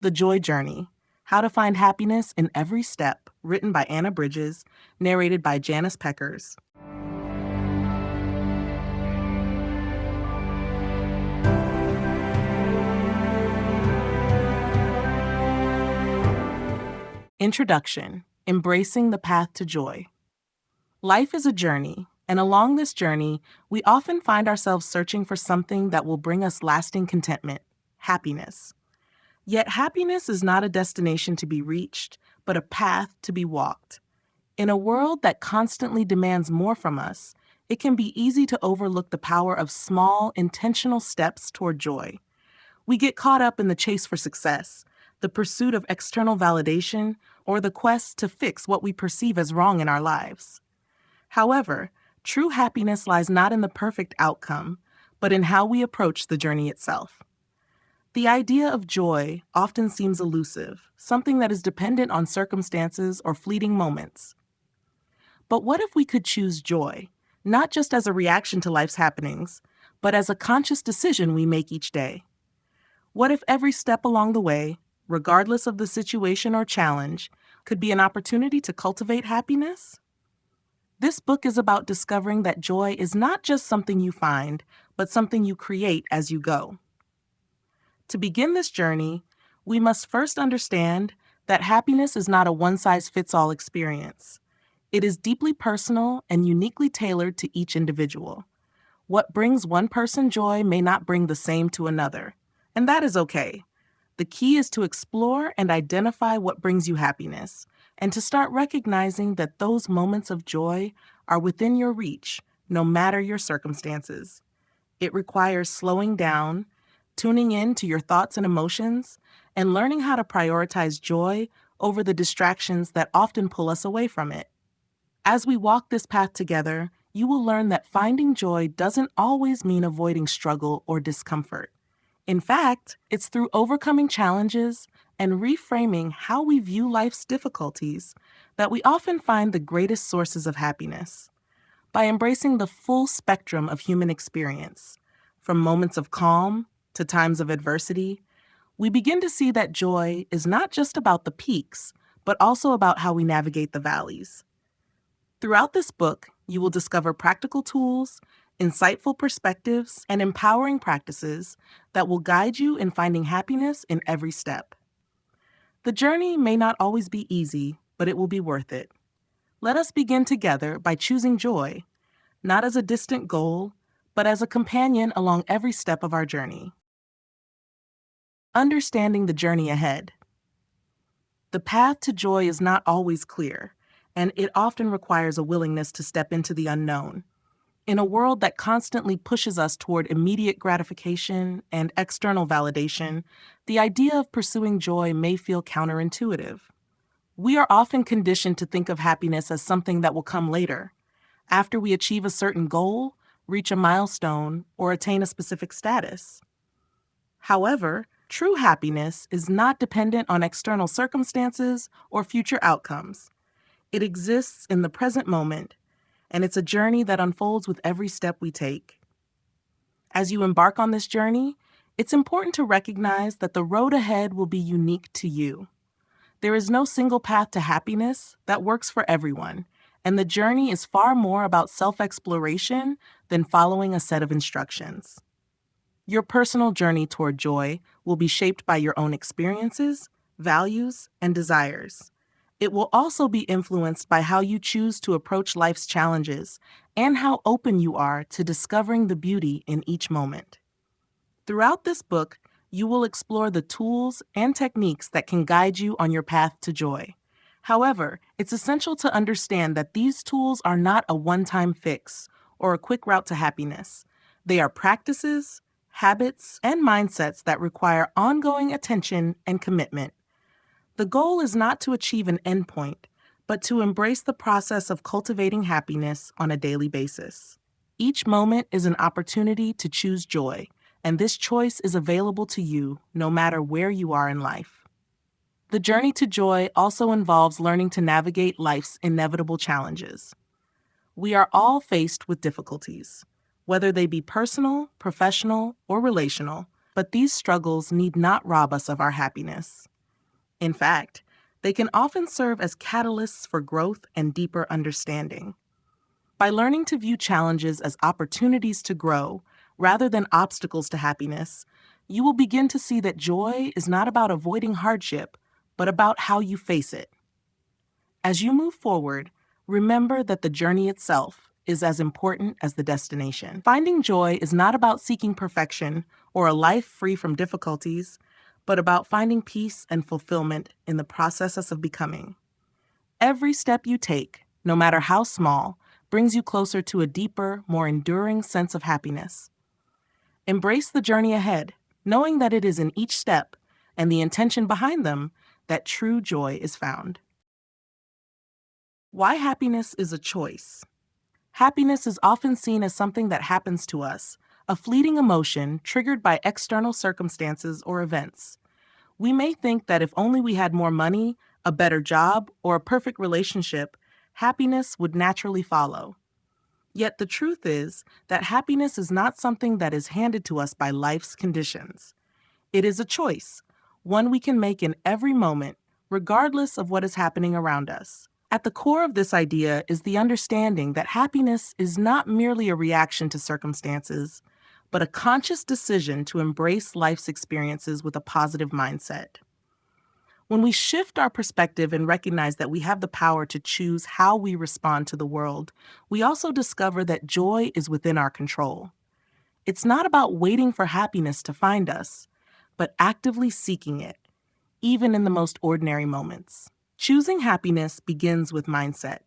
The Joy Journey: How to Find Happiness in Every Step, written by Anna Bridges, narrated by Janice Peckers. Introduction: Embracing the Path to Joy. Life is a journey, and along this journey, we often find ourselves searching for something that will bring us lasting contentment, happiness. Yet happiness is not a destination to be reached, but a path to be walked. In a world that constantly demands more from us, it can be easy to overlook the power of small, intentional steps toward joy. We get caught up in the chase for success, the pursuit of external validation, or the quest to fix what we perceive as wrong in our lives. However, true happiness lies not in the perfect outcome, but in how we approach the journey itself. The idea of joy often seems elusive, something that is dependent on circumstances or fleeting moments. But what if we could choose joy, not just as a reaction to life's happenings, but as a conscious decision we make each day? What if every step along the way, regardless of the situation or challenge, could be an opportunity to cultivate happiness? This book is about discovering that joy is not just something you find, but something you create as you go. To begin this journey, we must first understand that happiness is not a one-size-fits-all experience. It is deeply personal and uniquely tailored to each individual. What brings one person joy may not bring the same to another, and that is okay. The key is to explore and identify what brings you happiness, and to start recognizing that those moments of joy are within your reach, no matter your circumstances. It requires slowing down, tuning in to your thoughts and emotions, and learning how to prioritize joy over the distractions that often pull us away from it. As we walk this path together, you will learn that finding joy doesn't always mean avoiding struggle or discomfort. In fact, it's through overcoming challenges and reframing how we view life's difficulties that we often find the greatest sources of happiness. By embracing the full spectrum of human experience, from moments of calm to times of adversity, we begin to see that joy is not just about the peaks, but also about how we navigate the valleys. Throughout this book, you will discover practical tools, insightful perspectives, and empowering practices that will guide you in finding happiness in every step. The journey may not always be easy, but it will be worth it. Let us begin together by choosing joy, not as a distant goal, but as a companion along every step of our journey. Understanding the journey ahead. The path to joy is not always clear, and it often requires a willingness to step into the unknown. In a world that constantly pushes us toward immediate gratification and external validation, the idea of pursuing joy may feel counterintuitive. We are often conditioned to think of happiness as something that will come later, after we achieve a certain goal, reach a milestone, or attain a specific status. However, true happiness is not dependent on external circumstances or future outcomes. It exists in the present moment, and it's a journey that unfolds with every step we take. As you embark on this journey, it's important to recognize that the road ahead will be unique to you. There is no single path to happiness that works for everyone, and the journey is far more about self-exploration than following a set of instructions. Your personal journey toward joy will be shaped by your own experiences, values, and desires. It will also be influenced by how you choose to approach life's challenges and how open you are to discovering the beauty in each moment. Throughout this book, you will explore the tools and techniques that can guide you on your path to joy. However, it's essential to understand that these tools are not a one-time fix or a quick route to happiness. They are practices, habits, and mindsets that require ongoing attention and commitment. The goal is not to achieve an endpoint, but to embrace the process of cultivating happiness on a daily basis. Each moment is an opportunity to choose joy, and this choice is available to you no matter where you are in life. The journey to joy also involves learning to navigate life's inevitable challenges. We are all faced with difficulties, whether they be personal, professional, or relational, but these struggles need not rob us of our happiness. In fact, they can often serve as catalysts for growth and deeper understanding. By learning to view challenges as opportunities to grow rather than obstacles to happiness, you will begin to see that joy is not about avoiding hardship, but about how you face it. As you move forward, remember that the journey itself is as important as the destination. Finding joy is not about seeking perfection or a life free from difficulties, but about finding peace and fulfillment in the process of becoming. Every step you take, no matter how small, brings you closer to a deeper, more enduring sense of happiness. Embrace the journey ahead, knowing that it is in each step and the intention behind them that true joy is found. Why happiness is a choice. Happiness is often seen as something that happens to us, a fleeting emotion triggered by external circumstances or events. We may think that if only we had more money, a better job, or a perfect relationship, happiness would naturally follow. Yet the truth is that happiness is not something that is handed to us by life's conditions. It is a choice, one we can make in every moment, regardless of what is happening around us. At the core of this idea is the understanding that happiness is not merely a reaction to circumstances, but a conscious decision to embrace life's experiences with a positive mindset. When we shift our perspective and recognize that we have the power to choose how we respond to the world, we also discover that joy is within our control. It's not about waiting for happiness to find us, but actively seeking it, even in the most ordinary moments. Choosing happiness begins with mindset.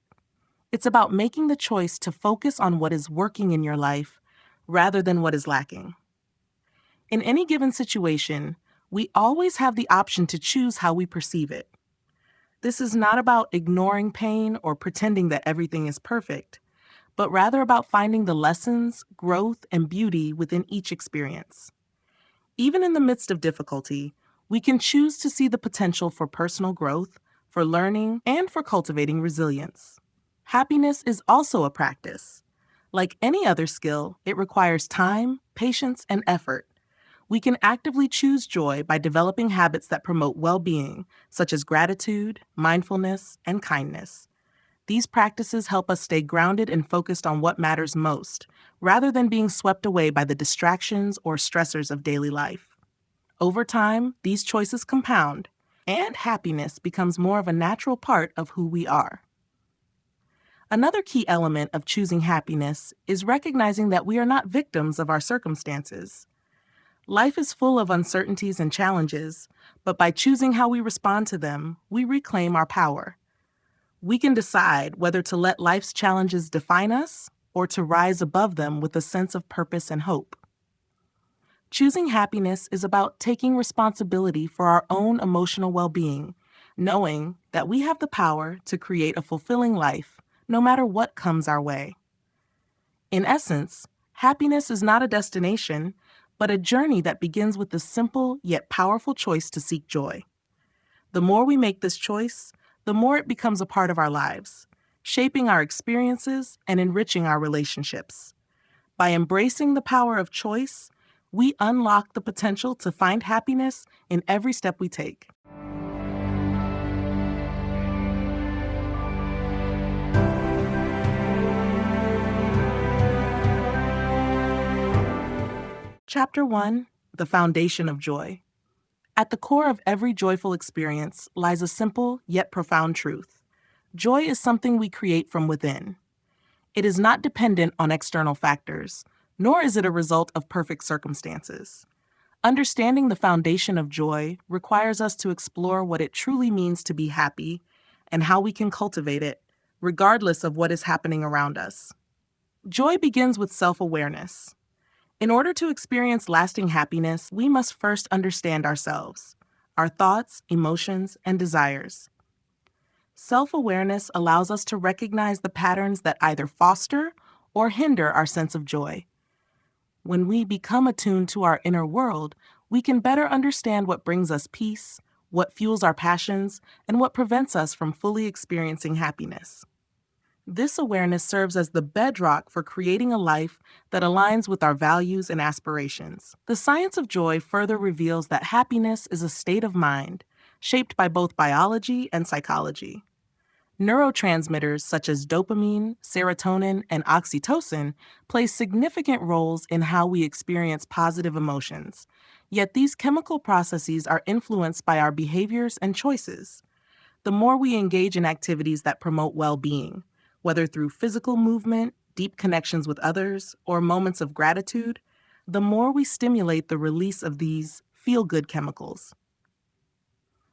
It's about making the choice to focus on what is working in your life rather than what is lacking. In any given situation, we always have the option to choose how we perceive it. This is not about ignoring pain or pretending that everything is perfect, but rather about finding the lessons, growth, and beauty within each experience. Even in the midst of difficulty, we can choose to see the potential for personal growth, for learning, and for cultivating resilience. Happiness is also a practice. Like any other skill, it requires time, patience, and effort. We can actively choose joy by developing habits that promote well-being, such as gratitude, mindfulness, and kindness. These practices help us stay grounded and focused on what matters most, rather than being swept away by the distractions or stressors of daily life. Over time, these choices compound, and happiness becomes more of a natural part of who we are. Another key element of choosing happiness is recognizing that we are not victims of our circumstances. Life is full of uncertainties and challenges, but by choosing how we respond to them, we reclaim our power. We can decide whether to let life's challenges define us or to rise above them with a sense of purpose and hope. Choosing happiness is about taking responsibility for our own emotional well-being, knowing that we have the power to create a fulfilling life, no matter what comes our way. In essence, happiness is not a destination, but a journey that begins with the simple yet powerful choice to seek joy. The more we make this choice, the more it becomes a part of our lives, shaping our experiences and enriching our relationships. By embracing the power of choice, we unlock the potential to find happiness in every step we take. Chapter 1: The Foundation of Joy. At the core of every joyful experience lies a simple yet profound truth. Joy is something we create from within. It is not dependent on external factors, nor is it a result of perfect circumstances. Understanding the foundation of joy requires us to explore what it truly means to be happy and how we can cultivate it, regardless of what is happening around us. Joy begins with self-awareness. In order to experience lasting happiness, we must first understand ourselves, our thoughts, emotions, and desires. Self-awareness allows us to recognize the patterns that either foster or hinder our sense of joy. When we become attuned to our inner world, we can better understand what brings us peace, what fuels our passions, and what prevents us from fully experiencing happiness. This awareness serves as the bedrock for creating a life that aligns with our values and aspirations. The science of joy further reveals that happiness is a state of mind shaped by both biology and psychology. Neurotransmitters such as dopamine, serotonin, and oxytocin play significant roles in how we experience positive emotions. Yet these chemical processes are influenced by our behaviors and choices. The more we engage in activities that promote well being, whether through physical movement, deep connections with others, or moments of gratitude, the more we stimulate the release of these feel good chemicals.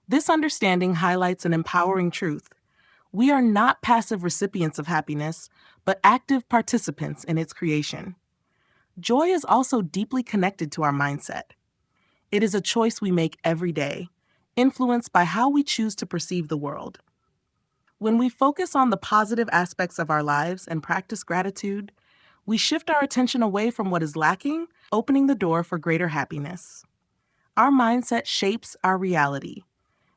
This understanding highlights an empowering truth. We are not passive recipients of happiness, but active participants in its creation. Joy is also deeply connected to our mindset. It is a choice we make every day, influenced by how we choose to perceive the world. When we focus on the positive aspects of our lives and practice gratitude, we shift our attention away from what is lacking, opening the door for greater happiness. Our mindset shapes our reality,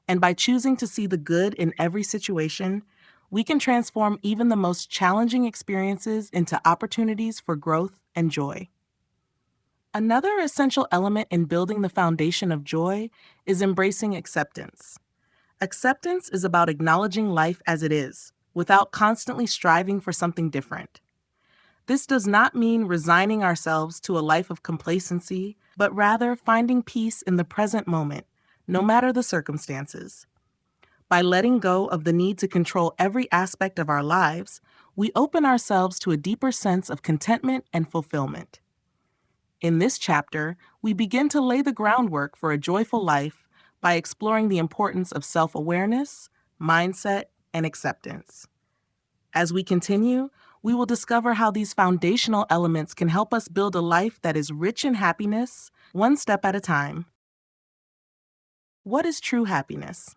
and by choosing to see the good in every situation, we can transform even the most challenging experiences into opportunities for growth and joy. Another essential element in building the foundation of joy is embracing acceptance. Acceptance is about acknowledging life as it is, without constantly striving for something different. This does not mean resigning ourselves to a life of complacency, but rather finding peace in the present moment, no matter the circumstances. By letting go of the need to control every aspect of our lives, we open ourselves to a deeper sense of contentment and fulfillment. In this chapter, we begin to lay the groundwork for a joyful life by exploring the importance of self-awareness, mindset, and acceptance. As we continue, we will discover how these foundational elements can help us build a life that is rich in happiness, one step at a time. What is true happiness?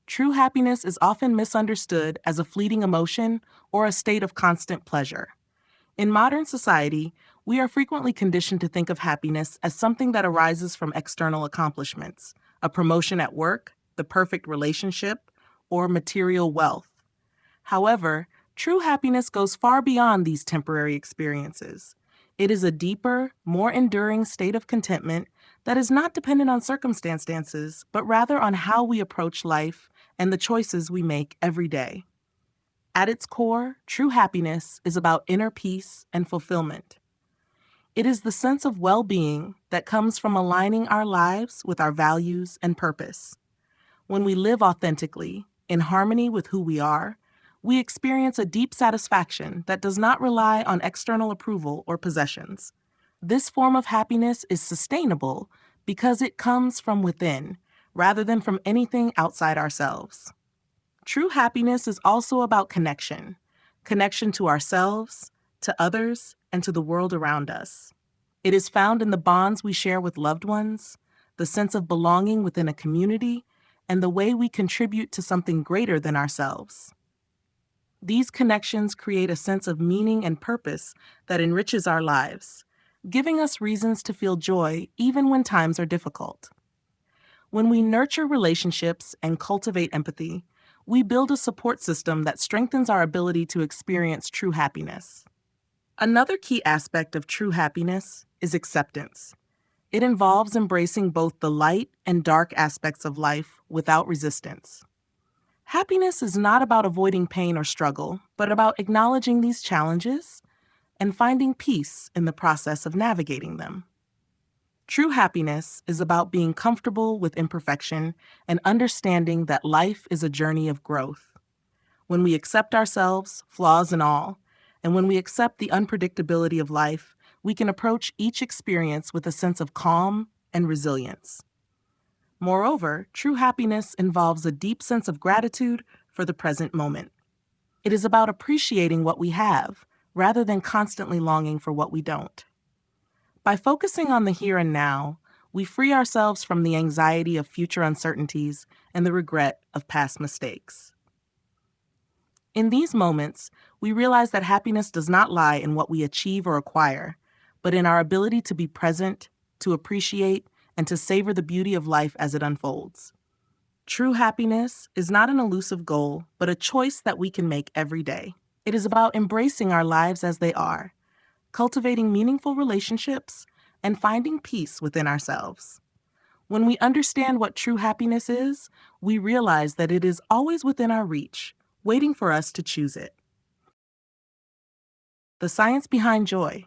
True happiness is often misunderstood as a fleeting emotion or a state of constant pleasure. In modern society, we are frequently conditioned to think of happiness as something that arises from external accomplishments, a promotion at work, the perfect relationship, or material wealth. However, true happiness goes far beyond these temporary experiences. It is a deeper, more enduring state of contentment that is not dependent on circumstances, but rather on how we approach life and the choices we make every day. At its core, true happiness is about inner peace and fulfillment. It is the sense of well-being that comes from aligning our lives with our values and purpose. When we live authentically, in harmony with who we are, we experience a deep satisfaction that does not rely on external approval or possessions. This form of happiness is sustainable because it comes from within, rather than from anything outside ourselves. True happiness is also about connection, connection to ourselves, to others, and to the world around us. It is found in the bonds we share with loved ones, the sense of belonging within a community, and the way we contribute to something greater than ourselves. These connections create a sense of meaning and purpose that enriches our lives, giving us reasons to feel joy even when times are difficult. When we nurture relationships and cultivate empathy, we build a support system that strengthens our ability to experience true happiness. Another key aspect of true happiness is acceptance. It involves embracing both the light and dark aspects of life without resistance. Happiness is not about avoiding pain or struggle, but about acknowledging these challenges and finding peace in the process of navigating them. True happiness is about being comfortable with imperfection and understanding that life is a journey of growth. When we accept ourselves, flaws and all, and when we accept the unpredictability of life, we can approach each experience with a sense of calm and resilience. Moreover, true happiness involves a deep sense of gratitude for the present moment. It is about appreciating what we have, rather than constantly longing for what we don't. By focusing on the here and now, we free ourselves from the anxiety of future uncertainties and the regret of past mistakes. In these moments, we realize that happiness does not lie in what we achieve or acquire, but in our ability to be present, to appreciate, and to savor the beauty of life as it unfolds. True happiness is not an elusive goal, but a choice that we can make every day. It is about embracing our lives as they are, cultivating meaningful relationships, and finding peace within ourselves. When we understand what true happiness is, we realize that it is always within our reach, waiting for us to choose it. The science behind joy.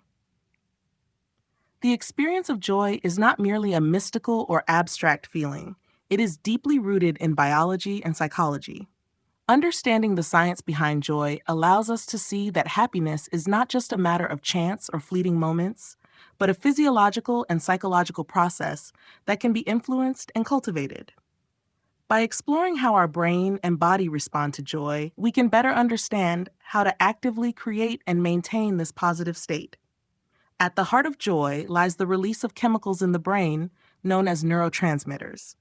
The experience of joy is not merely a mystical or abstract feeling. It is deeply rooted in biology and psychology. Understanding the science behind joy allows us to see that happiness is not just a matter of chance or fleeting moments, but a physiological and psychological process that can be influenced and cultivated. By exploring how our brain and body respond to joy, we can better understand how to actively create and maintain this positive state. At the heart of joy lies the release of chemicals in the brain known as neurotransmitters.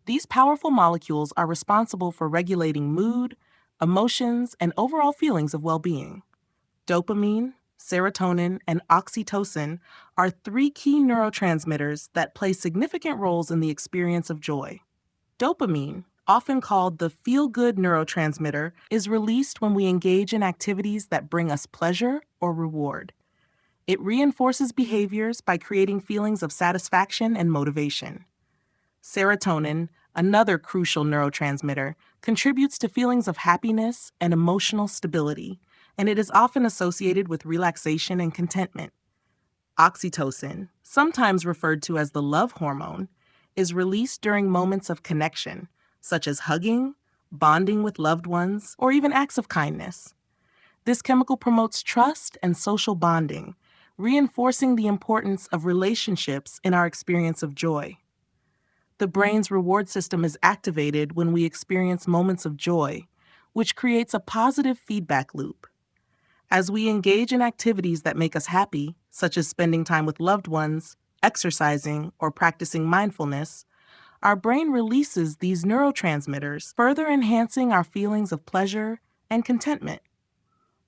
These powerful molecules are responsible for regulating mood, emotions, and overall feelings of well-being. Dopamine, serotonin, and oxytocin are three key neurotransmitters that play significant roles in the experience of joy. Dopamine, often called the feel-good neurotransmitter, is released when we engage in activities that bring us pleasure or reward. It reinforces behaviors by creating feelings of satisfaction and motivation. Serotonin, another crucial neurotransmitter, contributes to feelings of happiness and emotional stability, and it is often associated with relaxation and contentment. Oxytocin, sometimes referred to as the love hormone, is released during moments of connection, such as hugging, bonding with loved ones, or even acts of kindness. This chemical promotes trust and social bonding, reinforcing the importance of relationships in our experience of joy. The brain's reward system is activated when we experience moments of joy, which creates a positive feedback loop. As we engage in activities that make us happy, such as spending time with loved ones, exercising, or practicing mindfulness, our brain releases these neurotransmitters, further enhancing our feelings of pleasure and contentment.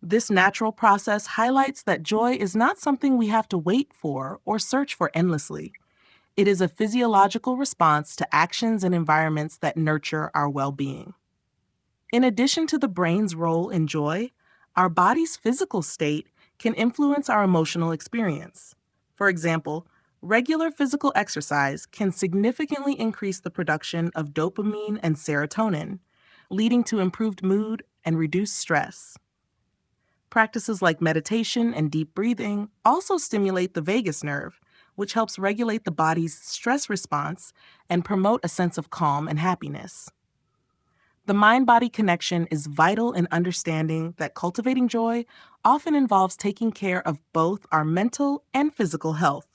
This natural process highlights that joy is not something we have to wait for or search for endlessly. It is a physiological response to actions and environments that nurture our well-being. In addition to the brain's role in joy, our body's physical state can influence our emotional experience. For example, regular physical exercise can significantly increase the production of dopamine and serotonin, leading to improved mood and reduced stress. Practices like meditation and deep breathing also stimulate the vagus nerve, which helps regulate the body's stress response and promote a sense of calm and happiness. The mind-body connection is vital in understanding that cultivating joy often involves taking care of both our mental and physical health.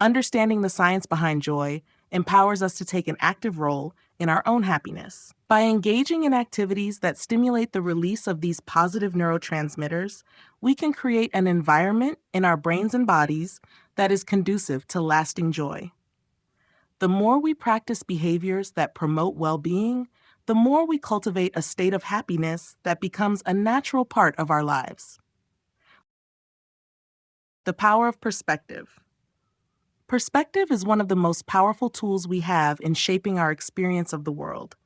Understanding the science behind joy empowers us to take an active role in our own happiness. By engaging in activities that stimulate the release of these positive neurotransmitters, we can create an environment in our brains and bodies that is conducive to lasting joy. The more we practice behaviors that promote well-being, the more we cultivate a state of happiness that becomes a natural part of our lives. The power of perspective. Perspective is one of the most powerful tools we have in shaping our experience of the world.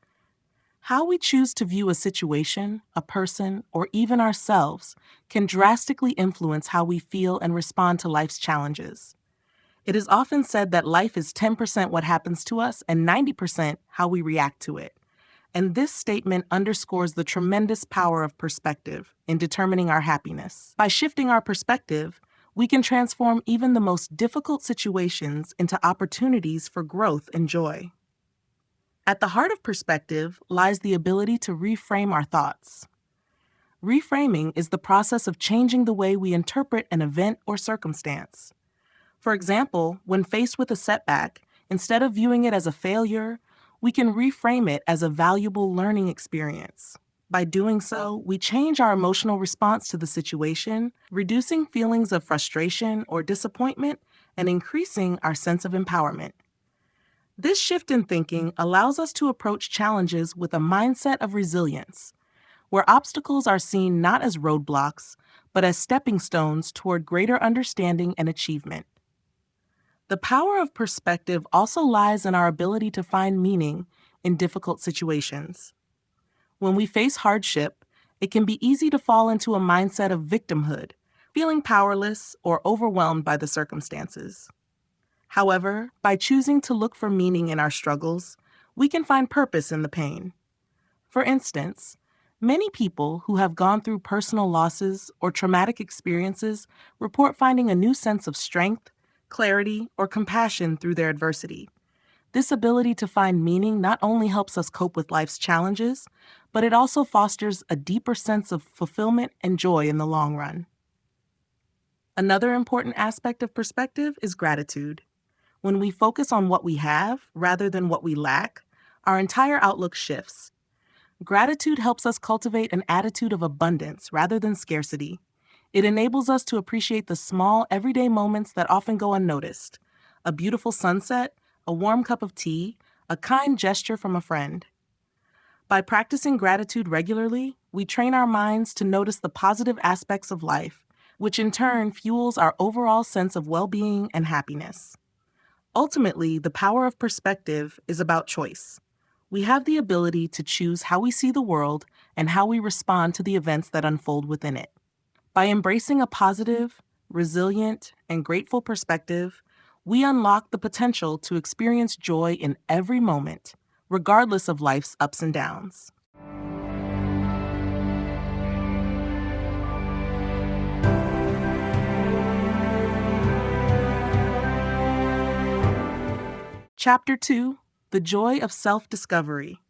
How we choose to view a situation, a person, or even ourselves can drastically influence how we feel and respond to life's challenges. It is often said that life is 10% what happens to us and 90% how we react to it. And this statement underscores the tremendous power of perspective in determining our happiness. By shifting our perspective, we can transform even the most difficult situations into opportunities for growth and joy. At the heart of perspective lies the ability to reframe our thoughts. Reframing is the process of changing the way we interpret an event or circumstance. For example, when faced with a setback, instead of viewing it as a failure, we can reframe it as a valuable learning experience. By doing so, we change our emotional response to the situation, reducing feelings of frustration or disappointment and increasing our sense of empowerment. This shift in thinking allows us to approach challenges with a mindset of resilience, where obstacles are seen not as roadblocks, but as stepping stones toward greater understanding and achievement. The power of perspective also lies in our ability to find meaning in difficult situations. When we face hardship, it can be easy to fall into a mindset of victimhood, feeling powerless or overwhelmed by the circumstances. However, by choosing to look for meaning in our struggles, we can find purpose in the pain. For instance, many people who have gone through personal losses or traumatic experiences report finding a new sense of strength, clarity, or compassion through their adversity. This ability to find meaning not only helps us cope with life's challenges, but it also fosters a deeper sense of fulfillment and joy in the long run. Another important aspect of perspective is gratitude. When we focus on what we have rather than what we lack, our entire outlook shifts. Gratitude helps us cultivate an attitude of abundance rather than scarcity. It enables us to appreciate the small, everyday moments that often go unnoticed: a beautiful sunset, a warm cup of tea, a kind gesture from a friend. By practicing gratitude regularly, we train our minds to notice the positive aspects of life, which in turn fuels our overall sense of well-being and happiness. Ultimately, the power of perspective is about choice. We have the ability to choose how we see the world and how we respond to the events that unfold within it. By embracing a positive, resilient, and grateful perspective, we unlock the potential to experience joy in every moment, regardless of life's ups and downs. Chapter 2: The Joy of Self-Discovery.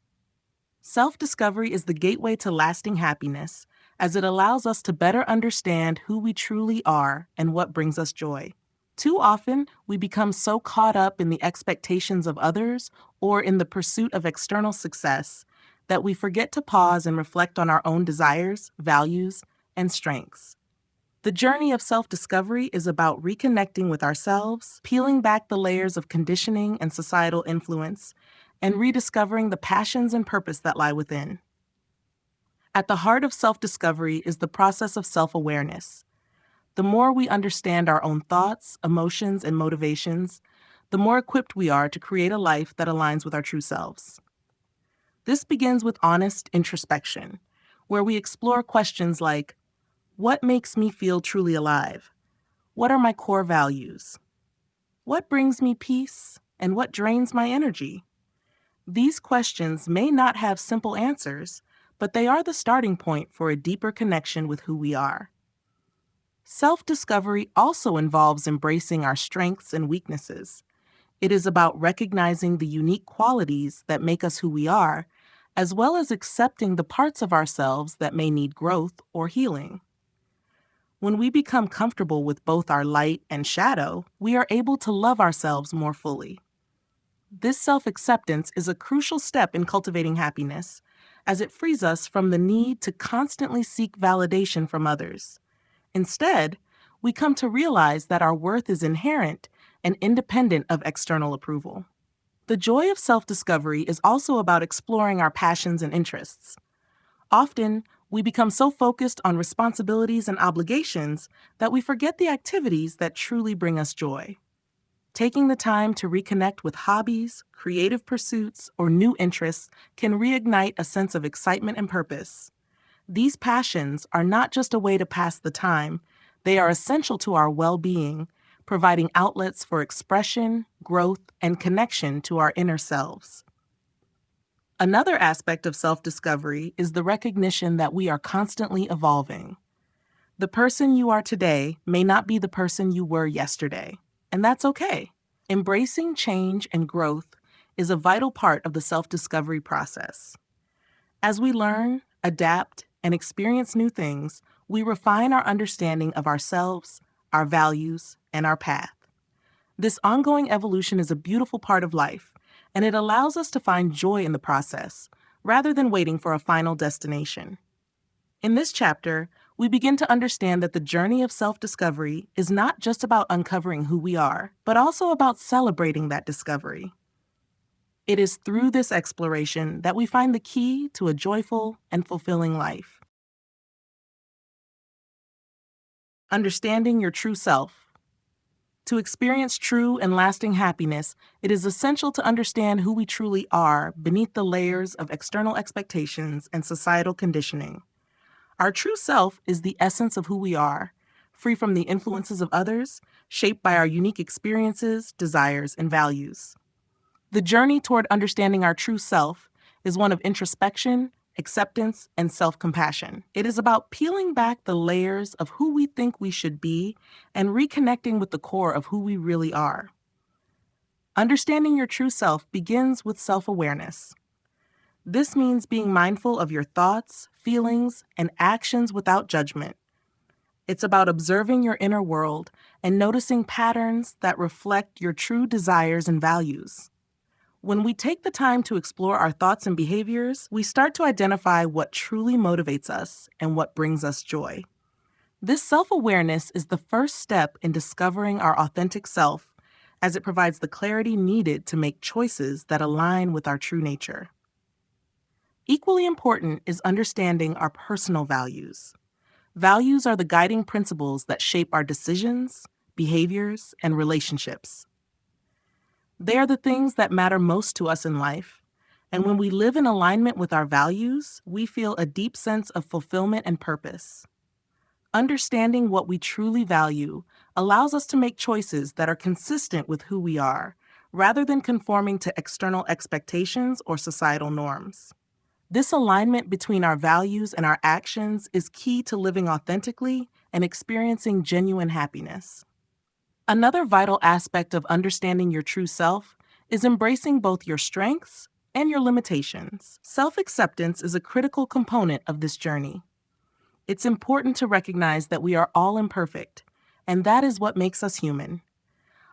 Self-discovery is the gateway to lasting happiness, as it allows us to better understand who we truly are and what brings us joy. Too often, we become so caught up in the expectations of others or in the pursuit of external success that we forget to pause and reflect on our own desires, values, and strengths. The journey of self-discovery is about reconnecting with ourselves, peeling back the layers of conditioning and societal influence, and rediscovering the passions and purpose that lie within. At the heart of self-discovery is the process of self-awareness. The more we understand our own thoughts, emotions, and motivations, the more equipped we are to create a life that aligns with our true selves. This begins with honest introspection, where we explore questions like, what makes me feel truly alive? What are my core values? What brings me peace, and what drains my energy? These questions may not have simple answers, but they are the starting point for a deeper connection with who we are. Self-discovery also involves embracing our strengths and weaknesses. It is about recognizing the unique qualities that make us who we are, as well as accepting the parts of ourselves that may need growth or healing. When we become comfortable with both our light and shadow, we are able to love ourselves more fully. This self-acceptance is a crucial step in cultivating happiness, as it frees us from the need to constantly seek validation from others. Instead, we come to realize that our worth is inherent and independent of external approval. The joy of self-discovery is also about exploring our passions and interests. Often, we become so focused on responsibilities and obligations that we forget the activities that truly bring us joy. Taking the time to reconnect with hobbies, creative pursuits, or new interests can reignite a sense of excitement and purpose. These passions are not just a way to pass the time, they are essential to our well-being, providing outlets for expression, growth, and connection to our inner selves. Another aspect of self-discovery is the recognition that we are constantly evolving. The person you are today may not be the person you were yesterday, and that's okay. Embracing change and growth is a vital part of the self-discovery process. As we learn, adapt, and experience new things, we refine our understanding of ourselves, our values, and our path. This ongoing evolution is a beautiful part of life, and it allows us to find joy in the process, rather than waiting for a final destination. In this chapter, we begin to understand that the journey of self-discovery is not just about uncovering who we are, but also about celebrating that discovery. It is through this exploration that we find the key to a joyful and fulfilling life. Understanding your true self. To experience true and lasting happiness, it is essential to understand who we truly are beneath the layers of external expectations and societal conditioning. Our true self is the essence of who we are, free from the influences of others, shaped by our unique experiences, desires, and values. The journey toward understanding our true self is one of introspection, acceptance, and self compassion. It is about peeling back the layers of who we think we should be and reconnecting with the core of who we really are. Understanding your true self begins with self awareness. This means being mindful of your thoughts, feelings, and actions without judgment. It's about observing your inner world and noticing patterns that reflect your true desires and values. When we take the time to explore our thoughts and behaviors, we start to identify what truly motivates us and what brings us joy. This self-awareness is the first step in discovering our authentic self, as it provides the clarity needed to make choices that align with our true nature. Equally important is understanding our personal values. Values are the guiding principles that shape our decisions, behaviors, and relationships. They are the things that matter most to us in life, and when we live in alignment with our values, we feel a deep sense of fulfillment and purpose. Understanding what we truly value allows us to make choices that are consistent with who we are, rather than conforming to external expectations or societal norms. This alignment between our values and our actions is key to living authentically and experiencing genuine happiness. Another vital aspect of understanding your true self is embracing both your strengths and your limitations. Self-acceptance is a critical component of this journey. It's important to recognize that we are all imperfect, and that is what makes us human.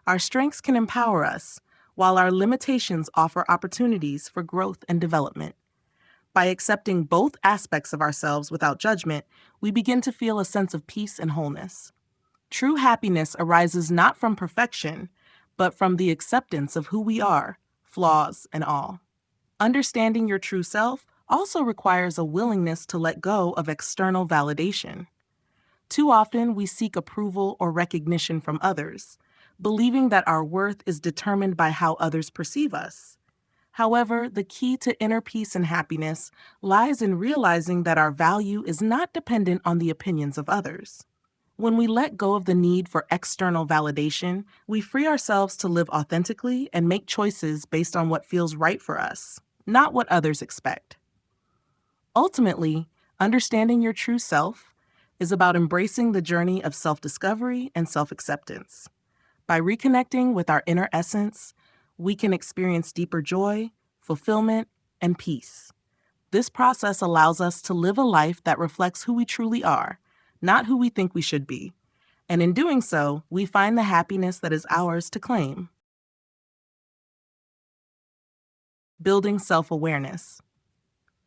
Our strengths can empower us, while our limitations offer opportunities for growth and development. By accepting both aspects of ourselves without judgment, we begin to feel a sense of peace and wholeness. True happiness arises not from perfection, but from the acceptance of who we are, flaws and all. Understanding your true self also requires a willingness to let go of external validation. Too often, we seek approval or recognition from others, believing that our worth is determined by how others perceive us. However, the key to inner peace and happiness lies in realizing that our value is not dependent on the opinions of others. When we let go of the need for external validation, we free ourselves to live authentically and make choices based on what feels right for us, not what others expect. Ultimately, understanding your true self is about embracing the journey of self-discovery and self-acceptance. By reconnecting with our inner essence, we can experience deeper joy, fulfillment, and peace. This process allows us to live a life that reflects who we truly are, not who we think we should be. And in doing so, we find the happiness that is ours to claim. Building self-awareness.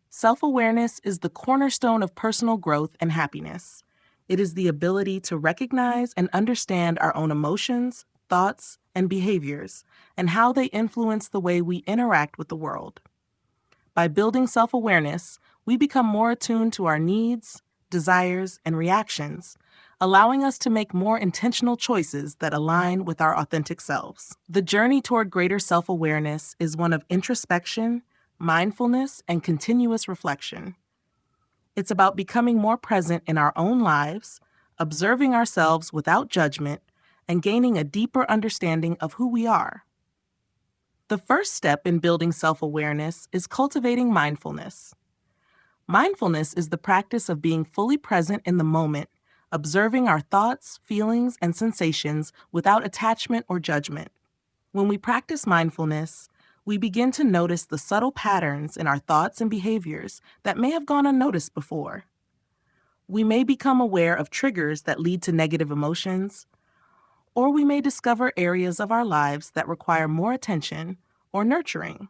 Self-awareness is the cornerstone of personal growth and happiness. It is the ability to recognize and understand our own emotions, thoughts, and behaviors, and how they influence the way we interact with the world. By building self-awareness, we become more attuned to our needs, desires, and reactions, allowing us to make more intentional choices that align with our authentic selves. The journey toward greater self-awareness is one of introspection, mindfulness, and continuous reflection. It's about becoming more present in our own lives, observing ourselves without judgment, and gaining a deeper understanding of who we are. The first step in building self-awareness is cultivating mindfulness. Mindfulness is the practice of being fully present in the moment, observing our thoughts, feelings, and sensations without attachment or judgment. When we practice mindfulness, we begin to notice the subtle patterns in our thoughts and behaviors that may have gone unnoticed before. We may become aware of triggers that lead to negative emotions, or we may discover areas of our lives that require more attention or nurturing.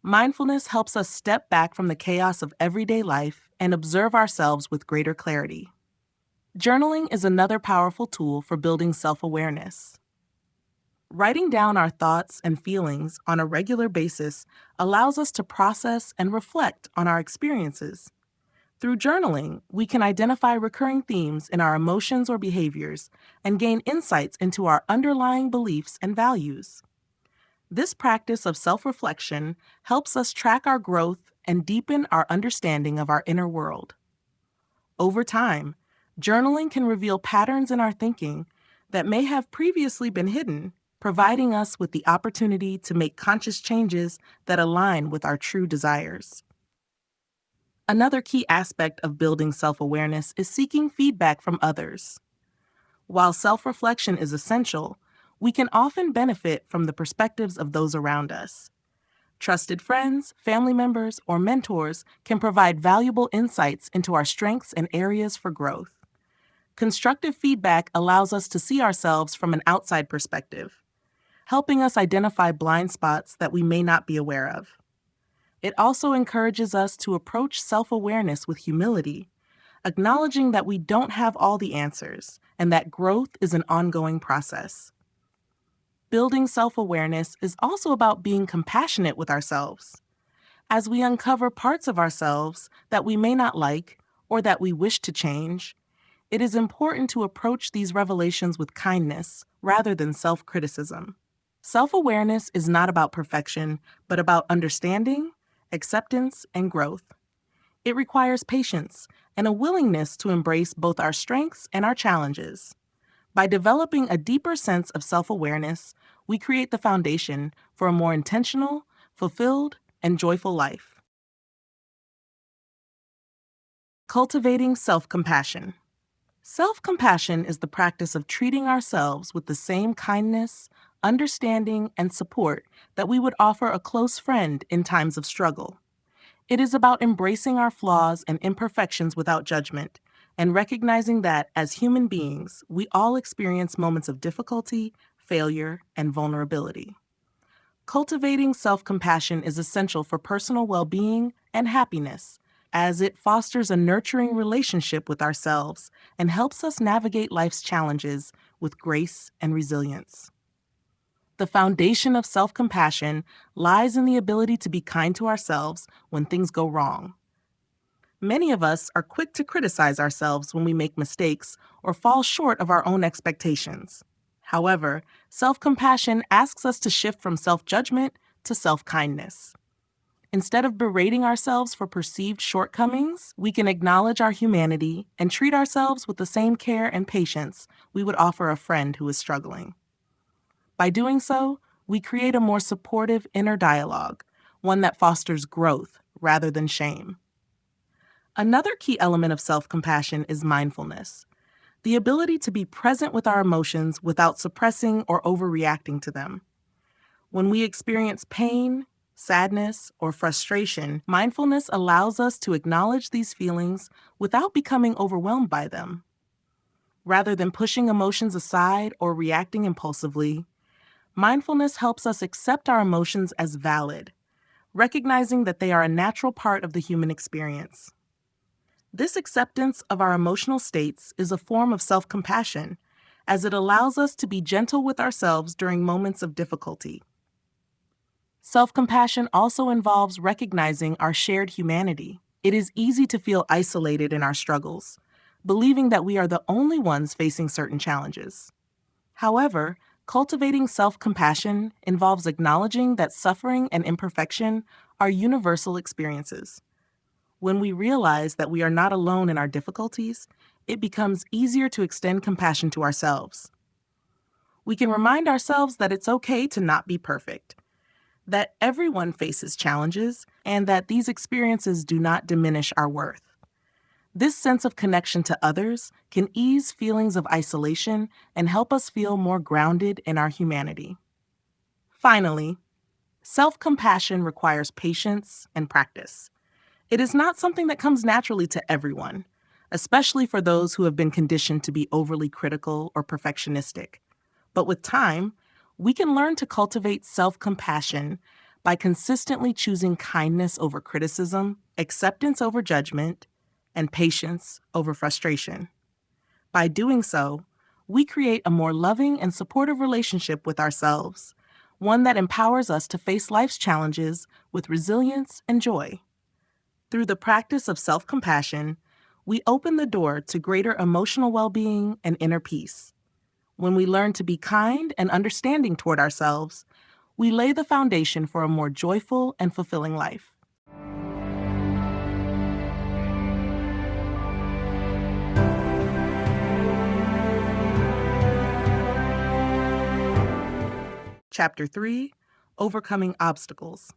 Mindfulness helps us step back from the chaos of everyday life and observe ourselves with greater clarity. Journaling is another powerful tool for building self-awareness. Writing down our thoughts and feelings on a regular basis allows us to process and reflect on our experiences. Through journaling, we can identify recurring themes in our emotions or behaviors and gain insights into our underlying beliefs and values. This practice of self-reflection helps us track our growth and deepen our understanding of our inner world. Over time, journaling can reveal patterns in our thinking that may have previously been hidden, providing us with the opportunity to make conscious changes that align with our true desires. Another key aspect of building self-awareness is seeking feedback from others. While self-reflection is essential, we can often benefit from the perspectives of those around us. Trusted friends, family members, or mentors can provide valuable insights into our strengths and areas for growth. Constructive feedback allows us to see ourselves from an outside perspective, helping us identify blind spots that we may not be aware of. It also encourages us to approach self-awareness with humility, acknowledging that we don't have all the answers and that growth is an ongoing process. Building self-awareness is also about being compassionate with ourselves. As we uncover parts of ourselves that we may not like or that we wish to change, it is important to approach these revelations with kindness rather than self-criticism. Self-awareness is not about perfection, but about understanding, acceptance, and growth. It requires patience and a willingness to embrace both our strengths and our challenges. By developing a deeper sense of self-awareness, we create the foundation for a more intentional, fulfilled, and joyful life. Cultivating self-compassion. Self-compassion is the practice of treating ourselves with the same kindness, understanding, and support that we would offer a close friend in times of struggle. It is about embracing our flaws and imperfections without judgment, and recognizing that, as human beings, we all experience moments of difficulty, failure, and vulnerability. Cultivating self-compassion is essential for personal well-being and happiness, as it fosters a nurturing relationship with ourselves and helps us navigate life's challenges with grace and resilience. The foundation of self-compassion lies in the ability to be kind to ourselves when things go wrong. Many of us are quick to criticize ourselves when we make mistakes or fall short of our own expectations. However, self-compassion asks us to shift from self-judgment to self-kindness. Instead of berating ourselves for perceived shortcomings, we can acknowledge our humanity and treat ourselves with the same care and patience we would offer a friend who is struggling. By doing so, we create a more supportive inner dialogue, one that fosters growth rather than shame. Another key element of self-compassion is mindfulness, the ability to be present with our emotions without suppressing or overreacting to them. When we experience pain, sadness, or frustration, mindfulness allows us to acknowledge these feelings without becoming overwhelmed by them. Rather than pushing emotions aside or reacting impulsively, mindfulness helps us accept our emotions as valid, recognizing that they are a natural part of the human experience. This acceptance of our emotional states is a form of self-compassion, as it allows us to be gentle with ourselves during moments of difficulty. Self-compassion also involves recognizing our shared humanity. It is easy to feel isolated in our struggles, believing that we are the only ones facing certain challenges. However, cultivating self-compassion involves acknowledging that suffering and imperfection are universal experiences. When we realize that we are not alone in our difficulties, it becomes easier to extend compassion to ourselves. We can remind ourselves that it's okay to not be perfect, that everyone faces challenges, and that these experiences do not diminish our worth. This sense of connection to others can ease feelings of isolation and help us feel more grounded in our humanity. Finally, self-compassion requires patience and practice. It is not something that comes naturally to everyone, especially for those who have been conditioned to be overly critical or perfectionistic. But with time, we can learn to cultivate self-compassion by consistently choosing kindness over criticism, acceptance over judgment, and patience over frustration. By doing so, we create a more loving and supportive relationship with ourselves, one that empowers us to face life's challenges with resilience and joy. Through the practice of self-compassion, we open the door to greater emotional well-being and inner peace. When we learn to be kind and understanding toward ourselves, we lay the foundation for a more joyful and fulfilling life. Chapter 3: Overcoming Obstacles.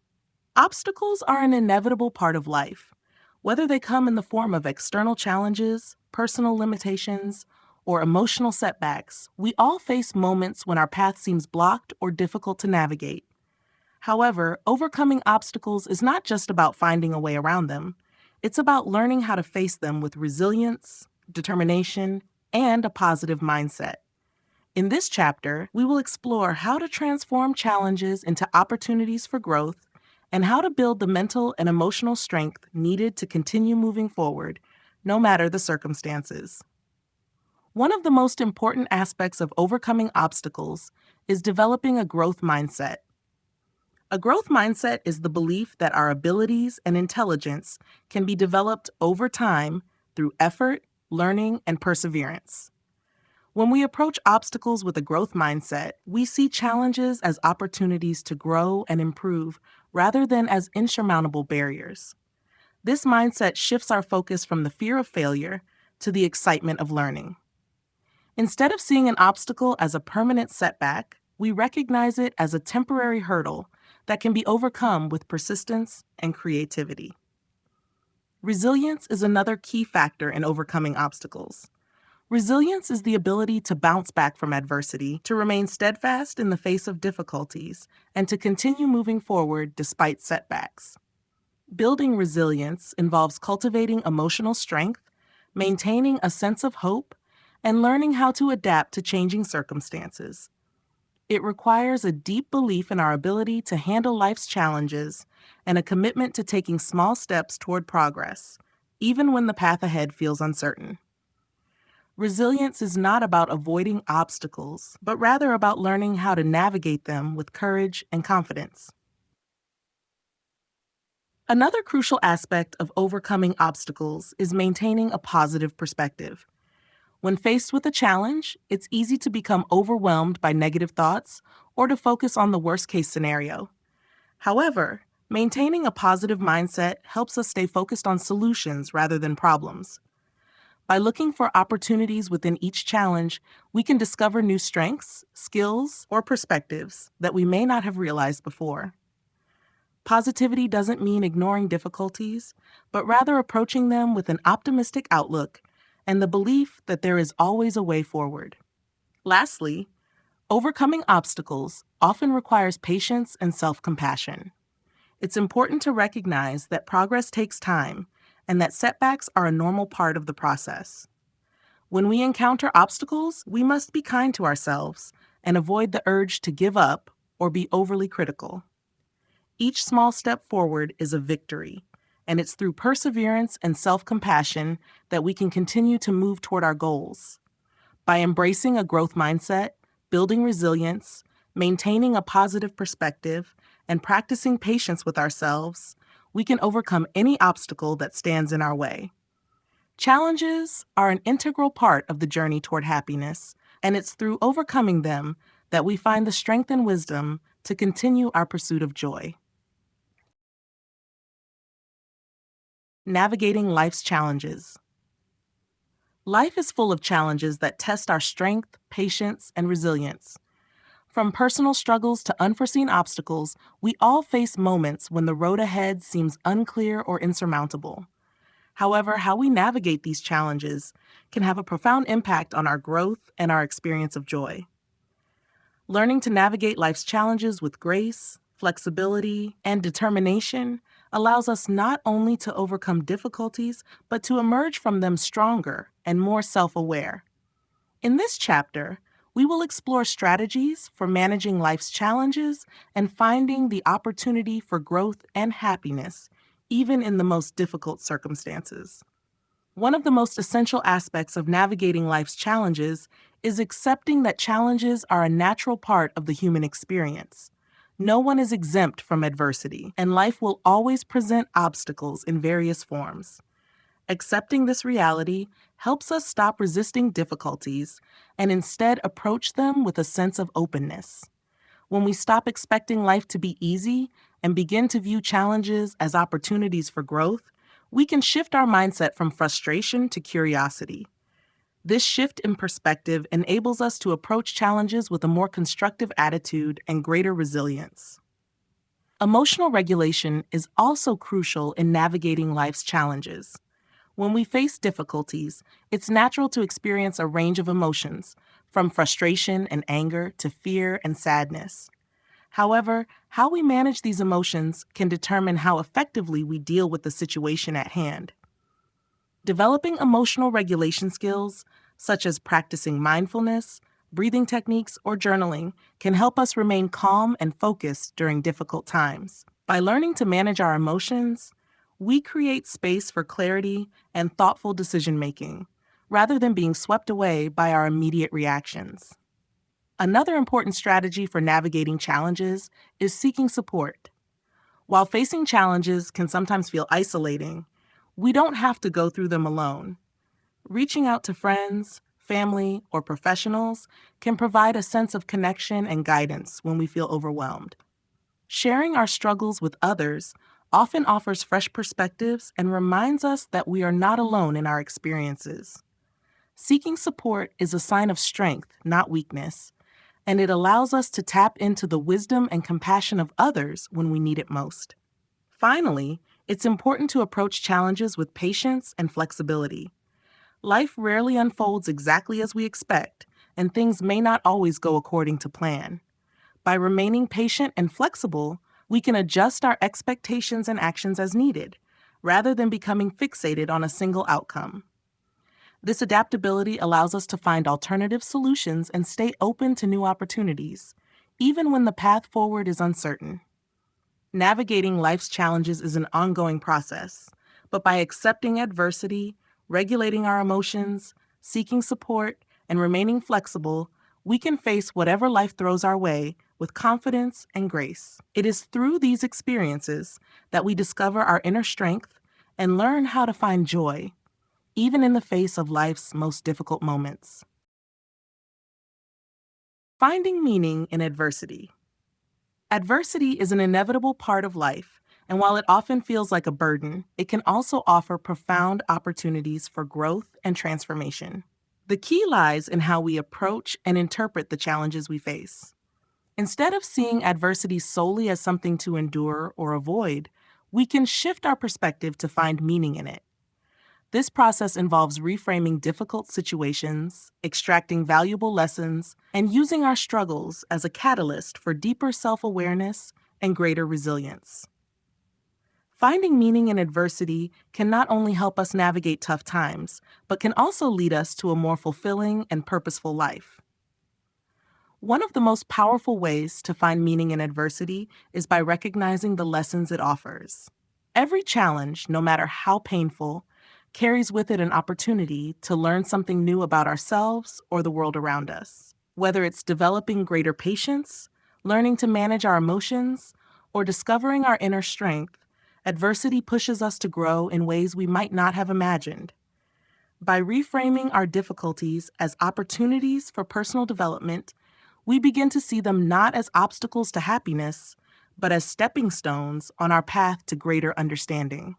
Obstacles are an inevitable part of life. Whether they come in the form of external challenges, personal limitations, or emotional setbacks, we all face moments when our path seems blocked or difficult to navigate. However, overcoming obstacles is not just about finding a way around them. It's about learning how to face them with resilience, determination, and a positive mindset. In this chapter, we will explore how to transform challenges into opportunities for growth and how to build the mental and emotional strength needed to continue moving forward, no matter the circumstances. One of the most important aspects of overcoming obstacles is developing a growth mindset. A growth mindset is the belief that our abilities and intelligence can be developed over time through effort, learning, and perseverance. When we approach obstacles with a growth mindset, we see challenges as opportunities to grow and improve rather than as insurmountable barriers. This mindset shifts our focus from the fear of failure to the excitement of learning. Instead of seeing an obstacle as a permanent setback, we recognize it as a temporary hurdle that can be overcome with persistence and creativity. Resilience is another key factor in overcoming obstacles. Resilience is the ability to bounce back from adversity, to remain steadfast in the face of difficulties, and to continue moving forward despite setbacks. Building resilience involves cultivating emotional strength, maintaining a sense of hope, and learning how to adapt to changing circumstances. It requires a deep belief in our ability to handle life's challenges and a commitment to taking small steps toward progress, even when the path ahead feels uncertain. Resilience is not about avoiding obstacles, but rather about learning how to navigate them with courage and confidence. Another crucial aspect of overcoming obstacles is maintaining a positive perspective. When faced with a challenge, it's easy to become overwhelmed by negative thoughts or to focus on the worst-case scenario. However, maintaining a positive mindset helps us stay focused on solutions rather than problems. By looking for opportunities within each challenge, we can discover new strengths, skills, or perspectives that we may not have realized before. Positivity doesn't mean ignoring difficulties, but rather approaching them with an optimistic outlook and the belief that there is always a way forward. Lastly, overcoming obstacles often requires patience and self-compassion. It's important to recognize that progress takes time and that setbacks are a normal part of the process. When we encounter obstacles, we must be kind to ourselves and avoid the urge to give up or be overly critical. Each small step forward is a victory, and it's through perseverance and self-compassion that we can continue to move toward our goals. By embracing a growth mindset, building resilience, maintaining a positive perspective, and practicing patience with ourselves, we can overcome any obstacle that stands in our way. Challenges are an integral part of the journey toward happiness, and it's through overcoming them that we find the strength and wisdom to continue our pursuit of joy. Navigating life's challenges. Life is full of challenges that test our strength, patience, and resilience. From personal struggles to unforeseen obstacles, we all face moments when the road ahead seems unclear or insurmountable. However, how we navigate these challenges can have a profound impact on our growth and our experience of joy. Learning to navigate life's challenges with grace, flexibility, and determination allows us not only to overcome difficulties, but to emerge from them stronger and more self-aware. In this chapter, we will explore strategies for managing life's challenges and finding the opportunity for growth and happiness, even in the most difficult circumstances. One of the most essential aspects of navigating life's challenges is accepting that challenges are a natural part of the human experience. No one is exempt from adversity, and life will always present obstacles in various forms. Accepting this reality helps us stop resisting difficulties and instead approach them with a sense of openness. When we stop expecting life to be easy and begin to view challenges as opportunities for growth, we can shift our mindset from frustration to curiosity. This shift in perspective enables us to approach challenges with a more constructive attitude and greater resilience. Emotional regulation is also crucial in navigating life's challenges. When we face difficulties, it's natural to experience a range of emotions, from frustration and anger to fear and sadness. However, how we manage these emotions can determine how effectively we deal with the situation at hand. Developing emotional regulation skills, such as practicing mindfulness, breathing techniques, or journaling, can help us remain calm and focused during difficult times. By learning to manage our emotions, we create space for clarity and thoughtful decision making, rather than being swept away by our immediate reactions. Another important strategy for navigating challenges is seeking support. While facing challenges can sometimes feel isolating, we don't have to go through them alone. Reaching out to friends, family, or professionals can provide a sense of connection and guidance when we feel overwhelmed. Sharing our struggles with others often offers fresh perspectives and reminds us that we are not alone in our experiences. Seeking support is a sign of strength, not weakness, and it allows us to tap into the wisdom and compassion of others when we need it most. Finally, it's important to approach challenges with patience and flexibility. Life rarely unfolds exactly as we expect, and things may not always go according to plan. By remaining patient and flexible, we can adjust our expectations and actions as needed, rather than becoming fixated on a single outcome. This adaptability allows us to find alternative solutions and stay open to new opportunities, even when the path forward is uncertain. Navigating life's challenges is an ongoing process, but by accepting adversity, regulating our emotions, seeking support, and remaining flexible, we can face whatever life throws our way with confidence and grace. It is through these experiences that we discover our inner strength and learn how to find joy, even in the face of life's most difficult moments. Finding meaning in adversity. Adversity is an inevitable part of life, and while it often feels like a burden, it can also offer profound opportunities for growth and transformation. The key lies in how we approach and interpret the challenges we face. Instead of seeing adversity solely as something to endure or avoid, we can shift our perspective to find meaning in it. This process involves reframing difficult situations, extracting valuable lessons, and using our struggles as a catalyst for deeper self-awareness and greater resilience. Finding meaning in adversity can not only help us navigate tough times, but can also lead us to a more fulfilling and purposeful life. One of the most powerful ways to find meaning in adversity is by recognizing the lessons it offers. Every challenge, no matter how painful, carries with it an opportunity to learn something new about ourselves or the world around us. Whether it's developing greater patience, learning to manage our emotions, or discovering our inner strength, adversity pushes us to grow in ways we might not have imagined. By reframing our difficulties as opportunities for personal development, we begin to see them not as obstacles to happiness, but as stepping stones on our path to greater understanding.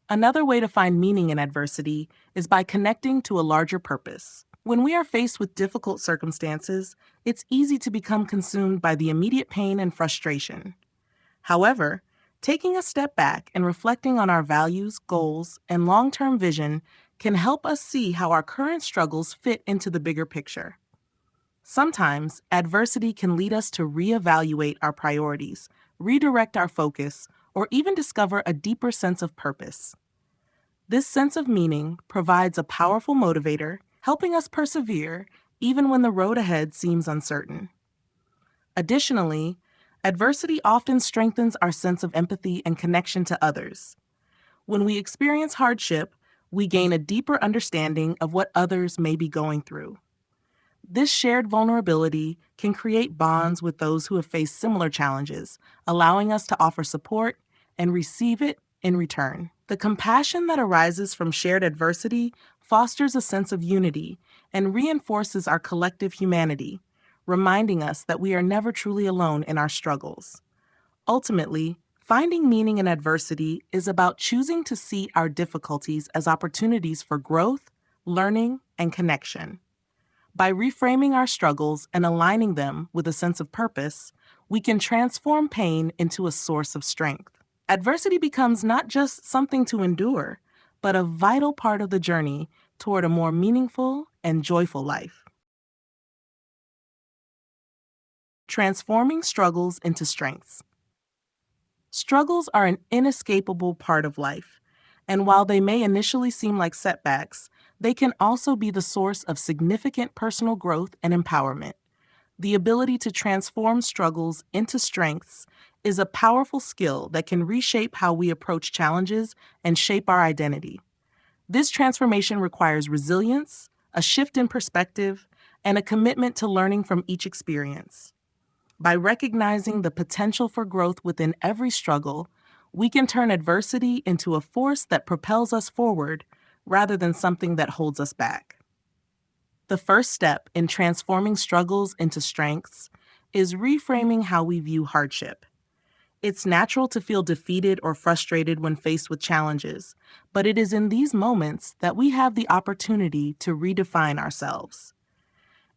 Another way to find meaning in adversity is by connecting to a larger purpose. When we are faced with difficult circumstances, it's easy to become consumed by the immediate pain and frustration. However, taking a step back and reflecting on our values, goals, and long-term vision can help us see how our current struggles fit into the bigger picture. Sometimes, adversity can lead us to reevaluate our priorities, redirect our focus, or even discover a deeper sense of purpose. This sense of meaning provides a powerful motivator, helping us persevere even when the road ahead seems uncertain. Additionally, adversity often strengthens our sense of empathy and connection to others. When we experience hardship, we gain a deeper understanding of what others may be going through. This shared vulnerability can create bonds with those who have faced similar challenges, allowing us to offer support and receive it in return. The compassion that arises from shared adversity fosters a sense of unity and reinforces our collective humanity, reminding us that we are never truly alone in our struggles. Ultimately, finding meaning in adversity is about choosing to see our difficulties as opportunities for growth, learning, and connection. By reframing our struggles and aligning them with a sense of purpose, we can transform pain into a source of strength. Adversity becomes not just something to endure, but a vital part of the journey toward a more meaningful and joyful life. Transforming struggles into strengths. Struggles are an inescapable part of life, and while they may initially seem like setbacks, they can also be the source of significant personal growth and empowerment. The ability to transform struggles into strengths is a powerful skill that can reshape how we approach challenges and shape our identity. This transformation requires resilience, a shift in perspective, and a commitment to learning from each experience. By recognizing the potential for growth within every struggle, we can turn adversity into a force that propels us forward rather than something that holds us back. The first step in transforming struggles into strengths is reframing how we view hardship. It's natural to feel defeated or frustrated when faced with challenges, but it is in these moments that we have the opportunity to redefine ourselves.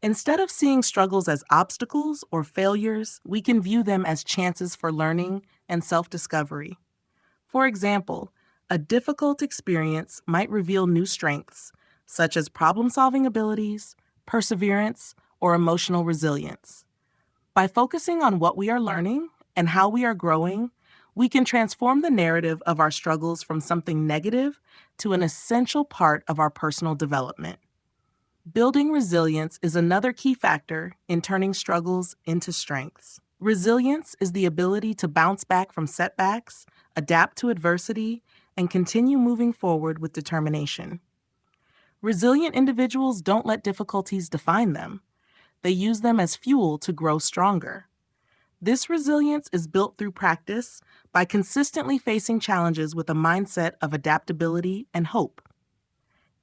Instead of seeing struggles as obstacles or failures, we can view them as chances for learning and self-discovery. For example, a difficult experience might reveal new strengths, such as problem-solving abilities, perseverance, or emotional resilience. By focusing on what we are learning and how we are growing, we can transform the narrative of our struggles from something negative to an essential part of our personal development. Building resilience is another key factor in turning struggles into strengths. Resilience is the ability to bounce back from setbacks, adapt to adversity, and continue moving forward with determination. Resilient individuals don't let difficulties define them. They use them as fuel to grow stronger. This resilience is built through practice by consistently facing challenges with a mindset of adaptability and hope.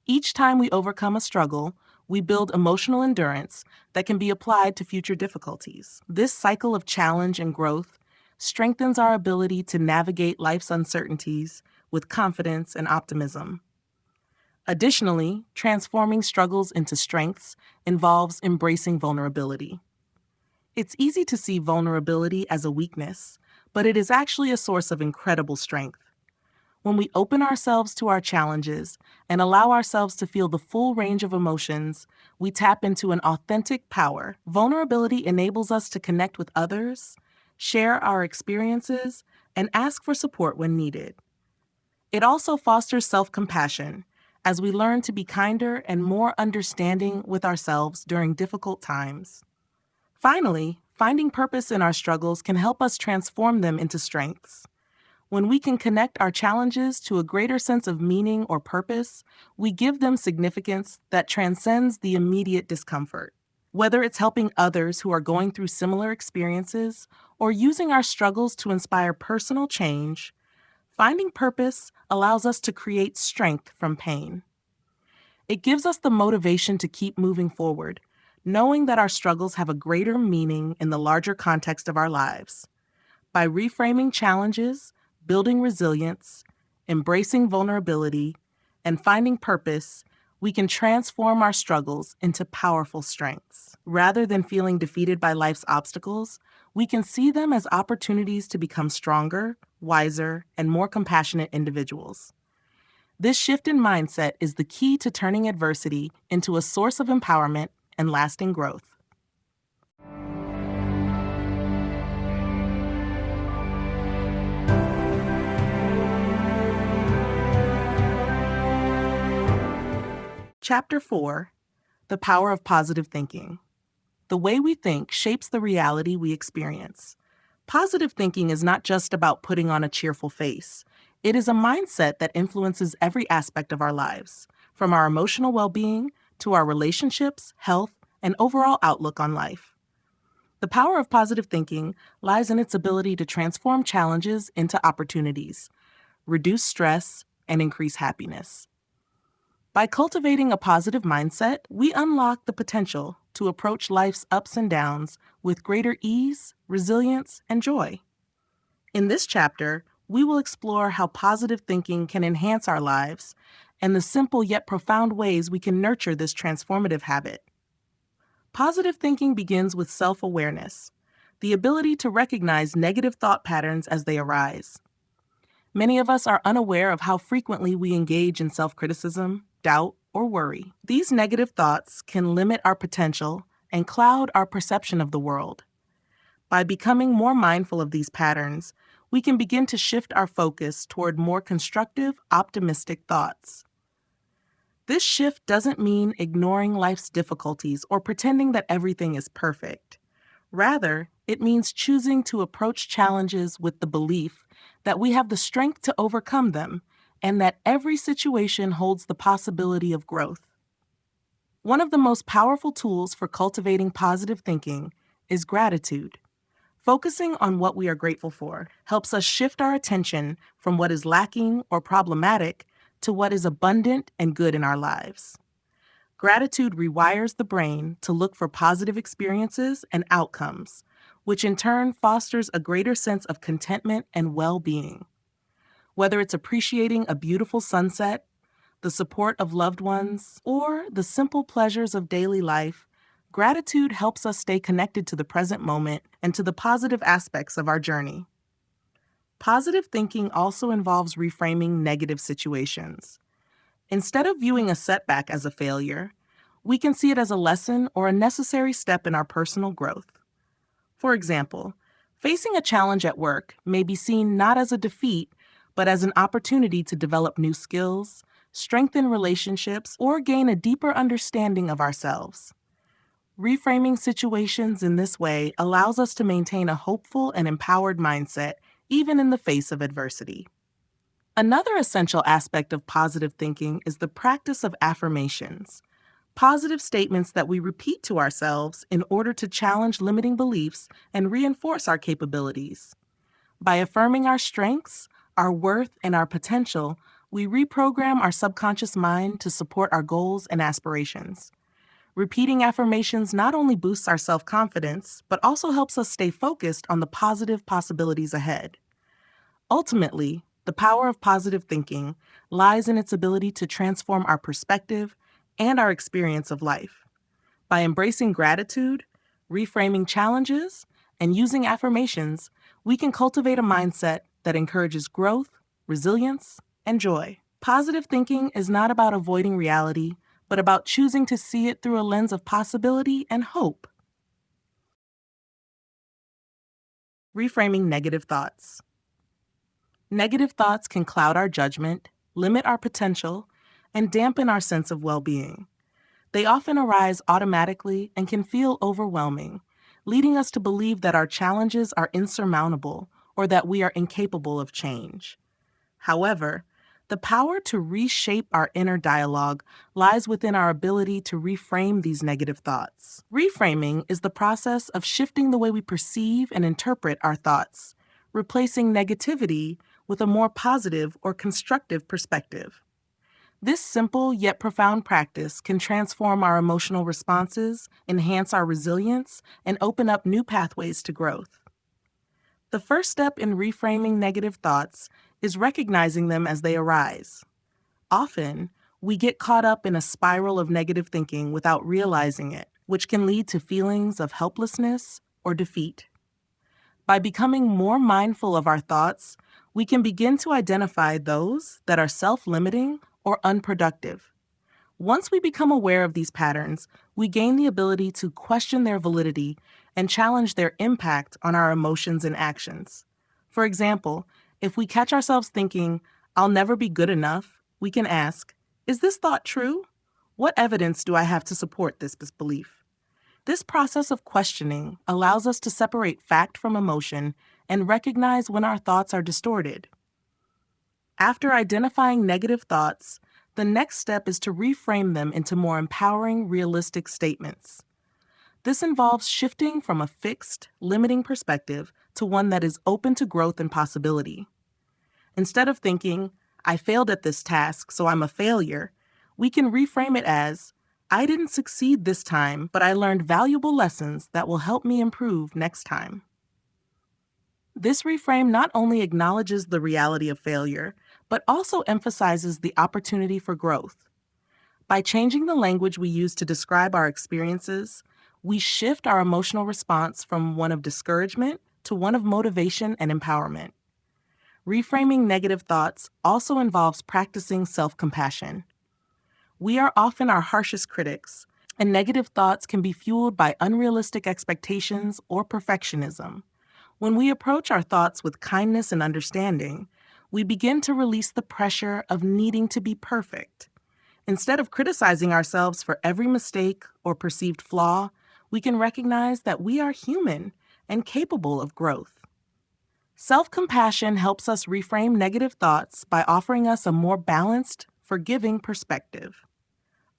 Each time we overcome a struggle, we build emotional endurance that can be applied to future difficulties. This cycle of challenge and growth strengthens our ability to navigate life's uncertainties with confidence and optimism. Additionally, transforming struggles into strengths involves embracing vulnerability. It's easy to see vulnerability as a weakness, but it is actually a source of incredible strength. When we open ourselves to our challenges and allow ourselves to feel the full range of emotions, we tap into an authentic power. Vulnerability enables us to connect with others, share our experiences, and ask for support when needed. It also fosters self-compassion as we learn to be kinder and more understanding with ourselves during difficult times. Finally, finding purpose in our struggles can help us transform them into strengths. When we can connect our challenges to a greater sense of meaning or purpose, we give them significance that transcends the immediate discomfort. Whether it's helping others who are going through similar experiences or using our struggles to inspire personal change, finding purpose allows us to create strength from pain. It gives us the motivation to keep moving forward, knowing that our struggles have a greater meaning in the larger context of our lives. By reframing challenges, building resilience, embracing vulnerability, and finding purpose, we can transform our struggles into powerful strengths. Rather than feeling defeated by life's obstacles, we can see them as opportunities to become stronger, wiser, and more compassionate individuals. This shift in mindset is the key to turning adversity into a source of empowerment and lasting growth. Chapter 4: The Power of Positive Thinking. The way we think shapes the reality we experience. Positive thinking is not just about putting on a cheerful face. It is a mindset that influences every aspect of our lives, from our emotional well-being to our relationships, health, and overall outlook on life. The power of positive thinking lies in its ability to transform challenges into opportunities, reduce stress, and increase happiness. By cultivating a positive mindset, we unlock the potential to approach life's ups and downs with greater ease, resilience, and joy. In this chapter, we will explore how positive thinking can enhance our lives and the simple yet profound ways we can nurture this transformative habit. Positive thinking begins with self-awareness, the ability to recognize negative thought patterns as they arise. Many of us are unaware of how frequently we engage in self-criticism, doubt, or worry. These negative thoughts can limit our potential and cloud our perception of the world. By becoming more mindful of these patterns, we can begin to shift our focus toward more constructive, optimistic thoughts. This shift doesn't mean ignoring life's difficulties or pretending that everything is perfect. Rather, it means choosing to approach challenges with the belief that we have the strength to overcome them and that every situation holds the possibility of growth. One of the most powerful tools for cultivating positive thinking is gratitude. Focusing on what we are grateful for helps us shift our attention from what is lacking or problematic to what is abundant and good in our lives. Gratitude rewires the brain to look for positive experiences and outcomes, which in turn fosters a greater sense of contentment and well-being. Whether it's appreciating a beautiful sunset, the support of loved ones, or the simple pleasures of daily life, gratitude helps us stay connected to the present moment and to the positive aspects of our journey. Positive thinking also involves reframing negative situations. Instead of viewing a setback as a failure, we can see it as a lesson or a necessary step in our personal growth. For example, facing a challenge at work may be seen not as a defeat, but as an opportunity to develop new skills, strengthen relationships, or gain a deeper understanding of ourselves. Reframing situations in this way allows us to maintain a hopeful and empowered mindset, even in the face of adversity. Another essential aspect of positive thinking is the practice of affirmations, positive statements that we repeat to ourselves in order to challenge limiting beliefs and reinforce our capabilities. By affirming our strengths, our worth, and our potential, we reprogram our subconscious mind to support our goals and aspirations. Repeating affirmations not only boosts our self-confidence, but also helps us stay focused on the positive possibilities ahead. Ultimately, the power of positive thinking lies in its ability to transform our perspective and our experience of life. By embracing gratitude, reframing challenges, and using affirmations, we can cultivate a mindset that encourages growth, resilience, and joy. Positive thinking is not about avoiding reality, but about choosing to see it through a lens of possibility and hope. Reframing negative thoughts. Negative thoughts can cloud our judgment, limit our potential, and dampen our sense of well-being. They often arise automatically and can feel overwhelming, leading us to believe that our challenges are insurmountable or that we are incapable of change. However, the power to reshape our inner dialogue lies within our ability to reframe these negative thoughts. Reframing is the process of shifting the way we perceive and interpret our thoughts, replacing negativity with a more positive or constructive perspective. This simple yet profound practice can transform our emotional responses, enhance our resilience, and open up new pathways to growth. The first step in reframing negative thoughts is recognizing them as they arise. Often, we get caught up in a spiral of negative thinking without realizing it, which can lead to feelings of helplessness or defeat. By becoming more mindful of our thoughts, we can begin to identify those that are self-limiting or unproductive. Once we become aware of these patterns, we gain the ability to question their validity and challenge their impact on our emotions and actions. For example, if we catch ourselves thinking, "I'll never be good enough," we can ask, "Is this thought true? What evidence do I have to support this belief?" This process of questioning allows us to separate fact from emotion and recognize when our thoughts are distorted. After identifying negative thoughts, the next step is to reframe them into more empowering, realistic statements. This involves shifting from a fixed, limiting perspective to one that is open to growth and possibility. Instead of thinking, "I failed at this task, so I'm a failure," we can reframe it as, "I didn't succeed this time, but I learned valuable lessons that will help me improve next time." This reframe not only acknowledges the reality of failure, but also emphasizes the opportunity for growth. By changing the language we use to describe our experiences, we shift our emotional response from one of discouragement to one of motivation and empowerment. Reframing negative thoughts also involves practicing self-compassion. We are often our harshest critics, and negative thoughts can be fueled by unrealistic expectations or perfectionism. When we approach our thoughts with kindness and understanding, we begin to release the pressure of needing to be perfect. Instead of criticizing ourselves for every mistake or perceived flaw, we can recognize that we are human and capable of growth. Self-compassion helps us reframe negative thoughts by offering us a more balanced, forgiving perspective.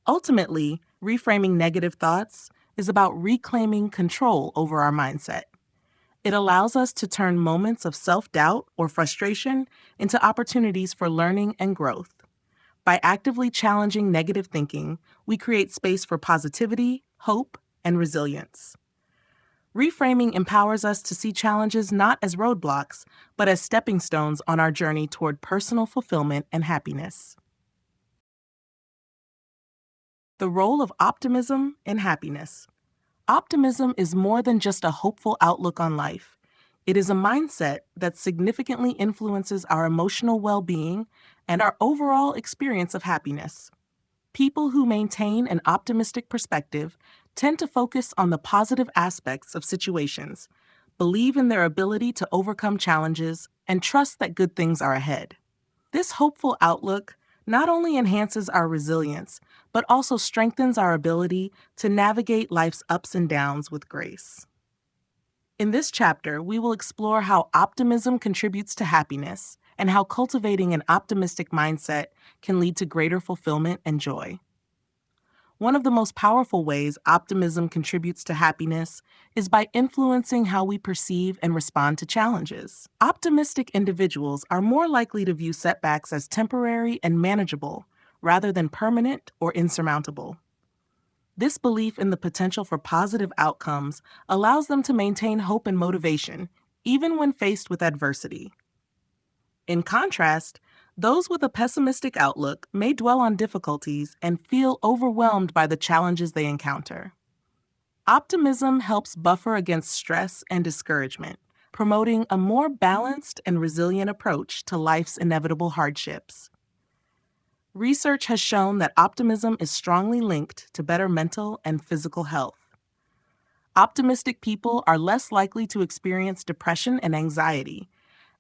Ultimately, reframing negative thoughts is about reclaiming control over our mindset. It allows us to turn moments of self-doubt or frustration into opportunities for learning and growth. By actively challenging negative thinking, we create space for positivity, hope, and resilience. Reframing empowers us to see challenges not as roadblocks, but as stepping stones on our journey toward personal fulfillment and happiness. The role of optimism in happiness. Optimism is more than just a hopeful outlook on life. It is a mindset that significantly influences our emotional well-being and our overall experience of happiness. People who maintain an optimistic perspective tend to focus on the positive aspects of situations, believe in their ability to overcome challenges, and trust that good things are ahead. This hopeful outlook not only enhances our resilience, but also strengthens our ability to navigate life's ups and downs with grace. In this chapter, we will explore how optimism contributes to happiness and how cultivating an optimistic mindset can lead to greater fulfillment and joy. One of the most powerful ways optimism contributes to happiness is by influencing how we perceive and respond to challenges. Optimistic individuals are more likely to view setbacks as temporary and manageable rather than permanent or insurmountable. This belief in the potential for positive outcomes allows them to maintain hope and motivation, even when faced with adversity. In contrast, those with a pessimistic outlook may dwell on difficulties and feel overwhelmed by the challenges they encounter. Optimism helps buffer against stress and discouragement, promoting a more balanced and resilient approach to life's inevitable hardships. Research has shown that optimism is strongly linked to better mental and physical health. Optimistic people are less likely to experience depression and anxiety,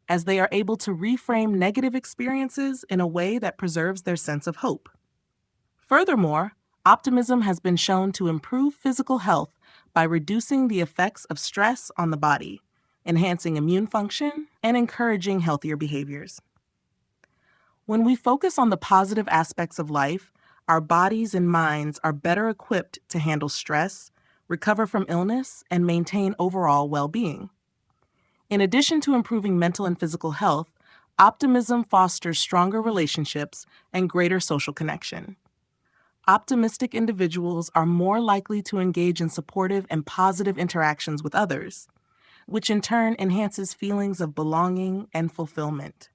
as they are able to reframe negative experiences in a way that preserves their sense of hope. Furthermore, optimism has been shown to improve physical health by reducing the effects of stress on the body, enhancing immune function, and encouraging healthier behaviors. When we focus on the positive aspects of life, our bodies and minds are better equipped to handle stress, recover from illness, and maintain overall well-being. In addition to improving mental and physical health, optimism fosters stronger relationships and greater social connection. Optimistic individuals are more likely to engage in supportive and positive interactions with others, which in turn enhances feelings of belonging and fulfillment.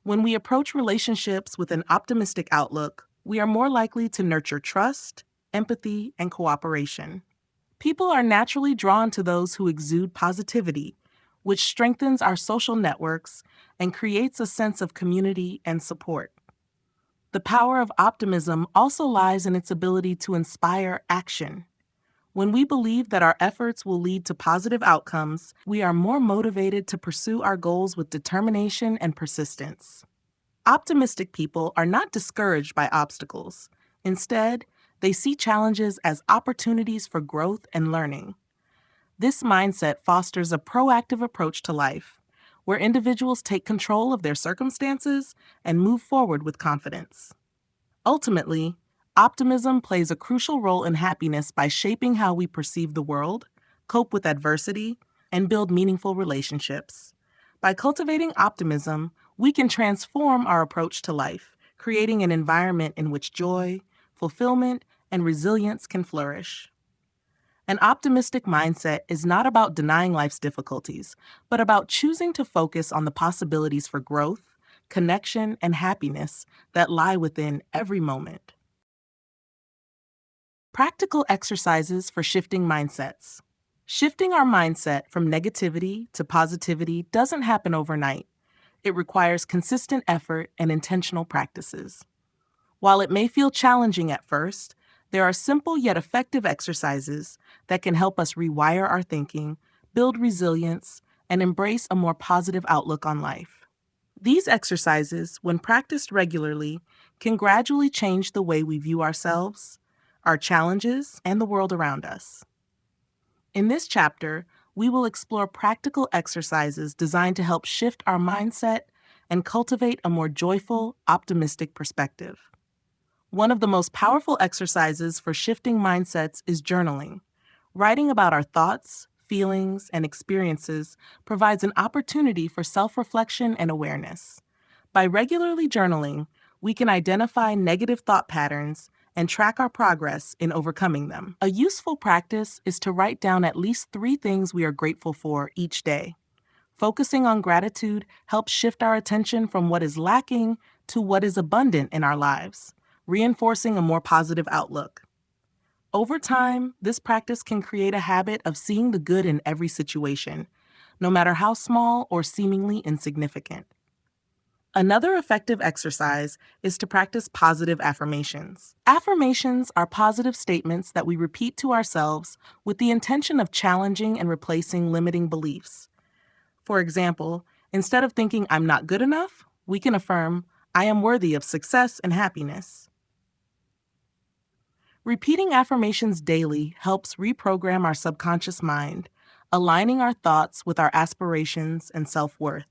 When we approach relationships with an optimistic outlook, we are more likely to nurture trust, empathy, and cooperation. People are naturally drawn to those who exude positivity, which strengthens our social networks and creates a sense of community and support. The power of optimism also lies in its ability to inspire action. When we believe that our efforts will lead to positive outcomes, we are more motivated to pursue our goals with determination and persistence. Optimistic people are not discouraged by obstacles. Instead, they see challenges as opportunities for growth and learning. This mindset fosters a proactive approach to life, where individuals take control of their circumstances and move forward with confidence. Ultimately, optimism plays a crucial role in happiness by shaping how we perceive the world, cope with adversity, and build meaningful relationships. By cultivating optimism, we can transform our approach to life, creating an environment in which joy, fulfillment, and resilience can flourish. An optimistic mindset is not about denying life's difficulties, but about choosing to focus on the possibilities for growth, connection, and happiness that lie within every moment. Practical exercises for shifting mindsets. Shifting our mindset from negativity to positivity doesn't happen overnight. It requires consistent effort and intentional practices. While it may feel challenging at first, there are simple yet effective exercises that can help us rewire our thinking, build resilience, and embrace a more positive outlook on life. These exercises, when practiced regularly, can gradually change the way we view ourselves, our challenges, and the world around us. In this chapter, we will explore practical exercises designed to help shift our mindset and cultivate a more joyful, optimistic perspective. One of the most powerful exercises for shifting mindsets is journaling. Writing about our thoughts, feelings, and experiences provides an opportunity for self-reflection and awareness. By regularly journaling, we can identify negative thought patterns and track our progress in overcoming them. A useful practice is to write down at least 3 things we are grateful for each day. Focusing on gratitude helps shift our attention from what is lacking to what is abundant in our lives, reinforcing a more positive outlook. Over time, this practice can create a habit of seeing the good in every situation, no matter how small or seemingly insignificant. Another effective exercise is to practice positive affirmations. Affirmations are positive statements that we repeat to ourselves with the intention of challenging and replacing limiting beliefs. For example, instead of thinking I'm not good enough, we can affirm, I am worthy of success and happiness. Repeating affirmations daily helps reprogram our subconscious mind, aligning our thoughts with our aspirations and self-worth.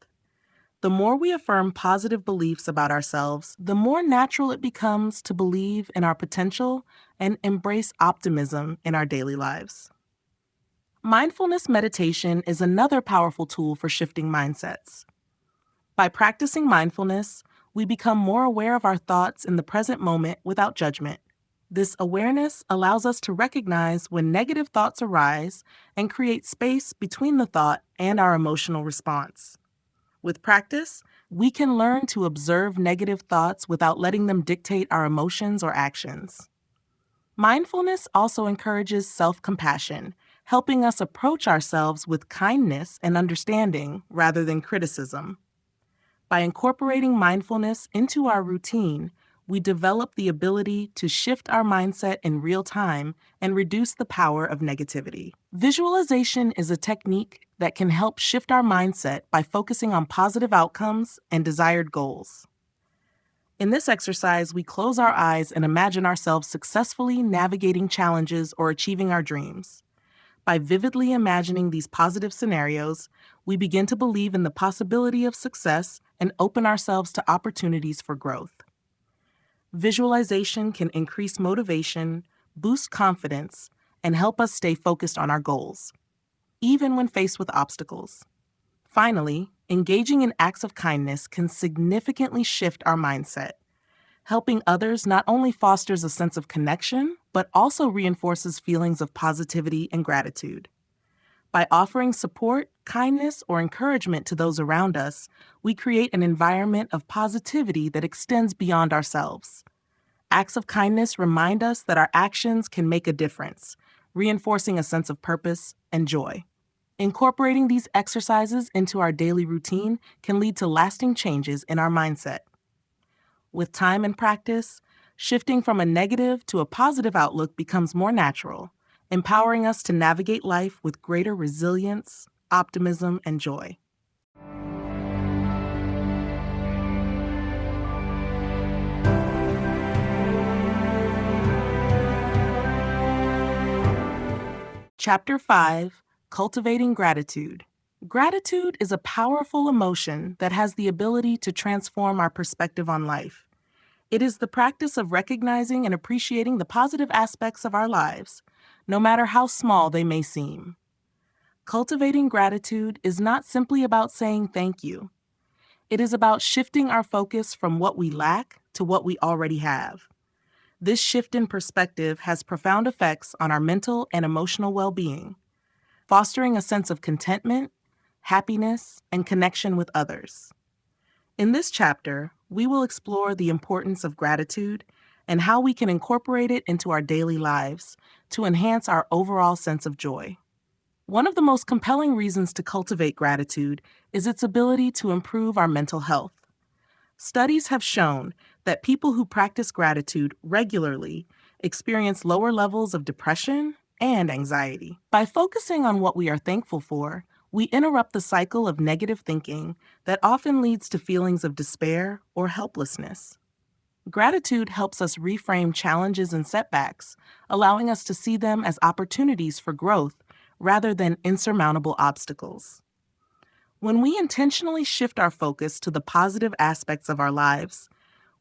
The more we affirm positive beliefs about ourselves, the more natural it becomes to believe in our potential and embrace optimism in our daily lives. Mindfulness meditation is another powerful tool for shifting mindsets. By practicing mindfulness, we become more aware of our thoughts in the present moment without judgment. This awareness allows us to recognize when negative thoughts arise and create space between the thought and our emotional response. With practice, we can learn to observe negative thoughts without letting them dictate our emotions or actions. Mindfulness also encourages self-compassion, helping us approach ourselves with kindness and understanding rather than criticism. By incorporating mindfulness into our routine, we develop the ability to shift our mindset in real time and reduce the power of negativity. Visualization is a technique that can help shift our mindset by focusing on positive outcomes and desired goals. In this exercise, we close our eyes and imagine ourselves successfully navigating challenges or achieving our dreams. By vividly imagining these positive scenarios, we begin to believe in the possibility of success and open ourselves to opportunities for growth. Visualization can increase motivation, boost confidence, and help us stay focused on our goals, even when faced with obstacles. Finally, engaging in acts of kindness can significantly shift our mindset. Helping others not only fosters a sense of connection, but also reinforces feelings of positivity and gratitude. By offering support, kindness, or encouragement to those around us, we create an environment of positivity that extends beyond ourselves. Acts of kindness remind us that our actions can make a difference, reinforcing a sense of purpose and joy. Incorporating these exercises into our daily routine can lead to lasting changes in our mindset. With time and practice, shifting from a negative to a positive outlook becomes more natural, empowering us to navigate life with greater resilience, optimism, and joy. Chapter 5: Cultivating Gratitude. Gratitude is a powerful emotion that has the ability to transform our perspective on life. It is the practice of recognizing and appreciating the positive aspects of our lives, no matter how small they may seem. Cultivating gratitude is not simply about saying thank you. It is about shifting our focus from what we lack to what we already have. This shift in perspective has profound effects on our mental and emotional well-being, fostering a sense of contentment, happiness, and connection with others. In this chapter, we will explore the importance of gratitude and how we can incorporate it into our daily lives to enhance our overall sense of joy. One of the most compelling reasons to cultivate gratitude is its ability to improve our mental health. Studies have shown that people who practice gratitude regularly experience lower levels of depression and anxiety. By focusing on what we are thankful for, we interrupt the cycle of negative thinking that often leads to feelings of despair or helplessness. Gratitude helps us reframe challenges and setbacks, allowing us to see them as opportunities for growth rather than insurmountable obstacles. When we intentionally shift our focus to the positive aspects of our lives,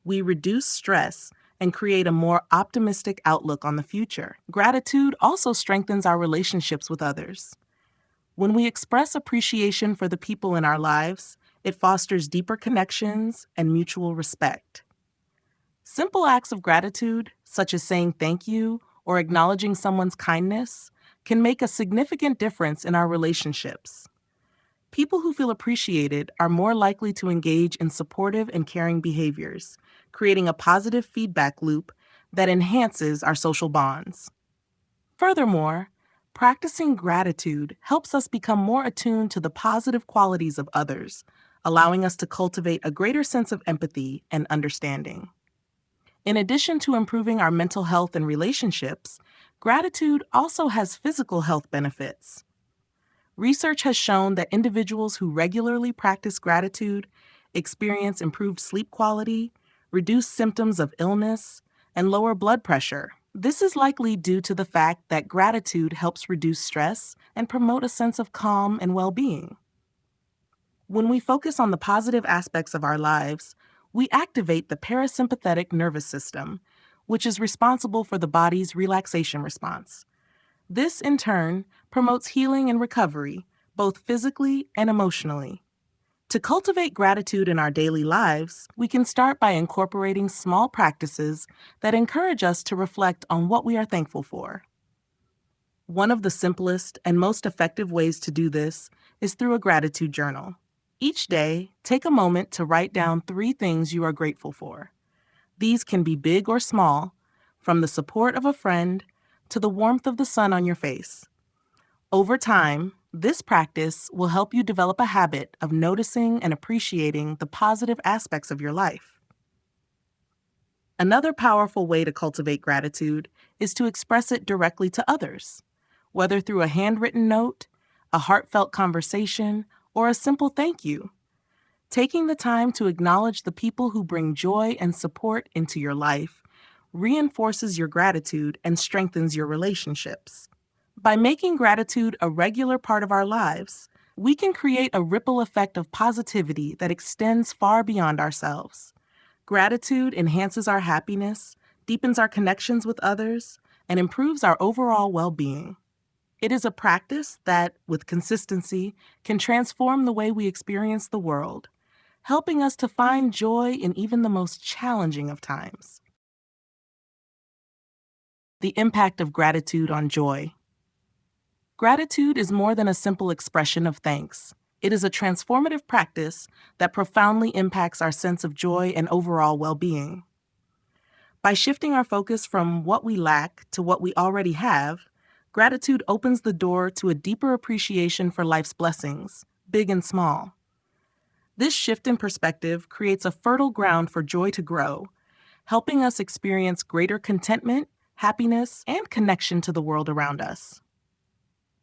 we reduce stress and create a more optimistic outlook on the future. Gratitude also strengthens our relationships with others. When we express appreciation for the people in our lives, it fosters deeper connections and mutual respect. Simple acts of gratitude, such as saying thank you or acknowledging someone's kindness, can make a significant difference in our relationships. People who feel appreciated are more likely to engage in supportive and caring behaviors, creating a positive feedback loop that enhances our social bonds. Furthermore, practicing gratitude helps us become more attuned to the positive qualities of others, allowing us to cultivate a greater sense of empathy and understanding. In addition to improving our mental health and relationships, gratitude also has physical health benefits. Research has shown that individuals who regularly practice gratitude experience improved sleep quality, reduced symptoms of illness, and lower blood pressure. This is likely due to the fact that gratitude helps reduce stress and promote a sense of calm and well-being. When we focus on the positive aspects of our lives, we activate the parasympathetic nervous system, which is responsible for the body's relaxation response. This, in turn, promotes healing and recovery, both physically and emotionally. To cultivate gratitude in our daily lives, we can start by incorporating small practices that encourage us to reflect on what we are thankful for. One of the simplest and most effective ways to do this is through a gratitude journal. Each day, take a moment to write down 3 things you are grateful for. These can be big or small, from the support of a friend to the warmth of the sun on your face. Over time, this practice will help you develop a habit of noticing and appreciating the positive aspects of your life. Another powerful way to cultivate gratitude is to express it directly to others, whether through a handwritten note, a heartfelt conversation, or a simple thank you. Taking the time to acknowledge the people who bring joy and support into your life reinforces your gratitude and strengthens your relationships. By making gratitude a regular part of our lives, we can create a ripple effect of positivity that extends far beyond ourselves. Gratitude enhances our happiness, deepens our connections with others, and improves our overall well-being. It is a practice that, with consistency, can transform the way we experience the world, helping us to find joy in even the most challenging of times. The impact of gratitude on joy. Gratitude is more than a simple expression of thanks. It is a transformative practice that profoundly impacts our sense of joy and overall well-being. By shifting our focus from what we lack to what we already have, gratitude opens the door to a deeper appreciation for life's blessings, big and small. This shift in perspective creates a fertile ground for joy to grow, helping us experience greater contentment, happiness, and connection to the world around us.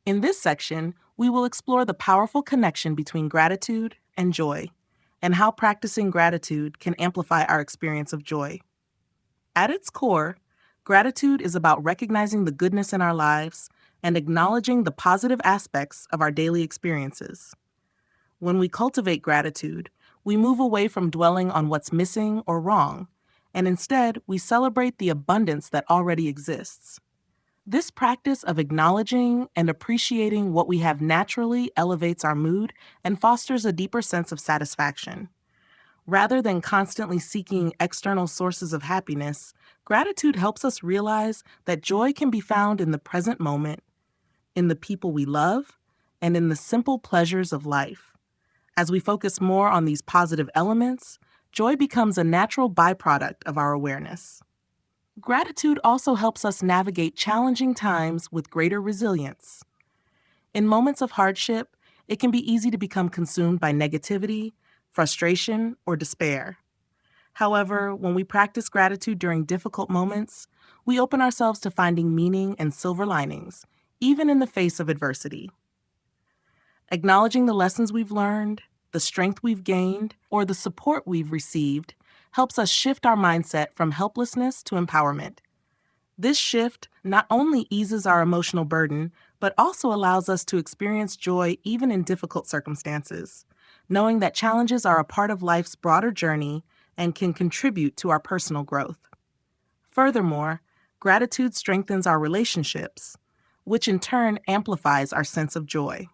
In this section, we will explore the powerful connection between gratitude and joy, and how practicing gratitude can amplify our experience of joy. At its core, gratitude is about recognizing the goodness in our lives and acknowledging the positive aspects of our daily experiences. When we cultivate gratitude, we move away from dwelling on what's missing or wrong, and instead we celebrate the abundance that already exists. This practice of acknowledging and appreciating what we have naturally elevates our mood and fosters a deeper sense of satisfaction. Rather than constantly seeking external sources of happiness, gratitude helps us realize that joy can be found in the present moment, in the people we love, and in the simple pleasures of life. As we focus more on these positive elements, joy becomes a natural byproduct of our awareness. Gratitude also helps us navigate challenging times with greater resilience. In moments of hardship, it can be easy to become consumed by negativity, frustration, or despair. However, when we practice gratitude during difficult moments, we open ourselves to finding meaning and silver linings, even in the face of adversity. Acknowledging the lessons we've learned, the strength we've gained, or the support we've received helps us shift our mindset from helplessness to empowerment. This shift not only eases our emotional burden, but also allows us to experience joy even in difficult circumstances, knowing that challenges are a part of life's broader journey and can contribute to our personal growth. Furthermore, gratitude strengthens our relationships, which in turn amplifies our sense of joy.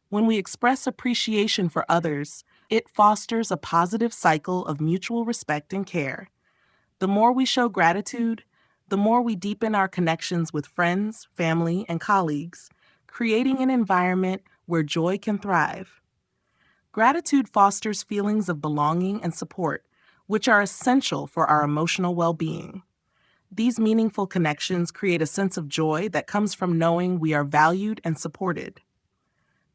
When we express appreciation for others, it fosters a positive cycle of mutual respect and care. The more we show gratitude, the more we deepen our connections with friends, family, and colleagues, creating an environment where joy can thrive. Gratitude fosters feelings of belonging and support, which are essential for our emotional well-being. These meaningful connections create a sense of joy that comes from knowing we are valued and supported.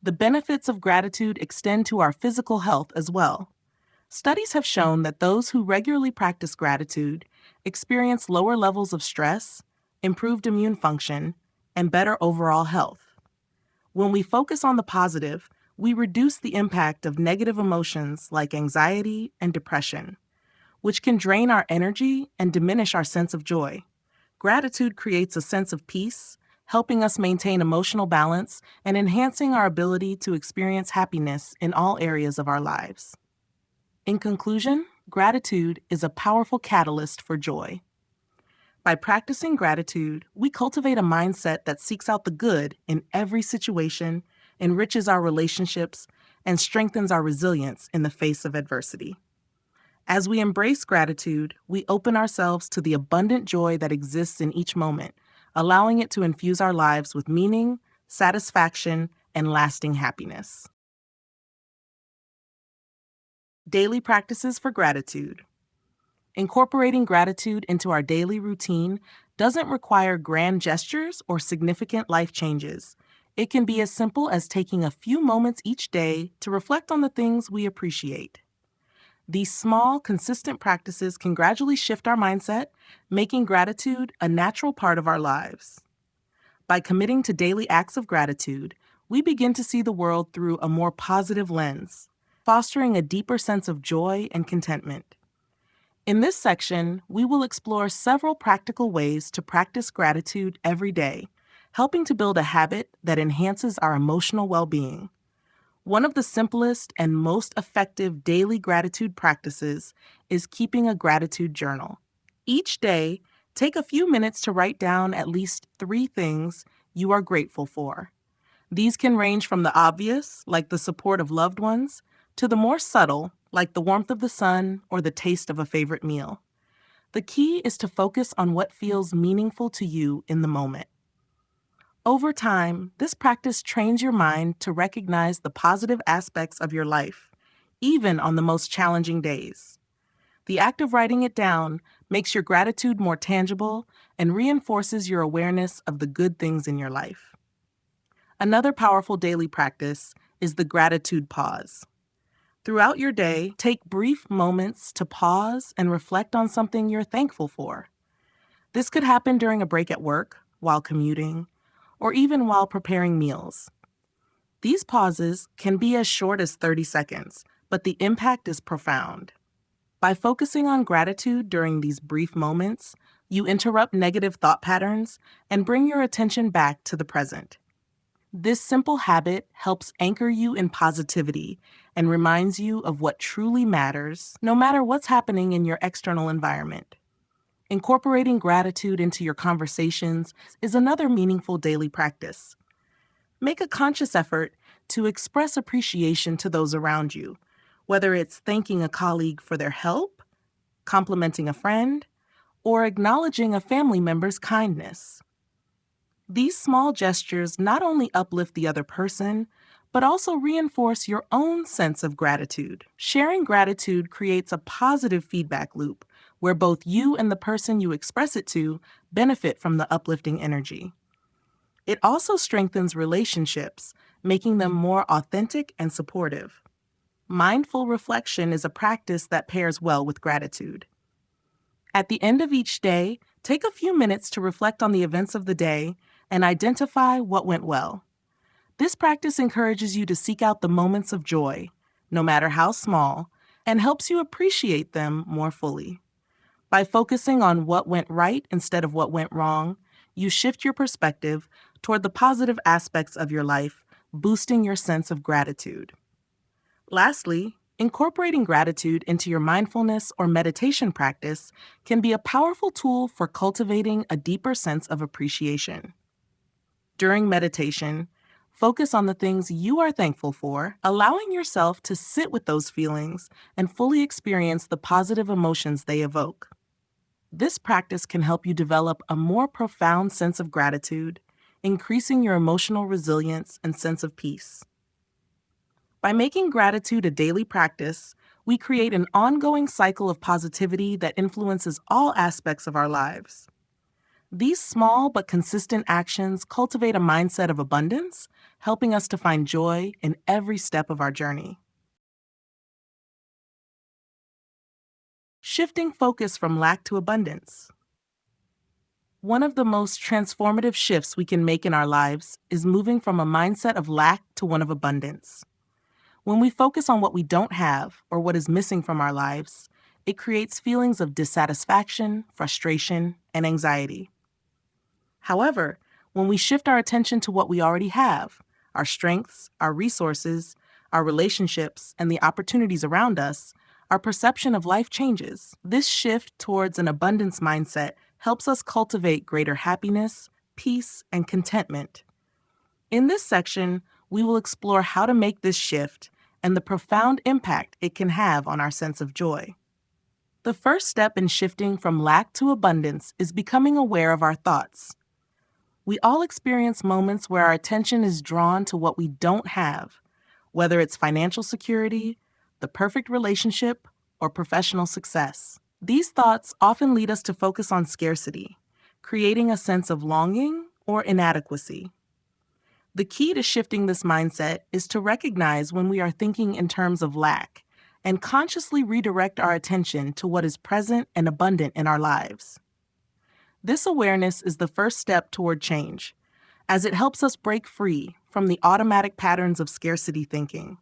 The benefits of gratitude extend to our physical health as well. Studies have shown that those who regularly practice gratitude experience lower levels of stress, improved immune function, and better overall health. When we focus on the positive, we reduce the impact of negative emotions like anxiety and depression, which can drain our energy and diminish our sense of joy. Gratitude creates a sense of peace, helping us maintain emotional balance and enhancing our ability to experience happiness in all areas of our lives. In conclusion, gratitude is a powerful catalyst for joy. By practicing gratitude, we cultivate a mindset that seeks out the good in every situation, enriches our relationships, and strengthens our resilience in the face of adversity. As we embrace gratitude, we open ourselves to the abundant joy that exists in each moment, allowing it to infuse our lives with meaning, satisfaction, and lasting happiness. Daily practices for gratitude. Incorporating gratitude into our daily routine doesn't require grand gestures or significant life changes. It can be as simple as taking a few moments each day to reflect on the things we appreciate. These small, consistent practices can gradually shift our mindset, making gratitude a natural part of our lives. By committing to daily acts of gratitude, we begin to see the world through a more positive lens, fostering a deeper sense of joy and contentment. In this section, we will explore several practical ways to practice gratitude every day, helping to build a habit that enhances our emotional well-being. One of the simplest and most effective daily gratitude practices is keeping a gratitude journal. Each day, take a few minutes to write down at least 3 things you are grateful for. These can range from the obvious, like the support of loved ones, to the more subtle, like the warmth of the sun or the taste of a favorite meal. The key is to focus on what feels meaningful to you in the moment. Over time, this practice trains your mind to recognize the positive aspects of your life, even on the most challenging days. The act of writing it down makes your gratitude more tangible and reinforces your awareness of the good things in your life. Another powerful daily practice is the gratitude pause. Throughout your day, take brief moments to pause and reflect on something you're thankful for. This could happen during a break at work, while commuting, or even while preparing meals. These pauses can be as short as 30 seconds, but the impact is profound. By focusing on gratitude during these brief moments, you interrupt negative thought patterns and bring your attention back to the present. This simple habit helps anchor you in positivity and reminds you of what truly matters, no matter what's happening in your external environment. Incorporating gratitude into your conversations is another meaningful daily practice. Make a conscious effort to express appreciation to those around you, whether it's thanking a colleague for their help, complimenting a friend, or acknowledging a family member's kindness. These small gestures not only uplift the other person, but also reinforce your own sense of gratitude. Sharing gratitude creates a positive feedback loop where both you and the person you express it to benefit from the uplifting energy. It also strengthens relationships, making them more authentic and supportive. Mindful reflection is a practice that pairs well with gratitude. At the end of each day, take a few minutes to reflect on the events of the day and identify what went well. This practice encourages you to seek out the moments of joy, no matter how small, and helps you appreciate them more fully. By focusing on what went right instead of what went wrong, you shift your perspective toward the positive aspects of your life, boosting your sense of gratitude. Lastly, incorporating gratitude into your mindfulness or meditation practice can be a powerful tool for cultivating a deeper sense of appreciation. During meditation, focus on the things you are thankful for, allowing yourself to sit with those feelings and fully experience the positive emotions they evoke. This practice can help you develop a more profound sense of gratitude, increasing your emotional resilience and sense of peace. By making gratitude a daily practice, we create an ongoing cycle of positivity that influences all aspects of our lives. These small but consistent actions cultivate a mindset of abundance, helping us to find joy in every step of our journey. Shifting focus from lack to abundance. One of the most transformative shifts we can make in our lives is moving from a mindset of lack to one of abundance. When we focus on what we don't have or what is missing from our lives, it creates feelings of dissatisfaction, frustration, and anxiety. However, when we shift our attention to what we already have, our strengths, our resources, our relationships, and the opportunities around us, our perception of life changes. This shift towards an abundance mindset helps us cultivate greater happiness, peace, and contentment. In this section, we will explore how to make this shift and the profound impact it can have on our sense of joy. The first step in shifting from lack to abundance is becoming aware of our thoughts. We all experience moments where our attention is drawn to what we don't have, whether it's financial security, the perfect relationship, or professional success. These thoughts often lead us to focus on scarcity, creating a sense of longing or inadequacy. The key to shifting this mindset is to recognize when we are thinking in terms of lack and consciously redirect our attention to what is present and abundant in our lives. This awareness is the first step toward change, as it helps us break free from the automatic patterns of scarcity thinking.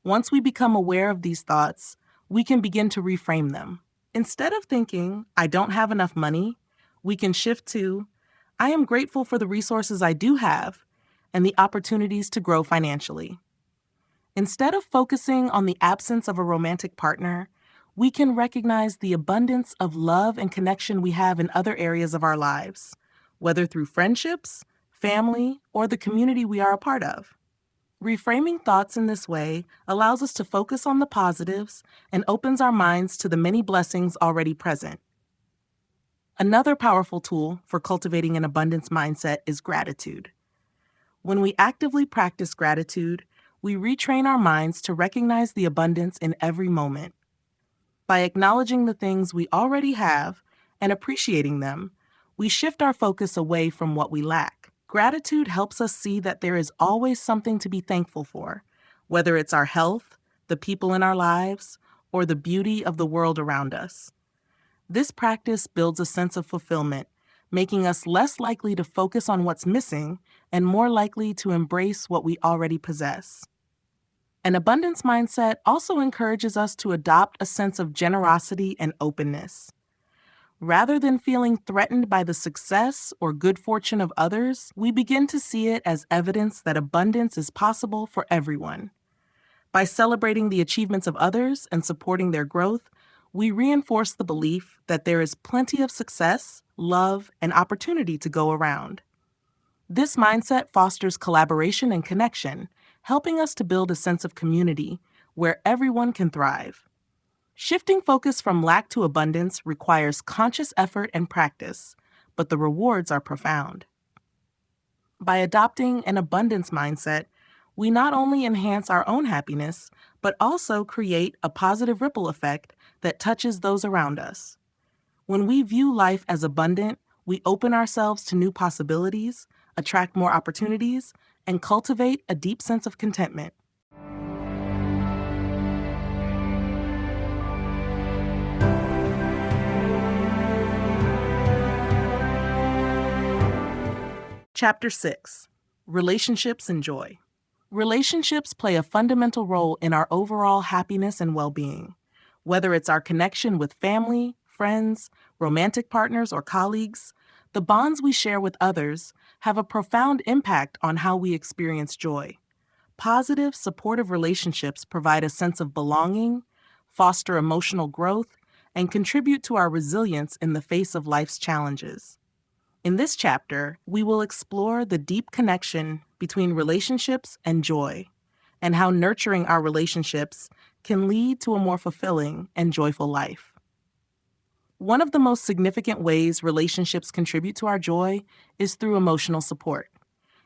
Once we become aware of these thoughts, we can begin to reframe them. Instead of thinking, I don't have enough money, we can shift to, I am grateful for the resources I do have and the opportunities to grow financially. Instead of focusing on the absence of a romantic partner, we can recognize the abundance of love and connection we have in other areas of our lives, whether through friendships, family, or the community we are a part of. Reframing thoughts in this way allows us to focus on the positives and opens our minds to the many blessings already present. Another powerful tool for cultivating an abundance mindset is gratitude. When we actively practice gratitude, we retrain our minds to recognize the abundance in every moment. By acknowledging the things we already have and appreciating them, we shift our focus away from what we lack. Gratitude helps us see that there is always something to be thankful for, whether it's our health, the people in our lives, or the beauty of the world around us. This practice builds a sense of fulfillment, making us less likely to focus on what's missing and more likely to embrace what we already possess. An abundance mindset also encourages us to adopt a sense of generosity and openness. Rather than feeling threatened by the success or good fortune of others, we begin to see it as evidence that abundance is possible for everyone. By celebrating the achievements of others and supporting their growth, we reinforce the belief that there is plenty of success, love, and opportunity to go around. This mindset fosters collaboration and connection, helping us to build a sense of community where everyone can thrive. Shifting focus from lack to abundance requires conscious effort and practice, but the rewards are profound. By adopting an abundance mindset, We not only enhance our own happiness, but also create a positive ripple effect that touches those around us. When we view life as abundant, we open ourselves to new possibilities, attract more opportunities, and cultivate a deep sense of contentment. Chapter 6: Relationships and Joy. Relationships play a fundamental role in our overall happiness and well being. Whether it's our connection with family, friends, romantic partners, or colleagues, the bonds we share with others have a profound impact on how we experience joy. Positive, supportive relationships provide a sense of belonging, foster emotional growth, and contribute to our resilience in the face of life's challenges. In this chapter, we will explore the deep connection between relationships and joy, and how nurturing our relationships can lead to a more fulfilling and joyful life. One of the most significant ways relationships contribute to our joy is through emotional support.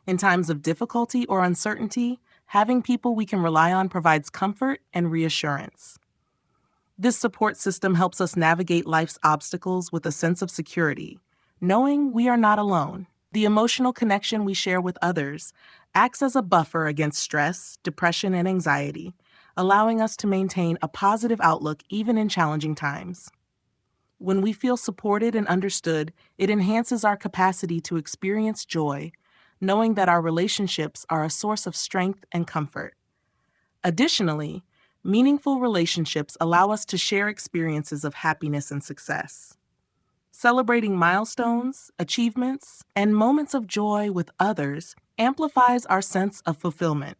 In times of difficulty or uncertainty, having people we can rely on provides comfort and reassurance. This support system helps us navigate life's obstacles with a sense of security, knowing we are not alone. The emotional connection we share with others acts as a buffer against stress, depression, and anxiety, allowing us to maintain a positive outlook even in challenging times. When we feel supported and understood, it enhances our capacity to experience joy, knowing that our relationships are a source of strength and comfort. Additionally, meaningful relationships allow us to share experiences of happiness and success. Celebrating milestones, achievements, and moments of joy with others amplifies our sense of fulfillment.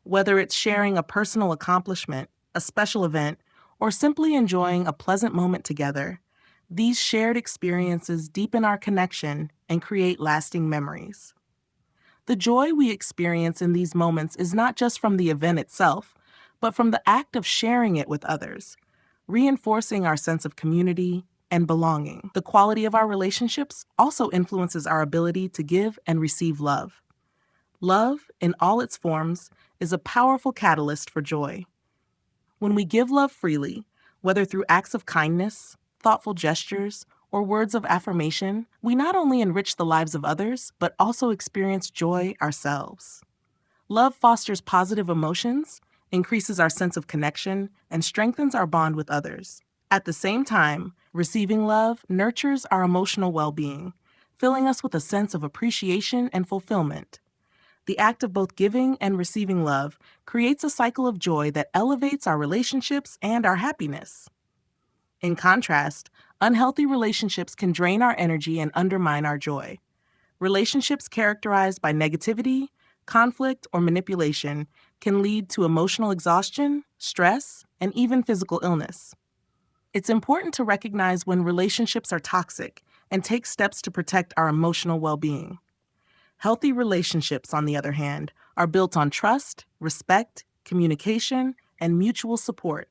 Whether it's sharing a personal accomplishment, a special event, or simply enjoying a pleasant moment together, these shared experiences deepen our connection and create lasting memories. The joy we experience in these moments is not just from the event itself, but from the act of sharing it with others, reinforcing our sense of community and belonging. The quality of our relationships also influences our ability to give and receive love. Love, in all its forms, is a powerful catalyst for joy. When we give love freely, whether through acts of kindness, thoughtful gestures, or words of affirmation, we not only enrich the lives of others, but also experience joy ourselves. Love fosters positive emotions, increases our sense of connection, and strengthens our bond with others. At the same time, receiving love nurtures our emotional well-being, filling us with a sense of appreciation and fulfillment. The act of both giving and receiving love creates a cycle of joy that elevates our relationships and our happiness. In contrast, unhealthy relationships can drain our energy and undermine our joy. Relationships characterized by negativity, conflict, or manipulation can lead to emotional exhaustion, stress, and even physical illness. It's important to recognize when relationships are toxic and take steps to protect our emotional well-being. Healthy relationships, on the other hand, are built on trust, respect, communication, and mutual support.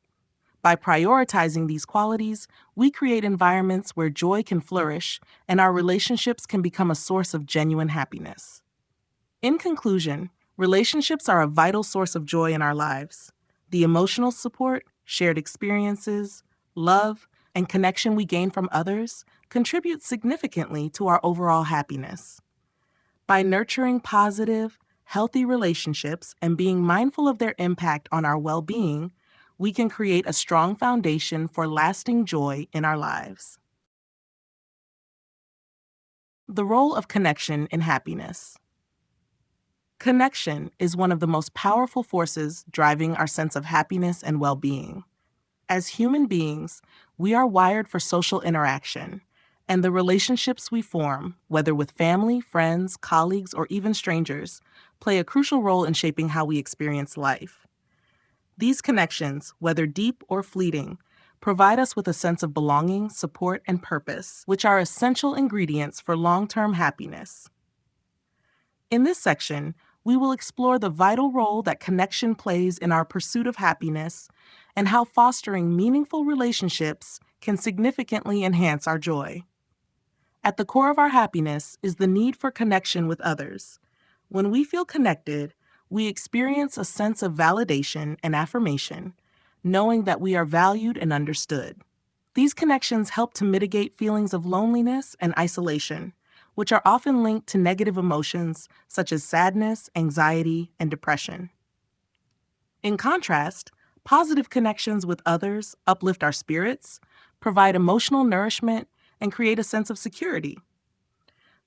By prioritizing these qualities, we create environments where joy can flourish and our relationships can become a source of genuine happiness. In conclusion, relationships are a vital source of joy in our lives. The emotional support, shared experiences, love, and connection we gain from others contribute significantly to our overall happiness. By nurturing positive, healthy relationships and being mindful of their impact on our well-being, we can create a strong foundation for lasting joy in our lives. The role of connection in happiness. Connection is one of the most powerful forces driving our sense of happiness and well-being. As human beings, we are wired for social interaction, and the relationships we form, whether with family, friends, colleagues, or even strangers, play a crucial role in shaping how we experience life. These connections, whether deep or fleeting, provide us with a sense of belonging, support, and purpose, which are essential ingredients for long-term happiness. In this section, we will explore the vital role that connection plays in our pursuit of happiness and how fostering meaningful relationships can significantly enhance our joy. At the core of our happiness is the need for connection with others. When we feel connected, we experience a sense of validation and affirmation, knowing that we are valued and understood. These connections help to mitigate feelings of loneliness and isolation, which are often linked to negative emotions such as sadness, anxiety, and depression. In contrast, positive connections with others uplift our spirits, provide emotional nourishment, and create a sense of security.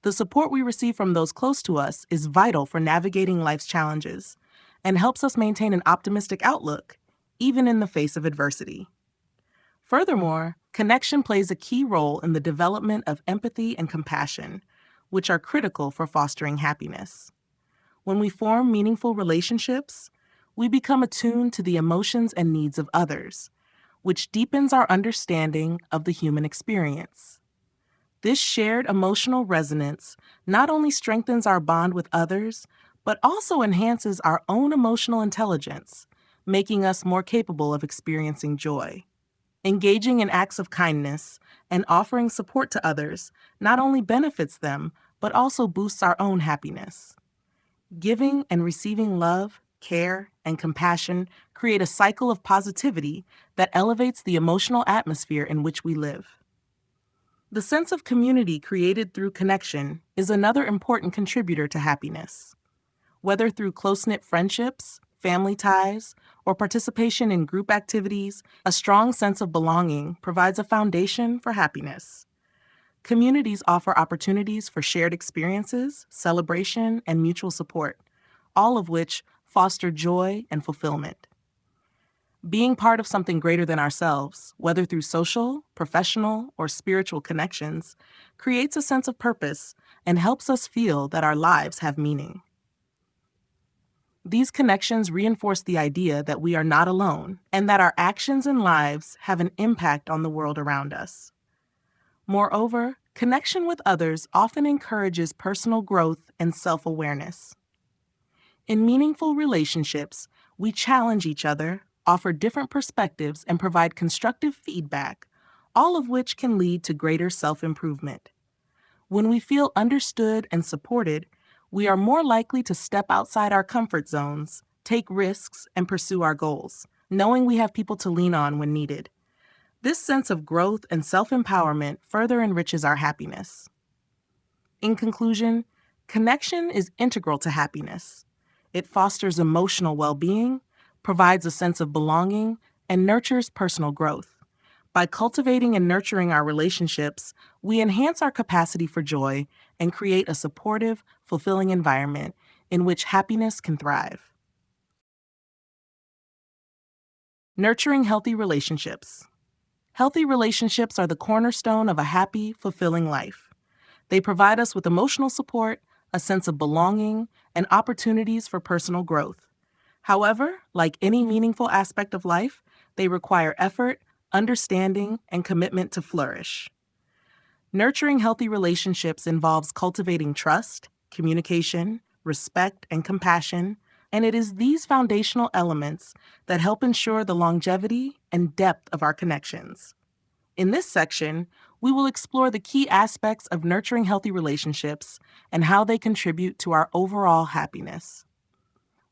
The support we receive from those close to us is vital for navigating life's challenges and helps us maintain an optimistic outlook, even in the face of adversity. Furthermore, connection plays a key role in the development of empathy and compassion, which are critical for fostering happiness. When we form meaningful relationships, we become attuned to the emotions and needs of others, which deepens our understanding of the human experience. This shared emotional resonance not only strengthens our bond with others, but also enhances our own emotional intelligence, making us more capable of experiencing joy. Engaging in acts of kindness and offering support to others not only benefits them, but also boosts our own happiness. Giving and receiving love, care, and compassion create a cycle of positivity that elevates the emotional atmosphere in which we live. The sense of community created through connection is another important contributor to happiness. Whether through close-knit friendships, family ties, or participation in group activities, a strong sense of belonging provides a foundation for happiness. Communities offer opportunities for shared experiences, celebration, and mutual support, all of which foster joy and fulfillment. Being part of something greater than ourselves, whether through social, professional, or spiritual connections, creates a sense of purpose and helps us feel that our lives have meaning. These connections reinforce the idea that we are not alone and that our actions and lives have an impact on the world around us. Moreover, connection with others often encourages personal growth and self-awareness. In meaningful relationships, we challenge each other, offer different perspectives, and provide constructive feedback, all of which can lead to greater self-improvement. When we feel understood and supported, we are more likely to step outside our comfort zones, take risks, and pursue our goals, knowing we have people to lean on when needed. This sense of growth and self-empowerment further enriches our happiness. In conclusion, connection is integral to happiness. It fosters emotional well-being, provides a sense of belonging, and nurtures personal growth. By cultivating and nurturing our relationships, we enhance our capacity for joy and create a supportive, fulfilling environment in which happiness can thrive. Nurturing healthy relationships. Healthy relationships are the cornerstone of a happy, fulfilling life. They provide us with emotional support, a sense of belonging, and opportunities for personal growth. However, like any meaningful aspect of life, they require effort, understanding, and commitment to flourish. Nurturing healthy relationships involves cultivating trust, communication, respect, and compassion, and it is these foundational elements that help ensure the longevity and depth of our connections. In this section, we will explore the key aspects of nurturing healthy relationships and how they contribute to our overall happiness.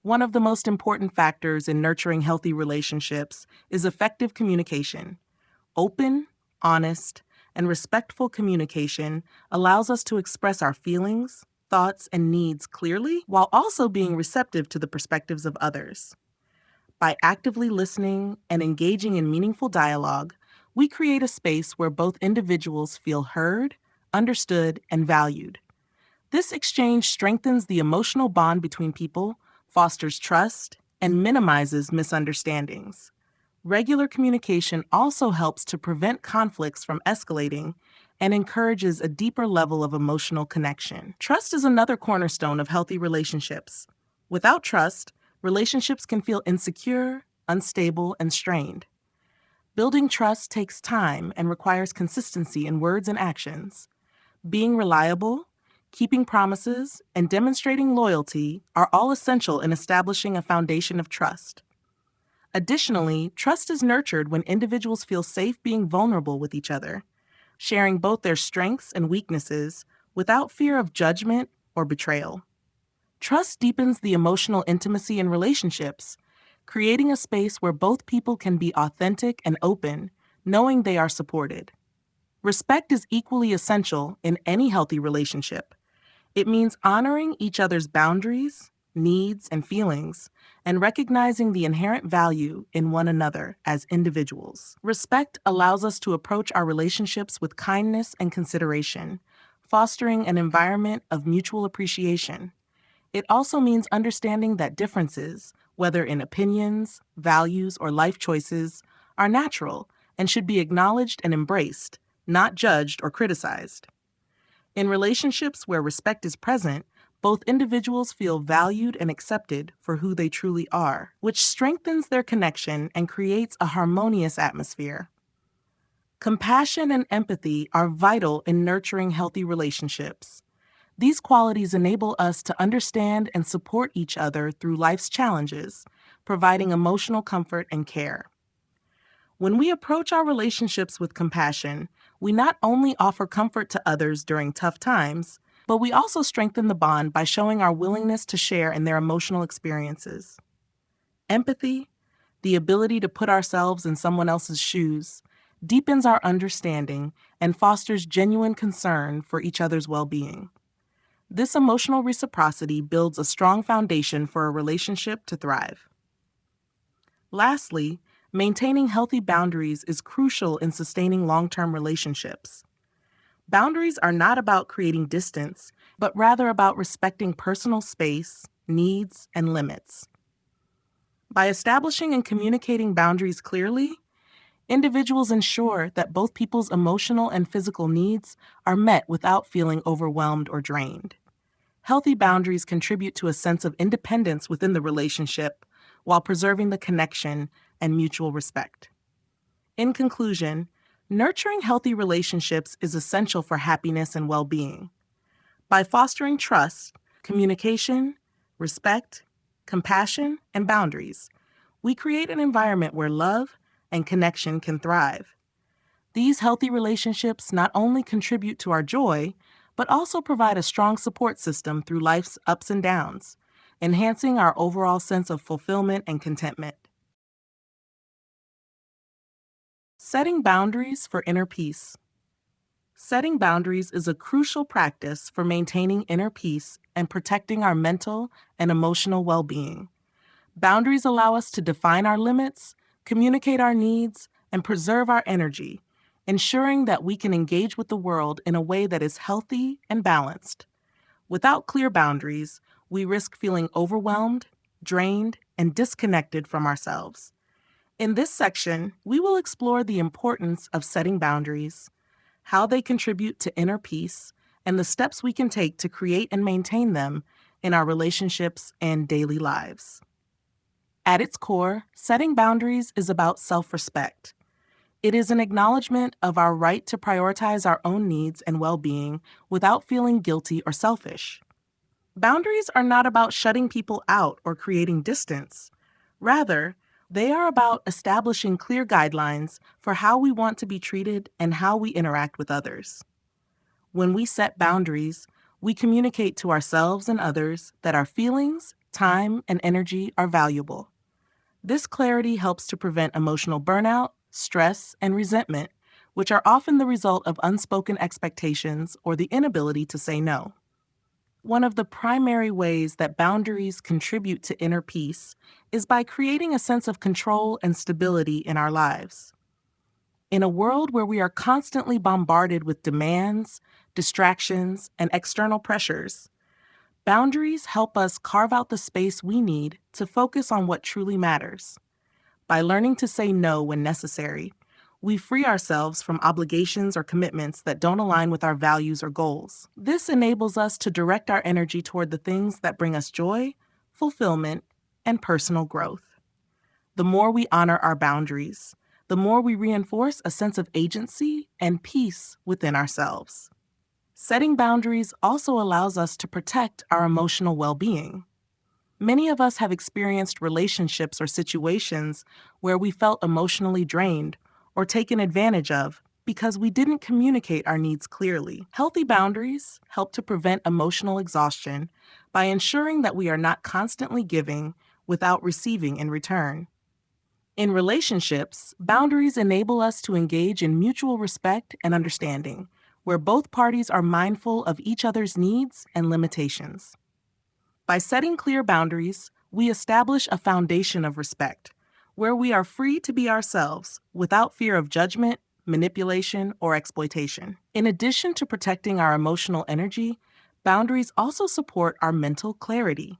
One of the most important factors in nurturing healthy relationships is effective communication. Open, honest, and respectful communication allows us to express our feelings, thoughts, and needs clearly while also being receptive to the perspectives of others. By actively listening and engaging in meaningful dialogue, we create a space where both individuals feel heard, understood, and valued. This exchange strengthens the emotional bond between people, fosters trust, and minimizes misunderstandings. Regular communication also helps to prevent conflicts from escalating and encourages a deeper level of emotional connection. Trust is another cornerstone of healthy relationships. Without trust, relationships can feel insecure, unstable, and strained. Building trust takes time and requires consistency in words and actions. Being reliable, keeping promises, and demonstrating loyalty are all essential in establishing a foundation of trust. Additionally, trust is nurtured when individuals feel safe being vulnerable with each other, sharing both their strengths and weaknesses without fear of judgment or betrayal. Trust deepens the emotional intimacy in relationships, creating a space where both people can be authentic and open, knowing they are supported. Respect is equally essential in any healthy relationship. It means honoring each other's boundaries, needs, and feelings, and recognizing the inherent value in one another as individuals. Respect allows us to approach our relationships with kindness and consideration, fostering an environment of mutual appreciation. It also means understanding that differences, whether in opinions, values, or life choices, are natural and should be acknowledged and embraced, not judged or criticized. In relationships where respect is present, both individuals feel valued and accepted for who they truly are, which strengthens their connection and creates a harmonious atmosphere. Compassion and empathy are vital in nurturing healthy relationships. These qualities enable us to understand and support each other through life's challenges, providing emotional comfort and care. When we approach our relationships with compassion, we not only offer comfort to others during tough times, but we also strengthen the bond by showing our willingness to share in their emotional experiences. Empathy, the ability to put ourselves in someone else's shoes, deepens our understanding and fosters genuine concern for each other's well-being. This emotional reciprocity builds a strong foundation for a relationship to thrive. Lastly, maintaining healthy boundaries is crucial in sustaining long-term relationships. Boundaries are not about creating distance, but rather about respecting personal space, needs, and limits. By establishing and communicating boundaries clearly, individuals ensure that both people's emotional and physical needs are met without feeling overwhelmed or drained. Healthy boundaries contribute to a sense of independence within the relationship while preserving the connection and mutual respect. In conclusion, nurturing healthy relationships is essential for happiness and well-being. By fostering trust, communication, respect, compassion, and boundaries, we create an environment where love and connection can thrive. These healthy relationships not only contribute to our joy, but also provide a strong support system through life's ups and downs, enhancing our overall sense of fulfillment and contentment. Setting boundaries for inner peace. Setting boundaries is a crucial practice for maintaining inner peace and protecting our mental and emotional well-being. Boundaries allow us to define our limits, communicate our needs, and preserve our energy, ensuring that we can engage with the world in a way that is healthy and balanced. Without clear boundaries, we risk feeling overwhelmed, drained, and disconnected from ourselves. In this section, we will explore the importance of setting boundaries, how they contribute to inner peace, and the steps we can take to create and maintain them in our relationships and daily lives. At its core, setting boundaries is about self-respect. It is an acknowledgement of our right to prioritize our own needs and well-being without feeling guilty or selfish. Boundaries are not about shutting people out or creating distance. Rather, they are about establishing clear guidelines for how we want to be treated and how we interact with others. When we set boundaries, we communicate to ourselves and others that our feelings, time, and energy are valuable. This clarity helps to prevent emotional burnout, stress, and resentment, which are often the result of unspoken expectations or the inability to say no. One of the primary ways that boundaries contribute to inner peace is by creating a sense of control and stability in our lives. In a world where we are constantly bombarded with demands, distractions, and external pressures, boundaries help us carve out the space we need to focus on what truly matters. By learning to say no when necessary, we free ourselves from obligations or commitments that don't align with our values or goals. This enables us to direct our energy toward the things that bring us joy, fulfillment, and personal growth. The more we honor our boundaries, the more we reinforce a sense of agency and peace within ourselves. Setting boundaries also allows us to protect our emotional well-being. Many of us have experienced relationships or situations where we felt emotionally drained or taken advantage of because we didn't communicate our needs clearly. Healthy boundaries help to prevent emotional exhaustion by ensuring that we are not constantly giving without receiving in return. In relationships, boundaries enable us to engage in mutual respect and understanding, where both parties are mindful of each other's needs and limitations. By setting clear boundaries, we establish a foundation of respect, where we are free to be ourselves without fear of judgment, manipulation, or exploitation. In addition to protecting our emotional energy, boundaries also support our mental clarity.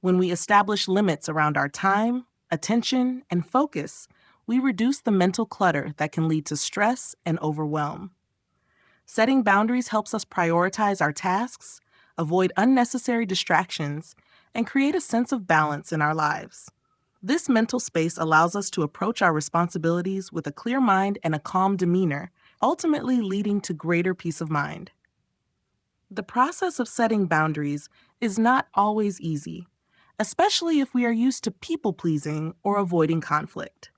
When we establish limits around our time, attention, and focus, we reduce the mental clutter that can lead to stress and overwhelm. Setting boundaries helps us prioritize our tasks, avoid unnecessary distractions, and create a sense of balance in our lives. This mental space allows us to approach our responsibilities with a clear mind and a calm demeanor, ultimately leading to greater peace of mind. The process of setting boundaries is not always easy, especially if we are used to people-pleasing or avoiding conflict.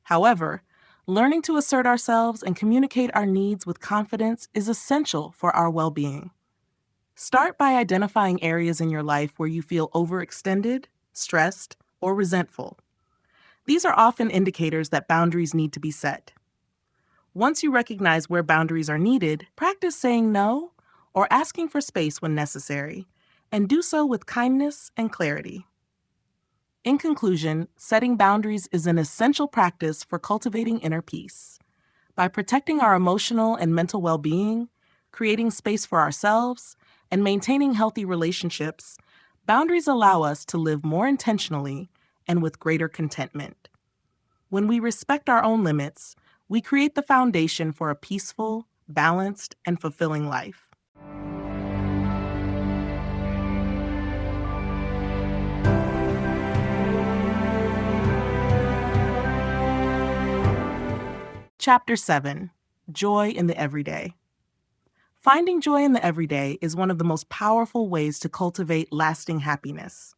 However, learning to assert ourselves and communicate our needs with confidence is essential for our well-being. Start by identifying areas in your life where you feel overextended, stressed, or resentful. These are often indicators that boundaries need to be set. Once you recognize where boundaries are needed, practice saying no or asking for space when necessary, and do so with kindness and clarity. In conclusion, setting boundaries is an essential practice for cultivating inner peace. By protecting our emotional and mental well-being, creating space for ourselves, and maintaining healthy relationships, boundaries allow us to live more intentionally and with greater contentment. When we respect our own limits, we create the foundation for a peaceful, balanced, and fulfilling life. Chapter 7: Joy in the Everyday. Finding joy in the everyday is one of the most powerful ways to cultivate lasting happiness.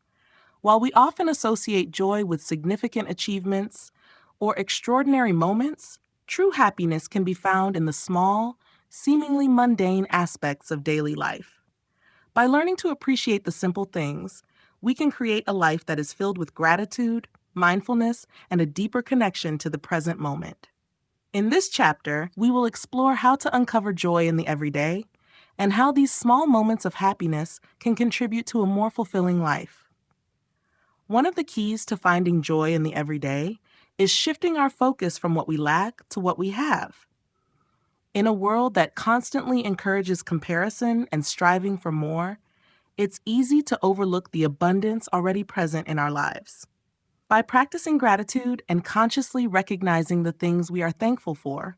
While we often associate joy with significant achievements or extraordinary moments, true happiness can be found in the small, seemingly mundane aspects of daily life. By learning to appreciate the simple things, we can create a life that is filled with gratitude, mindfulness, and a deeper connection to the present moment. In this chapter, we will explore how to uncover joy in the everyday and how these small moments of happiness can contribute to a more fulfilling life. One of the keys to finding joy in the everyday is shifting our focus from what we lack to what we have. In a world that constantly encourages comparison and striving for more, it's easy to overlook the abundance already present in our lives. By practicing gratitude and consciously recognizing the things we are thankful for,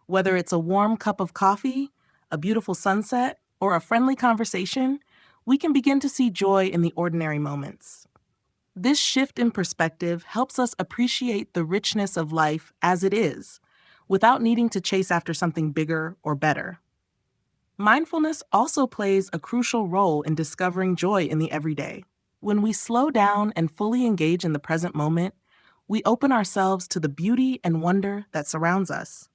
whether it's a warm cup of coffee, a beautiful sunset, or a friendly conversation, we can begin to see joy in the ordinary moments. This shift in perspective helps us appreciate the richness of life as it is, without needing to chase after something bigger or better. Mindfulness also plays a crucial role in discovering joy in the everyday. When we slow down and fully engage in the present moment, we open ourselves to the beauty and wonder that surrounds us.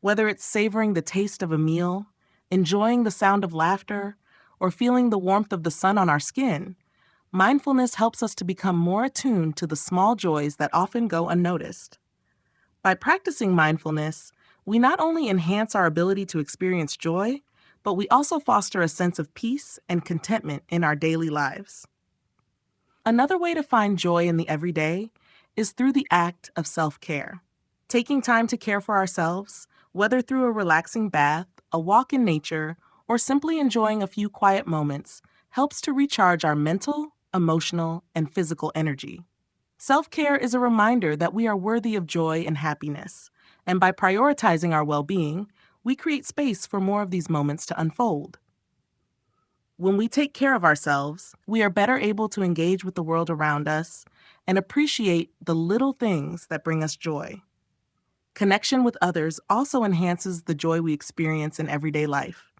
Whether it's savoring the taste of a meal, enjoying the sound of laughter, or feeling the warmth of the sun on our skin, mindfulness helps us to become more attuned to the small joys that often go unnoticed. By practicing mindfulness, we not only enhance our ability to experience joy, but we also foster a sense of peace and contentment in our daily lives. Another way to find joy in the everyday is through the act of self-care. Taking time to care for ourselves, whether through a relaxing bath, a walk in nature, or simply enjoying a few quiet moments, helps to recharge our mental, emotional, and physical energy. Self-care is a reminder that we are worthy of joy and happiness, and by prioritizing our well-being, we create space for more of these moments to unfold. When we take care of ourselves, we are better able to engage with the world around us and appreciate the little things that bring us joy. Connection with others also enhances the joy we experience in everyday life.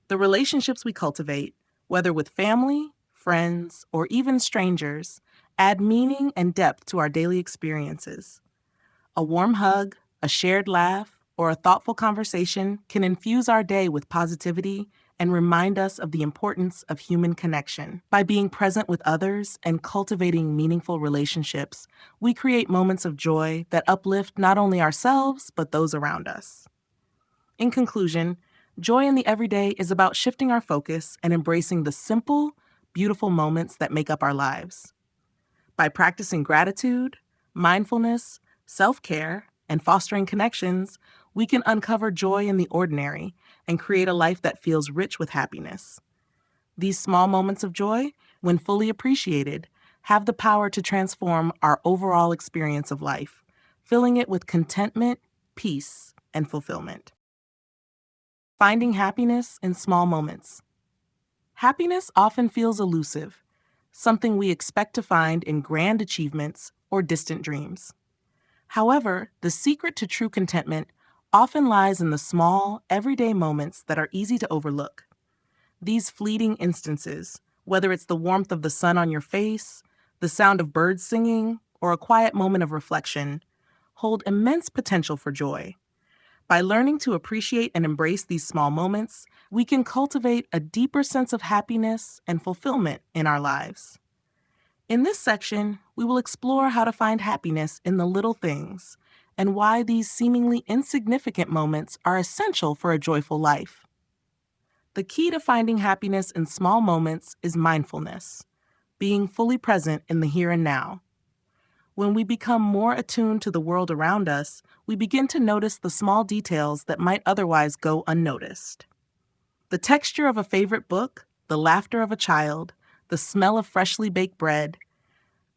The relationships we cultivate, whether with family, friends, or even strangers, add meaning and depth to our daily experiences. A warm hug, a shared laugh, or a thoughtful conversation can infuse our day with positivity and remind us of the importance of human connection. By being present with others and cultivating meaningful relationships, we create moments of joy that uplift not only ourselves, but those around us. In conclusion, joy in the everyday is about shifting our focus and embracing the simple, beautiful moments that make up our lives. By practicing gratitude, mindfulness, self-care, and fostering connections, we can uncover joy in the ordinary and create a life that feels rich with happiness. These small moments of joy, when fully appreciated, have the power to transform our overall experience of life, filling it with contentment, peace, and fulfillment. Finding happiness in small moments. Happiness often feels elusive, something we expect to find in grand achievements or distant dreams. However, the secret to true contentment often lies in the small, everyday moments that are easy to overlook. These fleeting instances, whether it's the warmth of the sun on your face, the sound of birds singing, or a quiet moment of reflection, hold immense potential for joy. By learning to appreciate and embrace these small moments, we can cultivate a deeper sense of happiness and fulfillment in our lives. In this section, we will explore how to find happiness in the little things and why these seemingly insignificant moments are essential for a joyful life. The key to finding happiness in small moments is mindfulness, being fully present in the here and now. When we become more attuned to the world around us, we begin to notice the small details that might otherwise go unnoticed. The texture of a favorite book, the laughter of a child, the smell of freshly baked bread.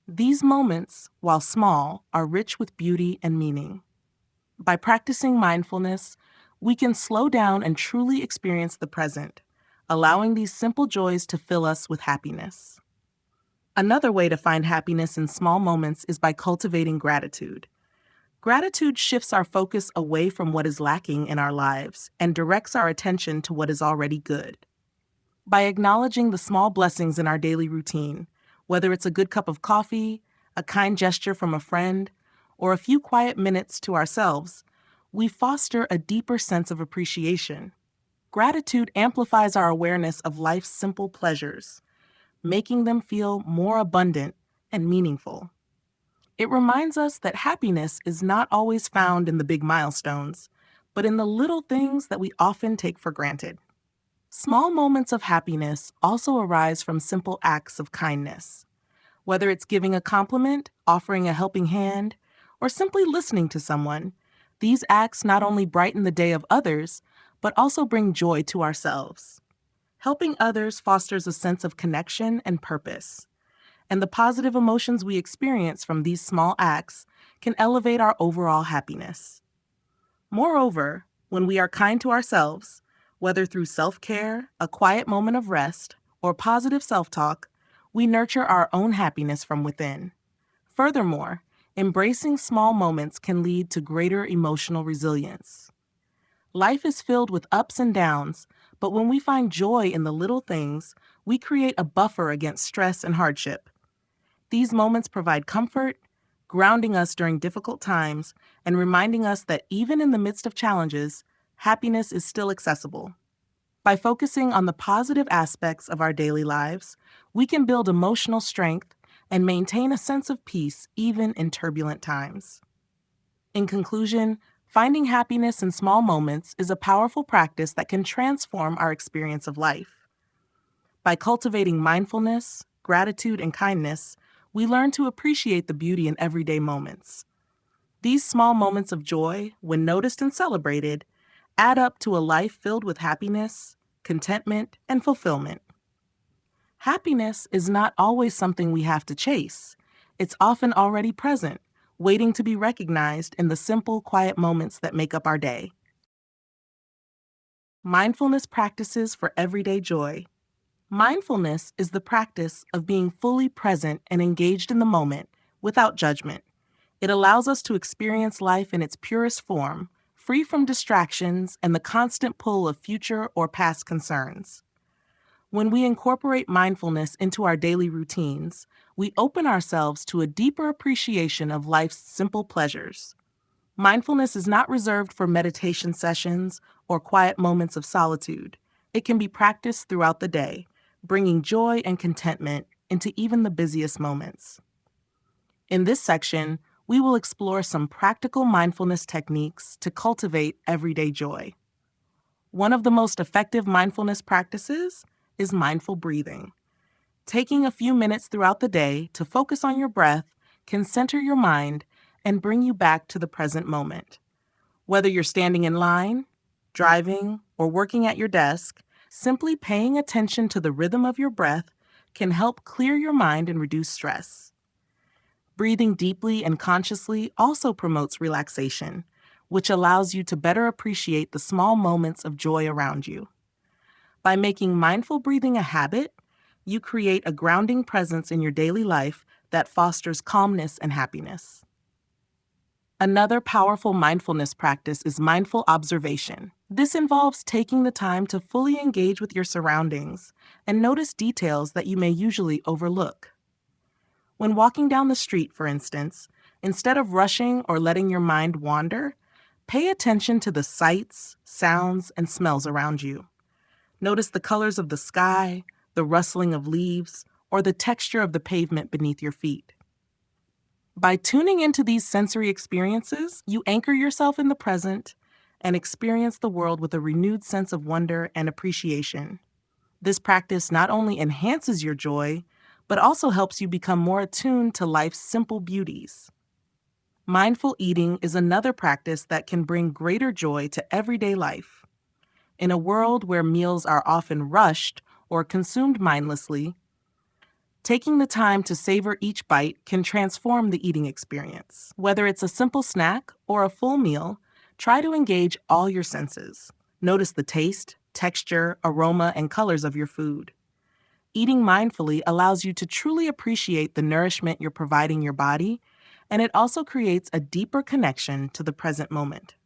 These moments, while small, are rich with beauty and meaning. By practicing mindfulness, we can slow down and truly experience the present, allowing these simple joys to fill us with happiness. Another way to find happiness in small moments is by cultivating gratitude. Gratitude shifts our focus away from what is lacking in our lives and directs our attention to what is already good. By acknowledging the small blessings in our daily routine, whether it's a good cup of coffee, a kind gesture from a friend, or a few quiet minutes to ourselves, we foster a deeper sense of appreciation. Gratitude amplifies our awareness of life's simple pleasures, making them feel more abundant and meaningful. It reminds us that happiness is not always found in the big milestones, but in the little things that we often take for granted. Small moments of happiness also arise from simple acts of kindness. Whether it's giving a compliment, offering a helping hand, or simply listening to someone, these acts not only brighten the day of others, but also bring joy to ourselves. Helping others fosters a sense of connection and purpose, and the positive emotions we experience from these small acts can elevate our overall happiness. Moreover, when we are kind to ourselves, whether through self-care, a quiet moment of rest, or positive self-talk, we nurture our own happiness from within. Furthermore, embracing small moments can lead to greater emotional resilience. Life is filled with ups and downs, but when we find joy in the little things, we create a buffer against stress and hardship. These moments provide comfort, grounding us during difficult times and reminding us that even in the midst of challenges, happiness is still accessible. By focusing on the positive aspects of our daily lives, we can build emotional strength and maintain a sense of peace even in turbulent times. In conclusion, finding happiness in small moments is a powerful practice that can transform our experience of life. By cultivating mindfulness, gratitude, and kindness, we learn to appreciate the beauty in everyday moments. These small moments of joy, when noticed and celebrated, add up to a life filled with happiness, contentment, and fulfillment. Happiness is not always something we have to chase. It's often already present, waiting to be recognized in the simple, quiet moments that make up our day. Mindfulness practices for everyday joy. Mindfulness is the practice of being fully present and engaged in the moment without judgment. It allows us to experience life in its purest form, free from distractions and the constant pull of future or past concerns. When we incorporate mindfulness into our daily routines, we open ourselves to a deeper appreciation of life's simple pleasures. Mindfulness is not reserved for meditation sessions or quiet moments of solitude. It can be practiced throughout the day, bringing joy and contentment into even the busiest moments. In this section, we will explore some practical mindfulness techniques to cultivate everyday joy. One of the most effective mindfulness practices is mindful breathing. Taking a few minutes throughout the day to focus on your breath can center your mind and bring you back to the present moment. Whether you're standing in line, driving, or working at your desk, simply paying attention to the rhythm of your breath can help clear your mind and reduce stress. Breathing deeply and consciously also promotes relaxation, which allows you to better appreciate the small moments of joy around you. By making mindful breathing a habit, you create a grounding presence in your daily life that fosters calmness and happiness. Another powerful mindfulness practice is mindful observation. This involves taking the time to fully engage with your surroundings and notice details that you may usually overlook. When walking down the street, for instance, instead of rushing or letting your mind wander, pay attention to the sights, sounds, and smells around you. Notice the colors of the sky, the rustling of leaves, or the texture of the pavement beneath your feet. By tuning into these sensory experiences, you anchor yourself in the present and experience the world with a renewed sense of wonder and appreciation. This practice not only enhances your joy, but also helps you become more attuned to life's simple beauties. Mindful eating is another practice that can bring greater joy to everyday life. In a world where meals are often rushed or consumed mindlessly, taking the time to savor each bite can transform the eating experience. Whether it's a simple snack or a full meal, try to engage all your senses. Notice the taste, texture, aroma, and colors of your food. Eating mindfully allows you to truly appreciate the nourishment you're providing your body, and it also creates a deeper connection to the present moment.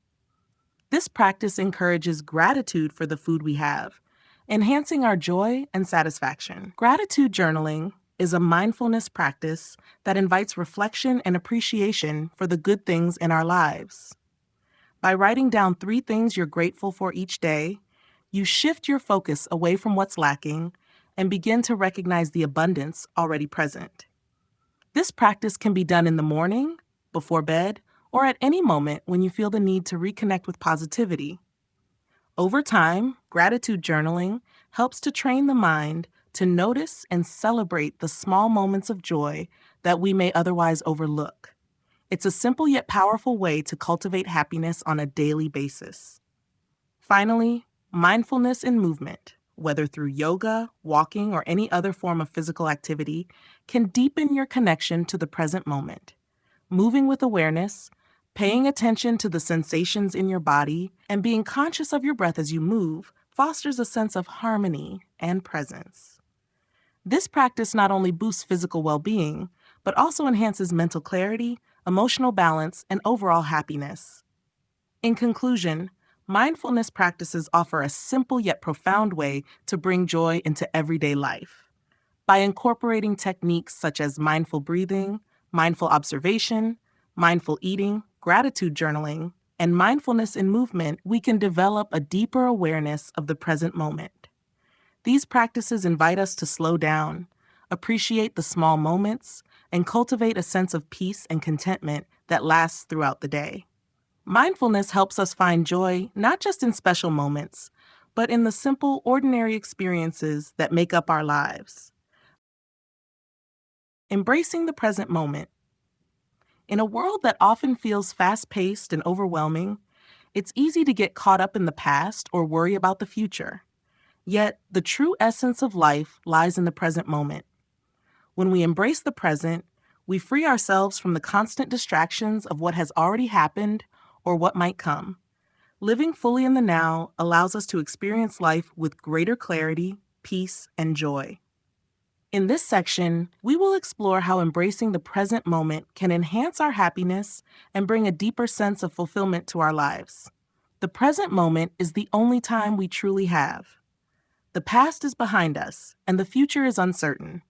This practice encourages gratitude for the food we have, enhancing our joy and satisfaction. Gratitude journaling is a mindfulness practice that invites reflection and appreciation for the good things in our lives. By writing down 3 things you're grateful for each day, you shift your focus away from what's lacking and begin to recognize the abundance already present. This practice can be done in the morning, before bed, or at any moment when you feel the need to reconnect with positivity. Over time, gratitude journaling helps to train the mind to notice and celebrate the small moments of joy that we may otherwise overlook. It's a simple yet powerful way to cultivate happiness on a daily basis. Finally, mindfulness in movement, whether through yoga, walking, or any other form of physical activity, can deepen your connection to the present moment. Moving with awareness, paying attention to the sensations in your body, and being conscious of your breath as you move fosters a sense of harmony and presence. This practice not only boosts physical well-being, but also enhances mental clarity, emotional balance, and overall happiness. In conclusion, mindfulness practices offer a simple yet profound way to bring joy into everyday life. By incorporating techniques such as mindful breathing, mindful observation, mindful eating, gratitude journaling, and mindfulness in movement, we can develop a deeper awareness of the present moment. These practices invite us to slow down, appreciate the small moments, and cultivate a sense of peace and contentment that lasts throughout the day. Mindfulness helps us find joy not just in special moments, but in the simple, ordinary experiences that make up our lives. Embracing the present moment. In a world that often feels fast-paced and overwhelming, it's easy to get caught up in the past or worry about the future. Yet, the true essence of life lies in the present moment. When we embrace the present, we free ourselves from the constant distractions of what has already happened or what might come. Living fully in the now allows us to experience life with greater clarity, peace, and joy. In this section, we will explore how embracing the present moment can enhance our happiness and bring a deeper sense of fulfillment to our lives. The present moment is the only time we truly have. The past is behind us, and the future is uncertain.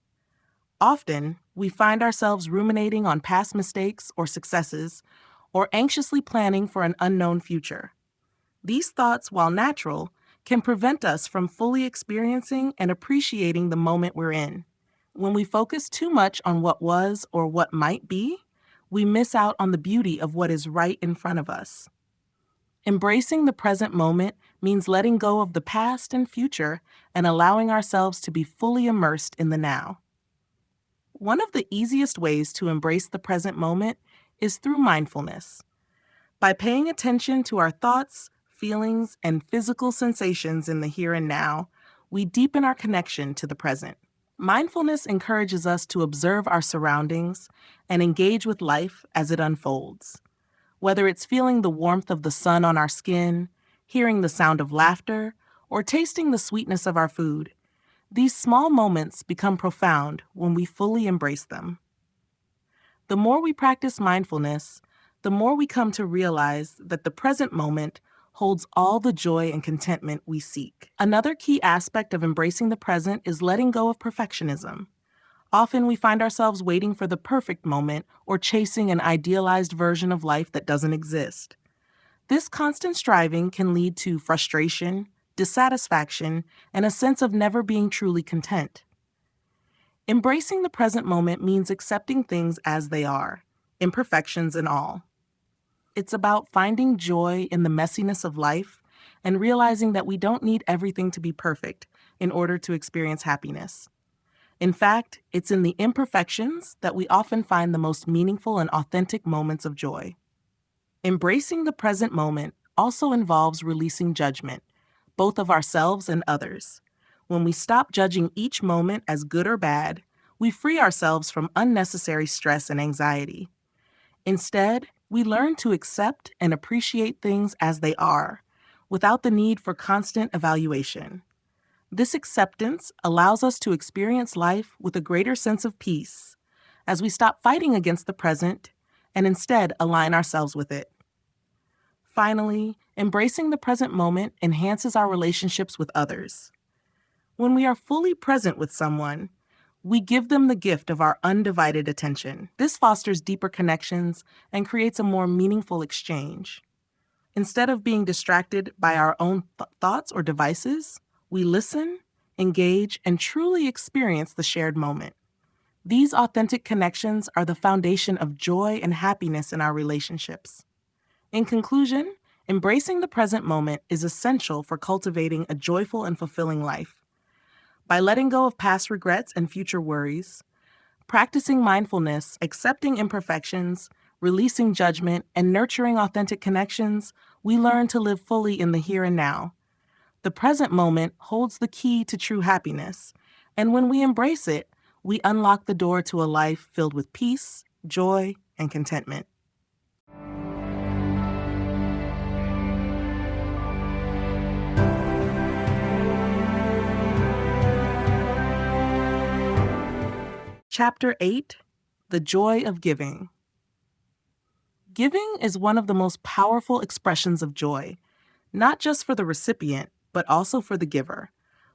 Often, we find ourselves ruminating on past mistakes or successes, or anxiously planning for an unknown future. These thoughts, while natural, can prevent us from fully experiencing and appreciating the moment we're in. When we focus too much on what was or what might be, we miss out on the beauty of what is right in front of us. Embracing the present moment means letting go of the past and future and allowing ourselves to be fully immersed in the now. One of the easiest ways to embrace the present moment is through mindfulness. By paying attention to our thoughts, feelings, and physical sensations in the here and now, we deepen our connection to the present. Mindfulness encourages us to observe our surroundings and engage with life as it unfolds. Whether it's feeling the warmth of the sun on our skin, hearing the sound of laughter, or tasting the sweetness of our food, these small moments become profound when we fully embrace them. The more we practice mindfulness, the more we come to realize that the present moment holds all the joy and contentment we seek. Another key aspect of embracing the present is letting go of perfectionism. Often we find ourselves waiting for the perfect moment or chasing an idealized version of life that doesn't exist. This constant striving can lead to frustration, dissatisfaction, and a sense of never being truly content. Embracing the present moment means accepting things as they are, imperfections and all. It's about finding joy in the messiness of life and realizing that we don't need everything to be perfect in order to experience happiness. In fact, it's in the imperfections that we often find the most meaningful and authentic moments of joy. Embracing the present moment also involves releasing judgment, both of ourselves and others. When we stop judging each moment as good or bad, we free ourselves from unnecessary stress and anxiety. Instead, we learn to accept and appreciate things as they are, without the need for constant evaluation. This acceptance allows us to experience life with a greater sense of peace, as we stop fighting against the present and instead align ourselves with it. Finally, embracing the present moment enhances our relationships with others. When we are fully present with someone, we give them the gift of our undivided attention. This fosters deeper connections and creates a more meaningful exchange. Instead of being distracted by our own thoughts or devices, we listen, engage, and truly experience the shared moment. These authentic connections are the foundation of joy and happiness in our relationships. In conclusion, embracing the present moment is essential for cultivating a joyful and fulfilling life. By letting go of past regrets and future worries, practicing mindfulness, accepting imperfections, releasing judgment, and nurturing authentic connections, we learn to live fully in the here and now. The present moment holds the key to true happiness, and when we embrace it, we unlock the door to a life filled with peace, joy, and contentment. Chapter 8: The Joy of Giving. Giving is one of the most powerful expressions of joy, not just for the recipient, but also for the giver.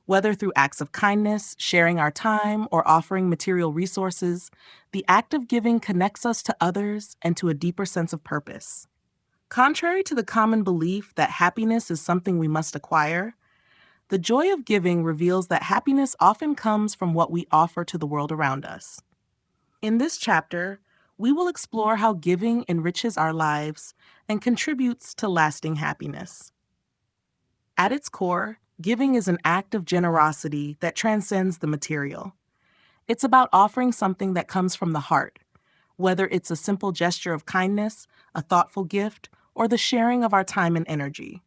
Whether through acts of kindness, sharing our time, or offering material resources, the act of giving connects us to others and to a deeper sense of purpose. Contrary to the common belief that happiness is something we must acquire, the joy of giving reveals that happiness often comes from what we offer to the world around us. In this chapter, we will explore how giving enriches our lives and contributes to lasting happiness. At its core, giving is an act of generosity that transcends the material. It's about offering something that comes from the heart, whether it's a simple gesture of kindness, a thoughtful gift, or the sharing of our time and energy.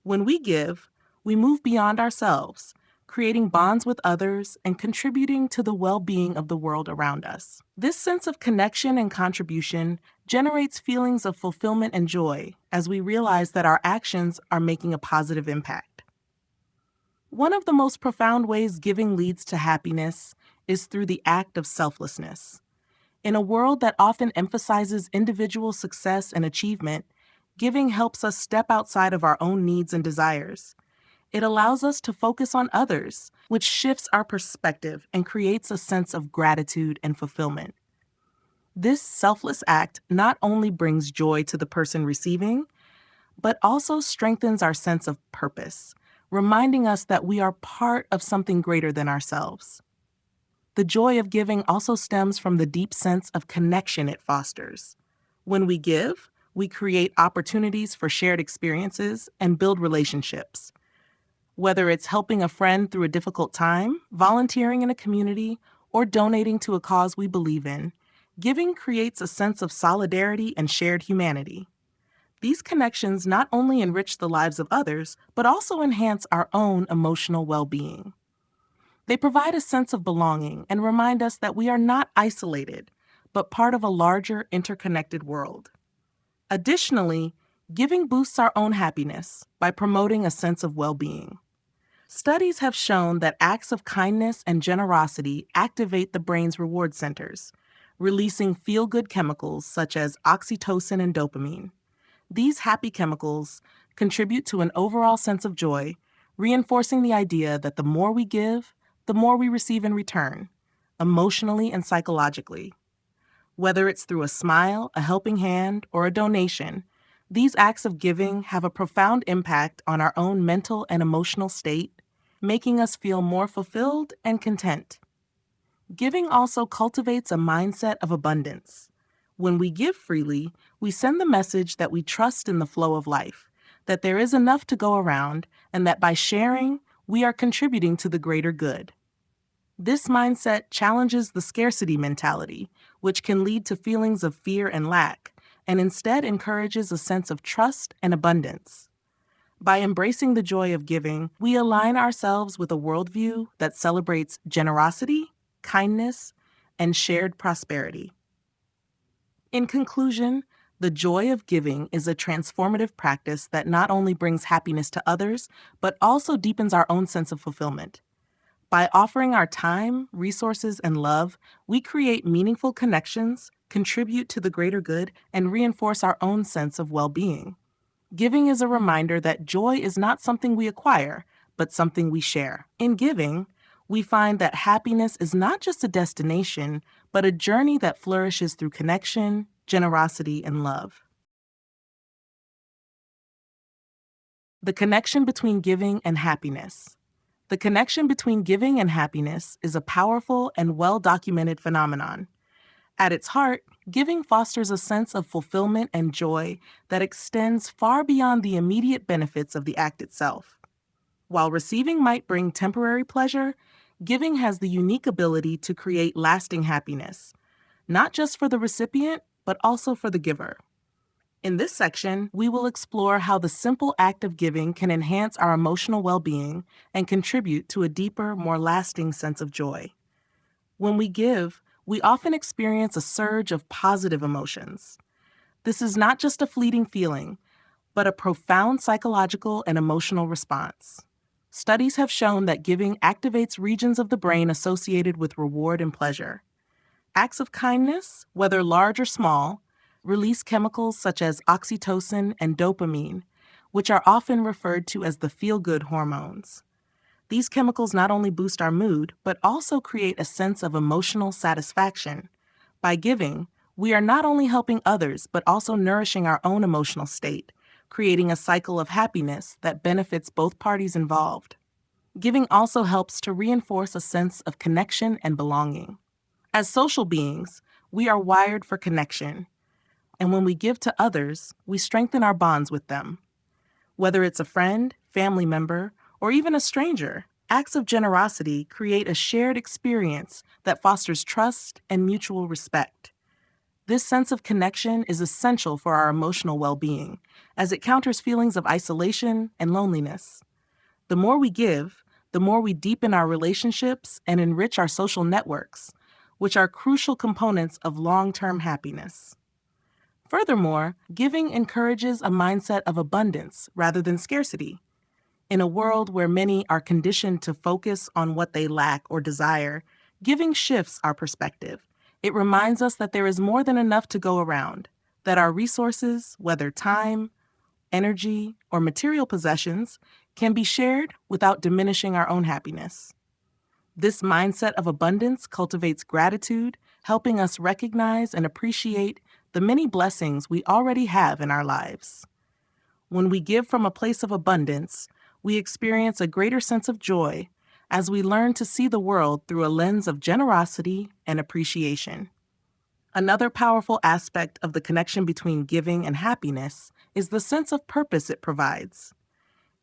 When we give, we move beyond ourselves, creating bonds with others and contributing to the well-being of the world around us. This sense of connection and contribution generates feelings of fulfillment and joy as we realize that our actions are making a positive impact. One of the most profound ways giving leads to happiness is through the act of selflessness. In a world that often emphasizes individual success and achievement, giving helps us step outside of our own needs and desires. It allows us to focus on others, which shifts our perspective and creates a sense of gratitude and fulfillment. This selfless act not only brings joy to the person receiving, but also strengthens our sense of purpose, reminding us that we are part of something greater than ourselves. The joy of giving also stems from the deep sense of connection it fosters. When we give, we create opportunities for shared experiences and build relationships. Whether it's helping a friend through a difficult time, volunteering in a community, or donating to a cause we believe in, giving creates a sense of solidarity and shared humanity. These connections not only enrich the lives of others, but also enhance our own emotional well-being. They provide a sense of belonging and remind us that we are not isolated, but part of a larger, interconnected world. Additionally, giving boosts our own happiness by promoting a sense of well-being. Studies have shown that acts of kindness and generosity activate the brain's reward centers, releasing feel-good chemicals such as oxytocin and dopamine. These happy chemicals contribute to an overall sense of joy, reinforcing the idea that the more we give, the more we receive in return, emotionally and psychologically. Whether it's through a smile, a helping hand, or a donation, these acts of giving have a profound impact on our own mental and emotional state, making us feel more fulfilled and content. Giving also cultivates a mindset of abundance. When we give freely, we send the message that we trust in the flow of life, that there is enough to go around, and that by sharing, we are contributing to the greater good. This mindset challenges the scarcity mentality, which can lead to feelings of fear and lack, and instead encourages a sense of trust and abundance. By embracing the joy of giving, we align ourselves with a worldview that celebrates generosity, kindness, and shared prosperity. In conclusion, the joy of giving is a transformative practice that not only brings happiness to others, but also deepens our own sense of fulfillment. By offering our time, resources, and love, we create meaningful connections, contribute to the greater good, and reinforce our own sense of well-being. Giving is a reminder that joy is not something we acquire, but something we share. In giving, we find that happiness is not just a destination, but a journey that flourishes through connection, generosity, and love. The connection between giving and happiness. The connection between giving and happiness is a powerful and well-documented phenomenon. At its heart, giving fosters a sense of fulfillment and joy that extends far beyond the immediate benefits of the act itself. While receiving might bring temporary pleasure, giving has the unique ability to create lasting happiness, not just for the recipient, but also for the giver. In this section, we will explore how the simple act of giving can enhance our emotional well-being and contribute to a deeper, more lasting sense of joy. When we give, we often experience a surge of positive emotions. This is not just a fleeting feeling, but a profound psychological and emotional response. Studies have shown that giving activates regions of the brain associated with reward and pleasure. Acts of kindness, whether large or small, release chemicals such as oxytocin and dopamine, which are often referred to as the feel-good hormones. These chemicals not only boost our mood, but also create a sense of emotional satisfaction. By giving, we are not only helping others, but also nourishing our own emotional state, creating a cycle of happiness that benefits both parties involved. Giving also helps to reinforce a sense of connection and belonging. As social beings, we are wired for connection, and when we give to others, we strengthen our bonds with them. Whether it's a friend, family member, or even a stranger, acts of generosity create a shared experience that fosters trust and mutual respect. This sense of connection is essential for our emotional well-being, as it counters feelings of isolation and loneliness. The more we give, the more we deepen our relationships and enrich our social networks, which are crucial components of long-term happiness. Furthermore, giving encourages a mindset of abundance rather than scarcity. In a world where many are conditioned to focus on what they lack or desire, giving shifts our perspective. It reminds us that there is more than enough to go around, that our resources, whether time, energy, or material possessions, can be shared without diminishing our own happiness. This mindset of abundance cultivates gratitude, helping us recognize and appreciate the many blessings we already have in our lives. When we give from a place of abundance, we experience a greater sense of joy as we learn to see the world through a lens of generosity and appreciation. Another powerful aspect of the connection between giving and happiness is the sense of purpose it provides.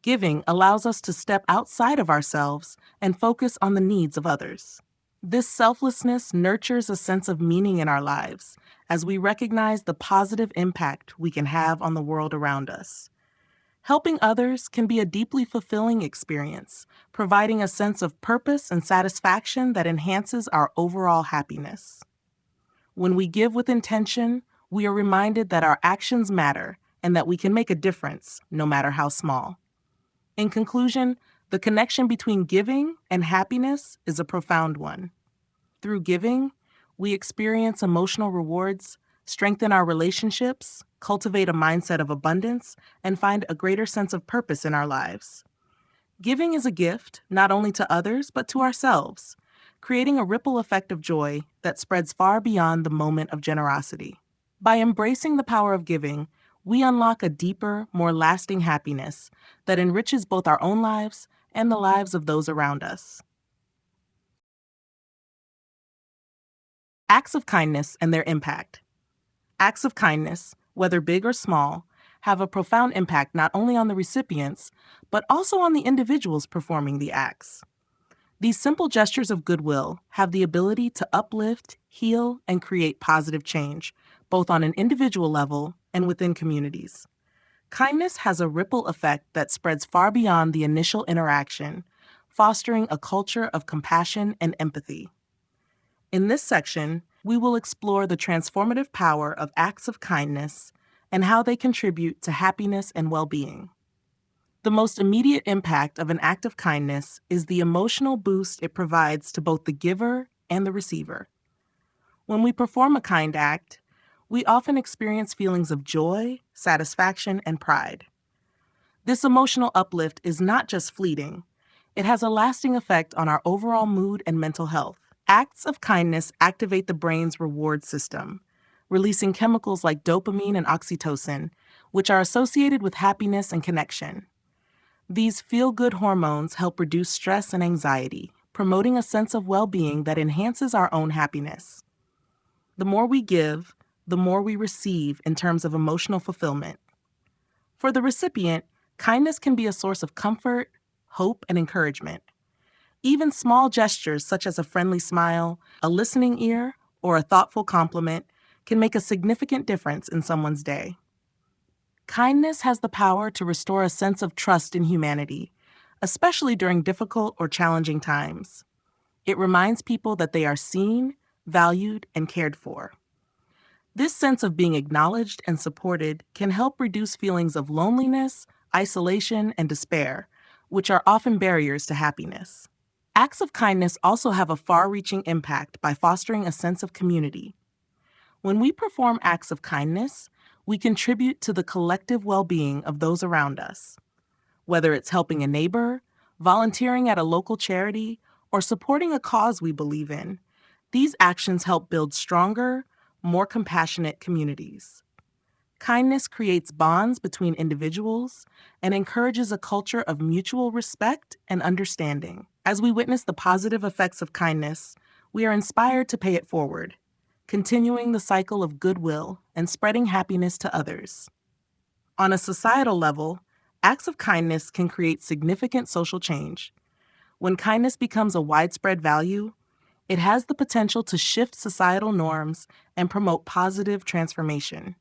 Giving allows us to step outside of ourselves and focus on the needs of others. This selflessness nurtures a sense of meaning in our lives as we recognize the positive impact we can have on the world around us. Helping others can be a deeply fulfilling experience, providing a sense of purpose and satisfaction that enhances our overall happiness. When we give with intention, we are reminded that our actions matter and that we can make a difference, no matter how small. In conclusion, the connection between giving and happiness is a profound one. Through giving, we experience emotional rewards, strengthen our relationships, cultivate a mindset of abundance, and find a greater sense of purpose in our lives. Giving is a gift, not only to others, but to ourselves, creating a ripple effect of joy that spreads far beyond the moment of generosity. By embracing the power of giving, we unlock a deeper, more lasting happiness that enriches both our own lives and the lives of those around us. Acts of kindness and their impact. Acts of kindness, whether big or small, have a profound impact not only on the recipients, but also on the individuals performing the acts. These simple gestures of goodwill have the ability to uplift, heal, and create positive change, both on an individual level and within communities. Kindness has a ripple effect that spreads far beyond the initial interaction, fostering a culture of compassion and empathy. In this section, we will explore the transformative power of acts of kindness and how they contribute to happiness and well-being. The most immediate impact of an act of kindness is the emotional boost it provides to both the giver and the receiver. When we perform a kind act, we often experience feelings of joy, satisfaction, and pride. This emotional uplift is not just fleeting, it has a lasting effect on our overall mood and mental health. Acts of kindness activate the brain's reward system, releasing chemicals like dopamine and oxytocin, which are associated with happiness and connection. These feel-good hormones help reduce stress and anxiety, promoting a sense of well-being that enhances our own happiness. The more we give, the more we receive in terms of emotional fulfillment. For the recipient, kindness can be a source of comfort, hope, and encouragement. Even small gestures such as a friendly smile, a listening ear, or a thoughtful compliment can make a significant difference in someone's day. Kindness has the power to restore a sense of trust in humanity, especially during difficult or challenging times. It reminds people that they are seen, valued, and cared for. This sense of being acknowledged and supported can help reduce feelings of loneliness, isolation, and despair, which are often barriers to happiness. Acts of kindness also have a far-reaching impact by fostering a sense of community. When we perform acts of kindness, we contribute to the collective well-being of those around us. Whether it's helping a neighbor, volunteering at a local charity, or supporting a cause we believe in, these actions help build stronger, more compassionate communities. Kindness creates bonds between individuals and encourages a culture of mutual respect and understanding. As we witness the positive effects of kindness, we are inspired to pay it forward, continuing the cycle of goodwill and spreading happiness to others. On a societal level, acts of kindness can create significant social change. When kindness becomes a widespread value, it has the potential to shift societal norms and promote positive transformation.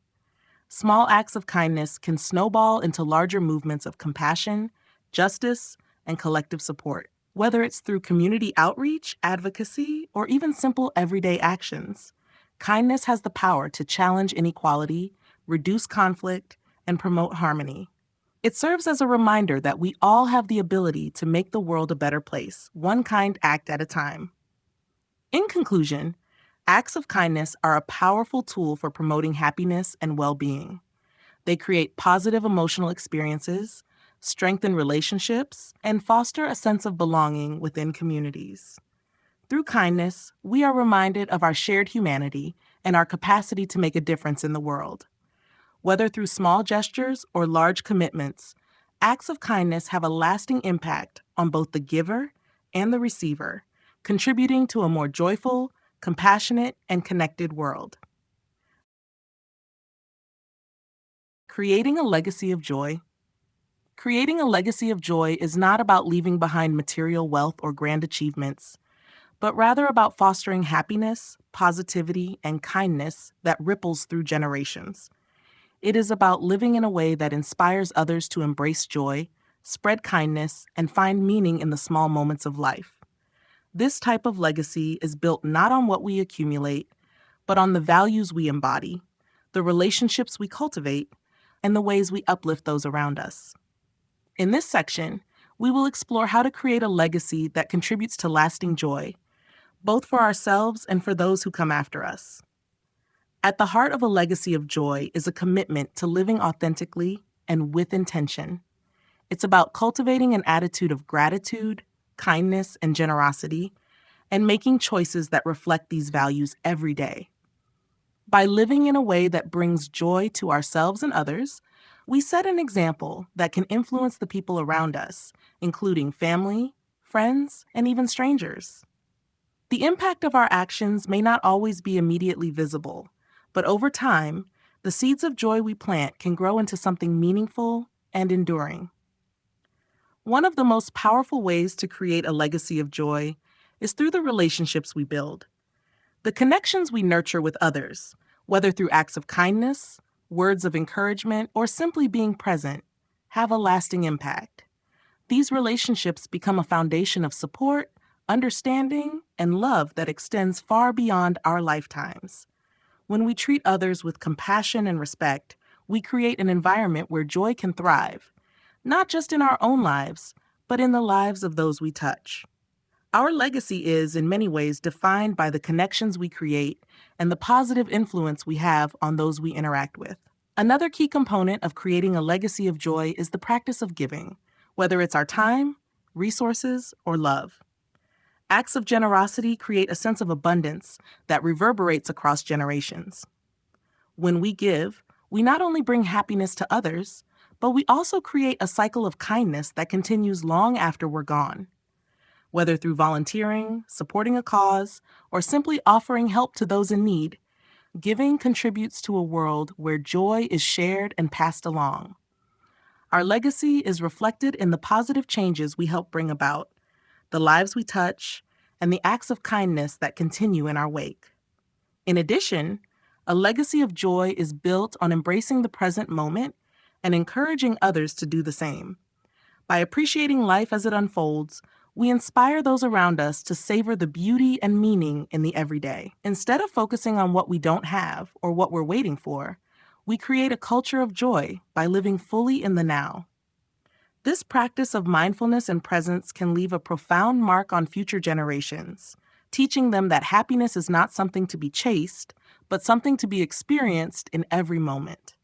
Small acts of kindness can snowball into larger movements of compassion, justice, and collective support. Whether it's through community outreach, advocacy, or even simple everyday actions, kindness has the power to challenge inequality, reduce conflict, and promote harmony. It serves as a reminder that we all have the ability to make the world a better place, one kind act at a time. In conclusion, acts of kindness are a powerful tool for promoting happiness and well-being. They create positive emotional experiences, strengthen relationships, and foster a sense of belonging within communities. Through kindness, we are reminded of our shared humanity and our capacity to make a difference in the world. Whether through small gestures or large commitments, acts of kindness have a lasting impact on both the giver and the receiver, contributing to a more joyful, compassionate, and connected world. Creating a legacy of joy. Creating a legacy of joy is not about leaving behind material wealth or grand achievements, but rather about fostering happiness, positivity, and kindness that ripples through generations. It is about living in a way that inspires others to embrace joy, spread kindness, and find meaning in the small moments of life. This type of legacy is built not on what we accumulate, but on the values we embody, the relationships we cultivate, and the ways we uplift those around us. In this section, we will explore how to create a legacy that contributes to lasting joy, both for ourselves and for those who come after us. At the heart of a legacy of joy is a commitment to living authentically and with intention. It's about cultivating an attitude of gratitude, kindness, and generosity, and making choices that reflect these values every day. By living in a way that brings joy to ourselves and others, we set an example that can influence the people around us, including family, friends, and even strangers. The impact of our actions may not always be immediately visible, but over time, the seeds of joy we plant can grow into something meaningful and enduring. One of the most powerful ways to create a legacy of joy is through the relationships we build. The connections we nurture with others, whether through acts of kindness, words of encouragement, or simply being present, have a lasting impact. These relationships become a foundation of support, understanding, and love that extends far beyond our lifetimes. When we treat others with compassion and respect, we create an environment where joy can thrive, not just in our own lives, but in the lives of those we touch. Our legacy is, in many ways, defined by the connections we create and the positive influence we have on those we interact with. Another key component of creating a legacy of joy is the practice of giving, whether it's our time, resources, or love. Acts of generosity create a sense of abundance that reverberates across generations. When we give, we not only bring happiness to others, but we also create a cycle of kindness that continues long after we're gone. Whether through volunteering, supporting a cause, or simply offering help to those in need, giving contributes to a world where joy is shared and passed along. Our legacy is reflected in the positive changes we help bring about, the lives we touch, and the acts of kindness that continue in our wake. In addition, a legacy of joy is built on embracing the present moment and encouraging others to do the same. By appreciating life as it unfolds, we inspire those around us to savor the beauty and meaning in the everyday. Instead of focusing on what we don't have or what we're waiting for, we create a culture of joy by living fully in the now. This practice of mindfulness and presence can leave a profound mark on future generations, teaching them that happiness is not something to be chased, but something to be experienced in every moment.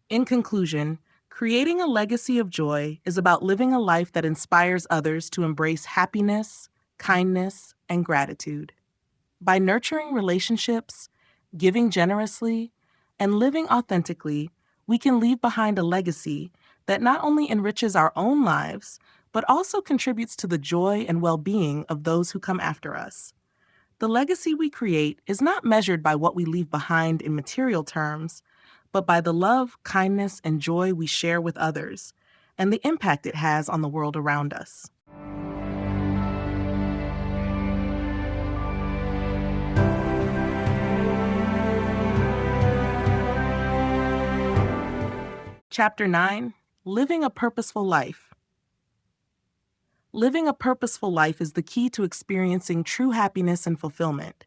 In conclusion, creating a legacy of joy is about living a life that inspires others to embrace happiness, kindness, and gratitude. By nurturing relationships, giving generously, and living authentically, we can leave behind a legacy that not only enriches our own lives, but also contributes to the joy and well-being of those who come after us. The legacy we create is not measured by what we leave behind in material terms, but by the love, kindness, and joy we share with others, and the impact it has on the world around us. Chapter 9: Living a Purposeful Life. Living a purposeful life is the key to experiencing true happiness and fulfillment.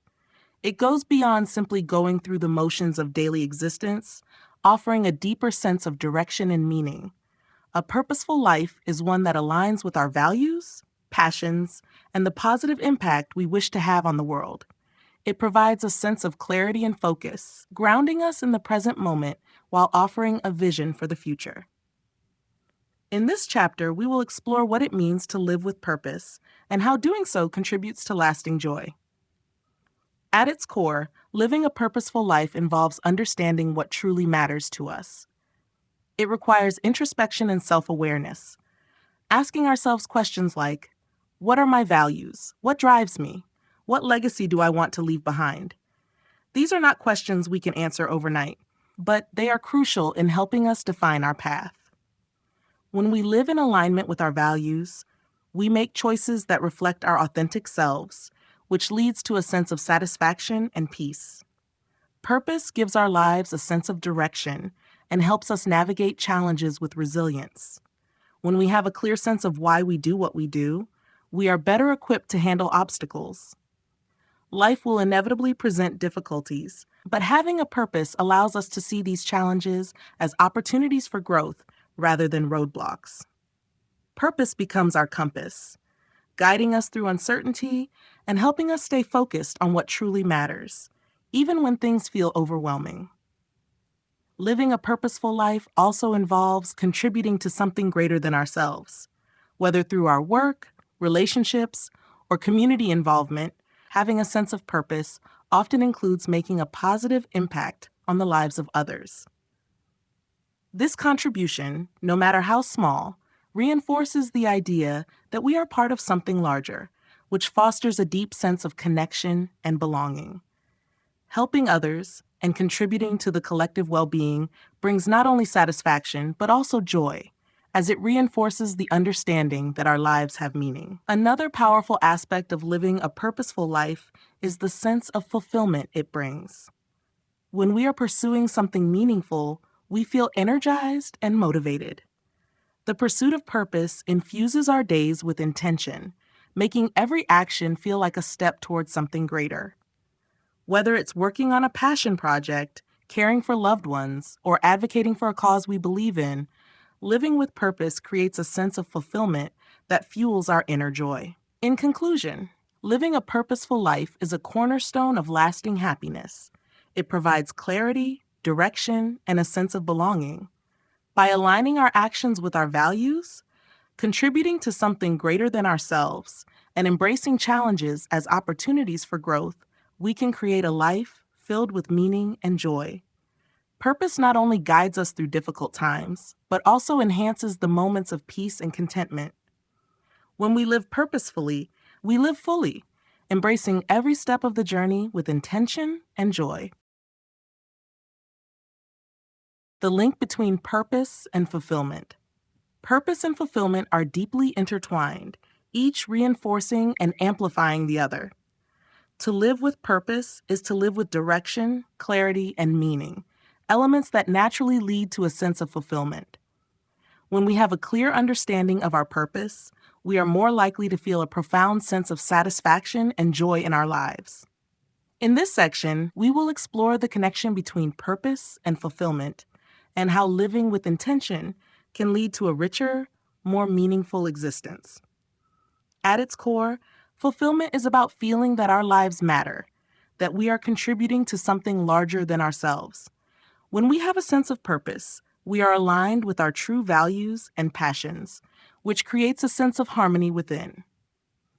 It goes beyond simply going through the motions of daily existence, offering a deeper sense of direction and meaning. A purposeful life is one that aligns with our values, passions, and the positive impact we wish to have on the world. It provides a sense of clarity and focus, grounding us in the present moment while offering a vision for the future. In this chapter, we will explore what it means to live with purpose and how doing so contributes to lasting joy. At its core, living a purposeful life involves understanding what truly matters to us. It requires introspection and self-awareness, asking ourselves questions like, what are my values? What drives me? What legacy do I want to leave behind? These are not questions we can answer overnight, but they are crucial in helping us define our path. When we live in alignment with our values, we make choices that reflect our authentic selves, which leads to a sense of satisfaction and peace. Purpose gives our lives a sense of direction and helps us navigate challenges with resilience. When we have a clear sense of why we do what we do, we are better equipped to handle obstacles. Life will inevitably present difficulties, but having a purpose allows us to see these challenges as opportunities for growth rather than roadblocks. Purpose becomes our compass, guiding us through uncertainty and helping us stay focused on what truly matters, even when things feel overwhelming. Living a purposeful life also involves contributing to something greater than ourselves. Whether through our work, relationships, or community involvement, having a sense of purpose often includes making a positive impact on the lives of others. This contribution, no matter how small, reinforces the idea that we are part of something larger, which fosters a deep sense of connection and belonging. Helping others and contributing to the collective well-being brings not only satisfaction, but also joy, as it reinforces the understanding that our lives have meaning. Another powerful aspect of living a purposeful life is the sense of fulfillment it brings. When we are pursuing something meaningful, we feel energized and motivated. The pursuit of purpose infuses our days with intention, making every action feel like a step towards something greater. Whether it's working on a passion project, caring for loved ones, or advocating for a cause we believe in, living with purpose creates a sense of fulfillment that fuels our inner joy. In conclusion, living a purposeful life is a cornerstone of lasting happiness. It provides clarity, direction, and a sense of belonging. By aligning our actions with our values, contributing to something greater than ourselves, and embracing challenges as opportunities for growth, we can create a life filled with meaning and joy. Purpose not only guides us through difficult times, but also enhances the moments of peace and contentment. When we live purposefully, we live fully, embracing every step of the journey with intention and joy. The link between purpose and fulfillment. Purpose and fulfillment are deeply intertwined, each reinforcing and amplifying the other. To live with purpose is to live with direction, clarity, and meaning, elements that naturally lead to a sense of fulfillment. When we have a clear understanding of our purpose, we are more likely to feel a profound sense of satisfaction and joy in our lives. In this section, we will explore the connection between purpose and fulfillment and how living with intention can lead to a richer, more meaningful existence. At its core, fulfillment is about feeling that our lives matter, that we are contributing to something larger than ourselves. When we have a sense of purpose, we are aligned with our true values and passions, which creates a sense of harmony within.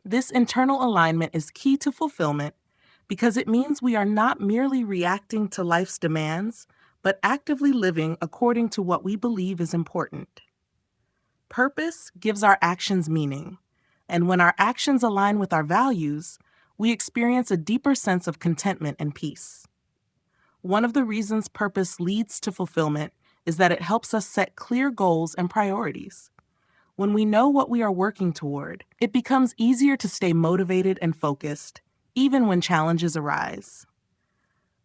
This internal alignment is key to fulfillment because it means we are not merely reacting to life's demands, but actively living according to what we believe is important. Purpose gives our actions meaning, and when our actions align with our values, we experience a deeper sense of contentment and peace. One of the reasons purpose leads to fulfillment is that it helps us set clear goals and priorities. When we know what we are working toward, it becomes easier to stay motivated and focused, even when challenges arise.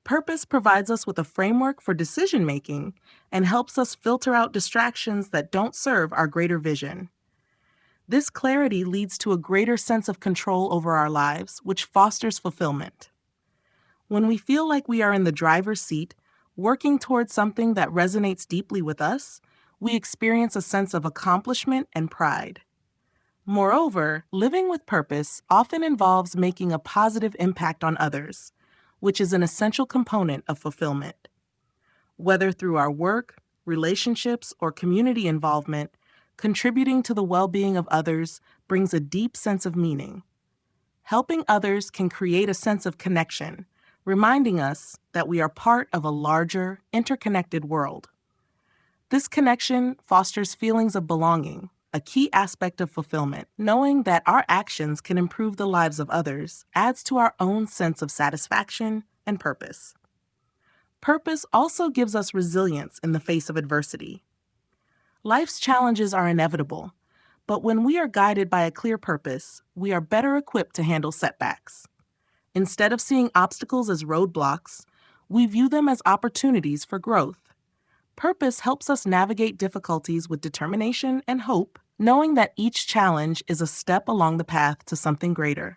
Purpose provides us with a framework for decision-making and helps us filter out distractions that don't serve our greater vision. This clarity leads to a greater sense of control over our lives, which fosters fulfillment. When we feel like we are in the driver's seat, working towards something that resonates deeply with us, we experience a sense of accomplishment and pride. Moreover, living with purpose often involves making a positive impact on others, which is an essential component of fulfillment. Whether through our work, relationships, or community involvement, Contributing to the well-being of others brings a deep sense of meaning. Helping others can create a sense of connection, reminding us that we are part of a larger, interconnected world. This connection fosters feelings of belonging, a key aspect of fulfillment. Knowing that our actions can improve the lives of others adds to our own sense of satisfaction and purpose. Purpose also gives us resilience in the face of adversity. Life's challenges are inevitable, but when we are guided by a clear purpose, we are better equipped to handle setbacks. Instead of seeing obstacles as roadblocks, we view them as opportunities for growth. Purpose helps us navigate difficulties with determination and hope, knowing that each challenge is a step along the path to something greater.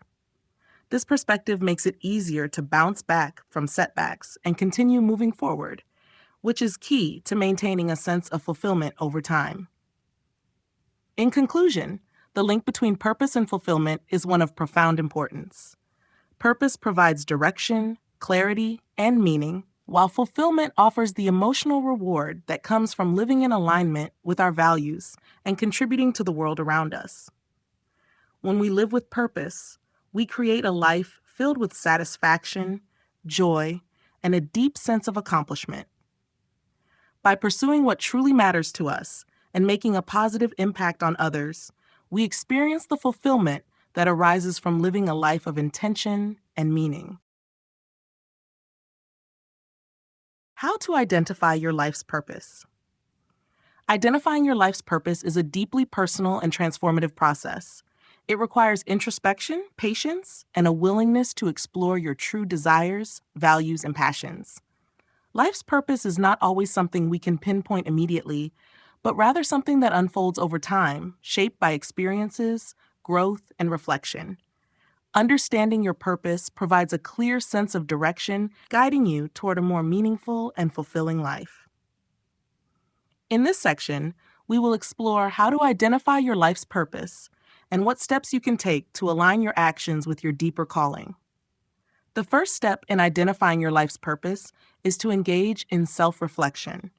This perspective makes it easier to bounce back from setbacks and continue moving forward, which is key to maintaining a sense of fulfillment over time. In conclusion, the link between purpose and fulfillment is one of profound importance. Purpose provides direction, clarity, and meaning, while fulfillment offers the emotional reward that comes from living in alignment with our values and contributing to the world around us. When we live with purpose, we create a life filled with satisfaction, joy, and a deep sense of accomplishment. By pursuing what truly matters to us and making a positive impact on others, we experience the fulfillment that arises from living a life of intention and meaning. How to identify your life's purpose. Identifying your life's purpose is a deeply personal and transformative process. It requires introspection, patience, and a willingness to explore your true desires, values, and passions. Life's purpose is not always something we can pinpoint immediately, but rather something that unfolds over time, shaped by experiences, growth, and reflection. Understanding your purpose provides a clear sense of direction, guiding you toward a more meaningful and fulfilling life. In this section, we will explore how to identify your life's purpose and what steps you can take to align your actions with your deeper calling. The first step in identifying your life's purpose is to engage in self-reflection.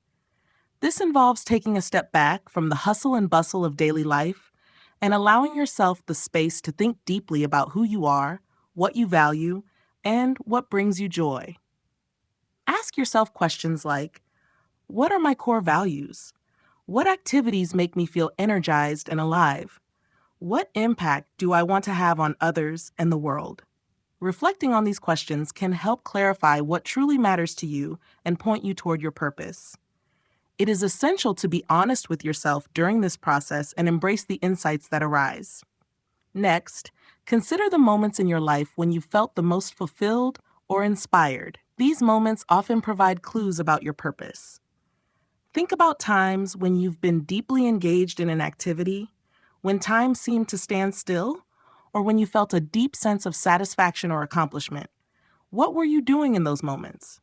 This involves taking a step back from the hustle and bustle of daily life and allowing yourself the space to think deeply about who you are, what you value, and what brings you joy. Ask yourself questions like, what are my core values? What activities make me feel energized and alive? What impact do I want to have on others and the world? Reflecting on these questions can help clarify what truly matters to you and point you toward your purpose. It is essential to be honest with yourself during this process and embrace the insights that arise. Next, consider the moments in your life when you felt the most fulfilled or inspired. These moments often provide clues about your purpose. Think about times when you've been deeply engaged in an activity, when time seemed to stand still, or when you felt a deep sense of satisfaction or accomplishment. What were you doing in those moments?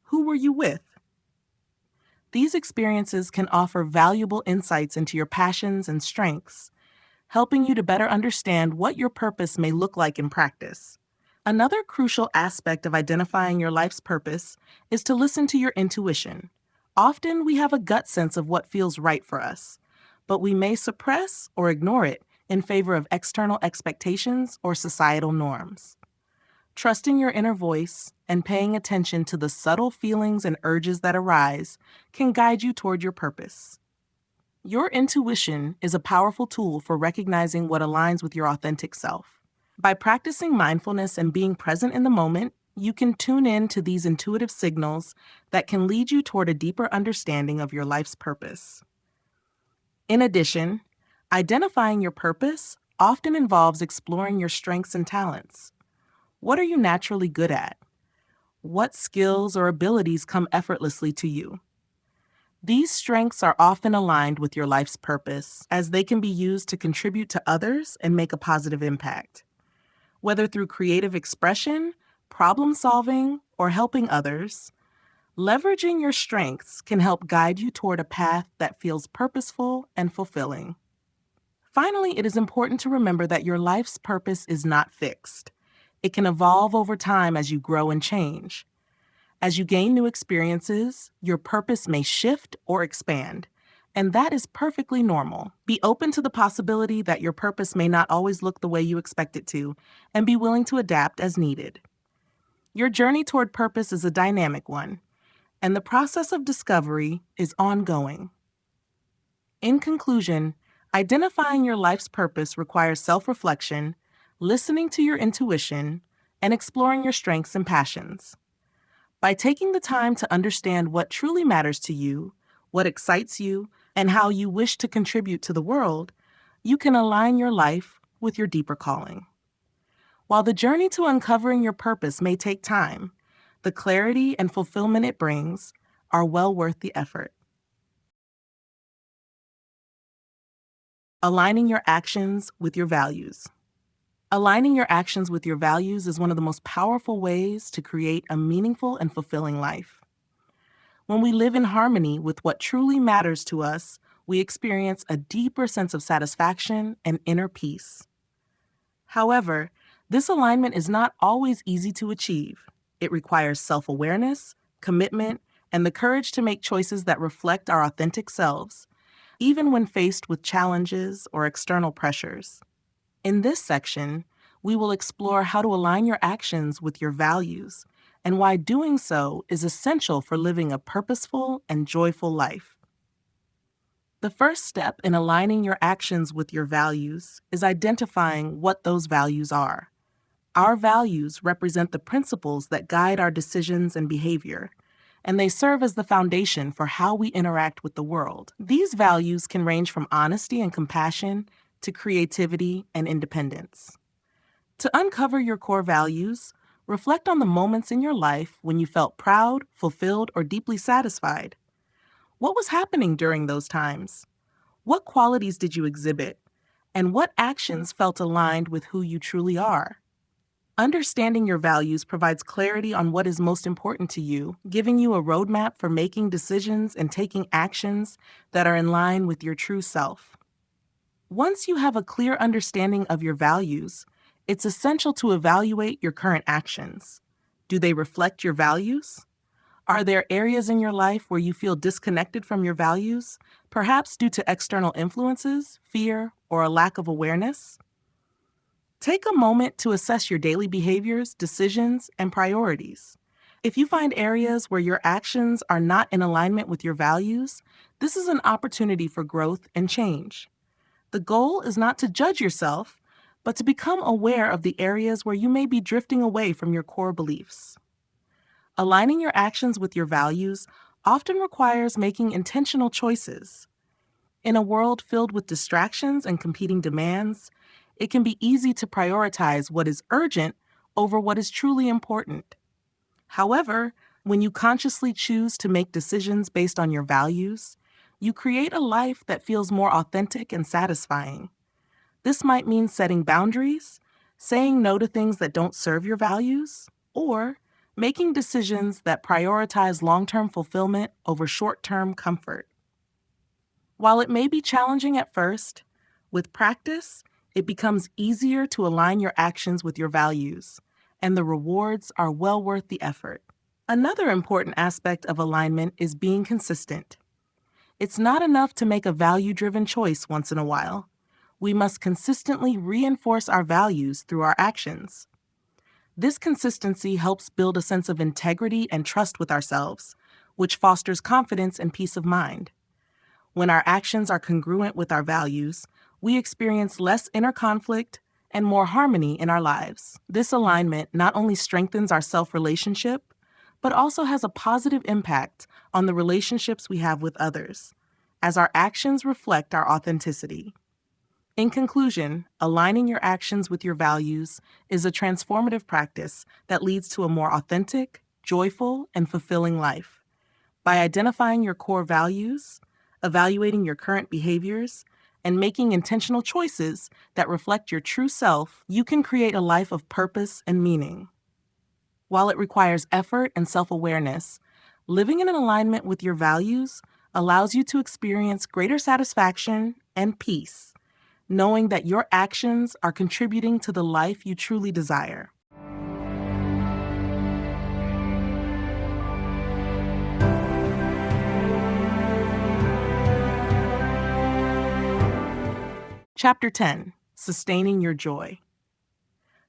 Who were you with? These experiences can offer valuable insights into your passions and strengths, helping you to better understand what your purpose may look like in practice. Another crucial aspect of identifying your life's purpose is to listen to your intuition. Often we have a gut sense of what feels right for us, but we may suppress or ignore it in favor of external expectations or societal norms. Trusting your inner voice and paying attention to the subtle feelings and urges that arise can guide you toward your purpose. Your intuition is a powerful tool for recognizing what aligns with your authentic self. By practicing mindfulness and being present in the moment, you can tune in to these intuitive signals that can lead you toward a deeper understanding of your life's purpose. In addition, identifying your purpose often involves exploring your strengths and talents. What are you naturally good at? What skills or abilities come effortlessly to you? These strengths are often aligned with your life's purpose, as they can be used to contribute to others and make a positive impact. Whether through creative expression, problem solving, or helping others, leveraging your strengths can help guide you toward a path that feels purposeful and fulfilling. Finally, it is important to remember that your life's purpose is not fixed. It can evolve over time as you grow and change. As you gain new experiences, your purpose may shift or expand, and that is perfectly normal. Be open to the possibility that your purpose may not always look the way you expect it to, and be willing to adapt as needed. Your journey toward purpose is a dynamic one, and the process of discovery is ongoing. In conclusion, identifying your life's purpose requires self-reflection, listening to your intuition, and exploring your strengths and passions. By taking the time to understand what truly matters to you, what excites you, and how you wish to contribute to the world, you can align your life with your deeper calling. While the journey to uncovering your purpose may take time, the clarity and fulfillment it brings are well worth the effort. Aligning your actions with your values. Aligning your actions with your values is one of the most powerful ways to create a meaningful and fulfilling life. When we live in harmony with what truly matters to us, we experience a deeper sense of satisfaction and inner peace. However, this alignment is not always easy to achieve. It requires self-awareness, commitment, and the courage to make choices that reflect our authentic selves, even when faced with challenges or external pressures. In this section, we will explore how to align your actions with your values and why doing so is essential for living a purposeful and joyful life. The first step in aligning your actions with your values is identifying what those values are. Our values represent the principles that guide our decisions and behavior, and they serve as the foundation for how we interact with the world. These values can range from honesty and compassion to creativity and independence. To uncover your core values, reflect on the moments in your life when you felt proud, fulfilled, or deeply satisfied. What was happening during those times? What qualities did you exhibit? And what actions felt aligned with who you truly are? Understanding your values provides clarity on what is most important to you, giving you a roadmap for making decisions and taking actions that are in line with your true self. Once you have a clear understanding of your values, it's essential to evaluate your current actions. Do they reflect your values? Are there areas in your life where you feel disconnected from your values, perhaps due to external influences, fear, or a lack of awareness? Take a moment to assess your daily behaviors, decisions, and priorities. If you find areas where your actions are not in alignment with your values, this is an opportunity for growth and change. The goal is not to judge yourself, but to become aware of the areas where you may be drifting away from your core beliefs. Aligning your actions with your values often requires making intentional choices. In a world filled with distractions and competing demands, it can be easy to prioritize what is urgent over what is truly important. However, when you consciously choose to make decisions based on your values, you create a life that feels more authentic and satisfying. This might mean setting boundaries, saying no to things that don't serve your values, or making decisions that prioritize long-term fulfillment over short-term comfort. While it may be challenging at first, with practice, it becomes easier to align your actions with your values, and the rewards are well worth the effort. Another important aspect of alignment is being consistent. It's not enough to make a value-driven choice once in a while. We must consistently reinforce our values through our actions. This consistency helps build a sense of integrity and trust with ourselves, which fosters confidence and peace of mind. When our actions are congruent with our values, we experience less inner conflict and more harmony in our lives. This alignment not only strengthens our self-relationship, but also has a positive impact on the relationships we have with others, as our actions reflect our authenticity. In conclusion, aligning your actions with your values is a transformative practice that leads to a more authentic, joyful, and fulfilling life. By identifying your core values, evaluating your current behaviors, and making intentional choices that reflect your true self, you can create a life of purpose and meaning. While it requires effort and self-awareness, living in an alignment with your values allows you to experience greater satisfaction and peace, knowing that your actions are contributing to the life you truly desire. Chapter 10: Sustaining Your Joy.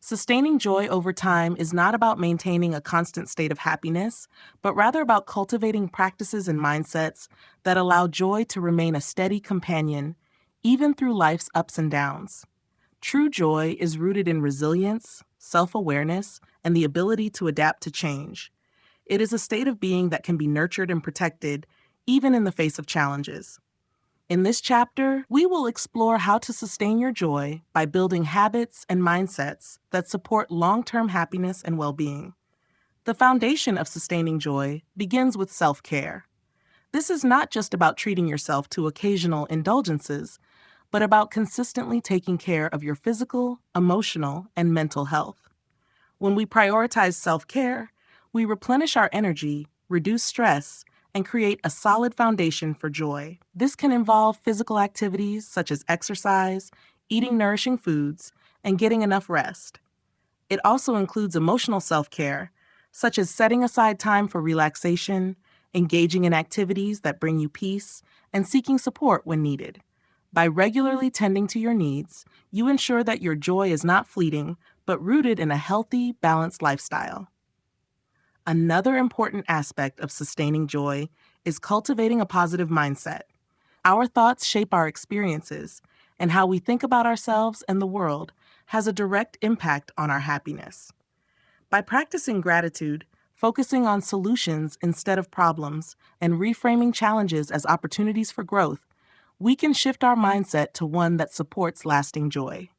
Sustaining joy over time is not about maintaining a constant state of happiness, but rather about cultivating practices and mindsets that allow joy to remain a steady companion, even through life's ups and downs. True joy is rooted in resilience, self awareness, and the ability to adapt to change. It is a state of being that can be nurtured and protected, even in the face of challenges. In this chapter, we will explore how to sustain your joy by building habits and mindsets that support long-term happiness and well-being. The foundation of sustaining joy begins with self-care. This is not just about treating yourself to occasional indulgences, but about consistently taking care of your physical, emotional, and mental health. When we prioritize self-care, we replenish our energy, reduce stress, and create a solid foundation for joy. This can involve physical activities such as exercise, eating nourishing foods, and getting enough rest. It also includes emotional self-care, such as setting aside time for relaxation, engaging in activities that bring you peace, and seeking support when needed. By regularly tending to your needs, you ensure that your joy is not fleeting, but rooted in a healthy, balanced lifestyle. Another important aspect of sustaining joy is cultivating a positive mindset. Our thoughts shape our experiences, and how we think about ourselves and the world has a direct impact on our happiness. By practicing gratitude, focusing on solutions instead of problems, and reframing challenges as opportunities for growth, we can shift our mindset to one that supports lasting joy.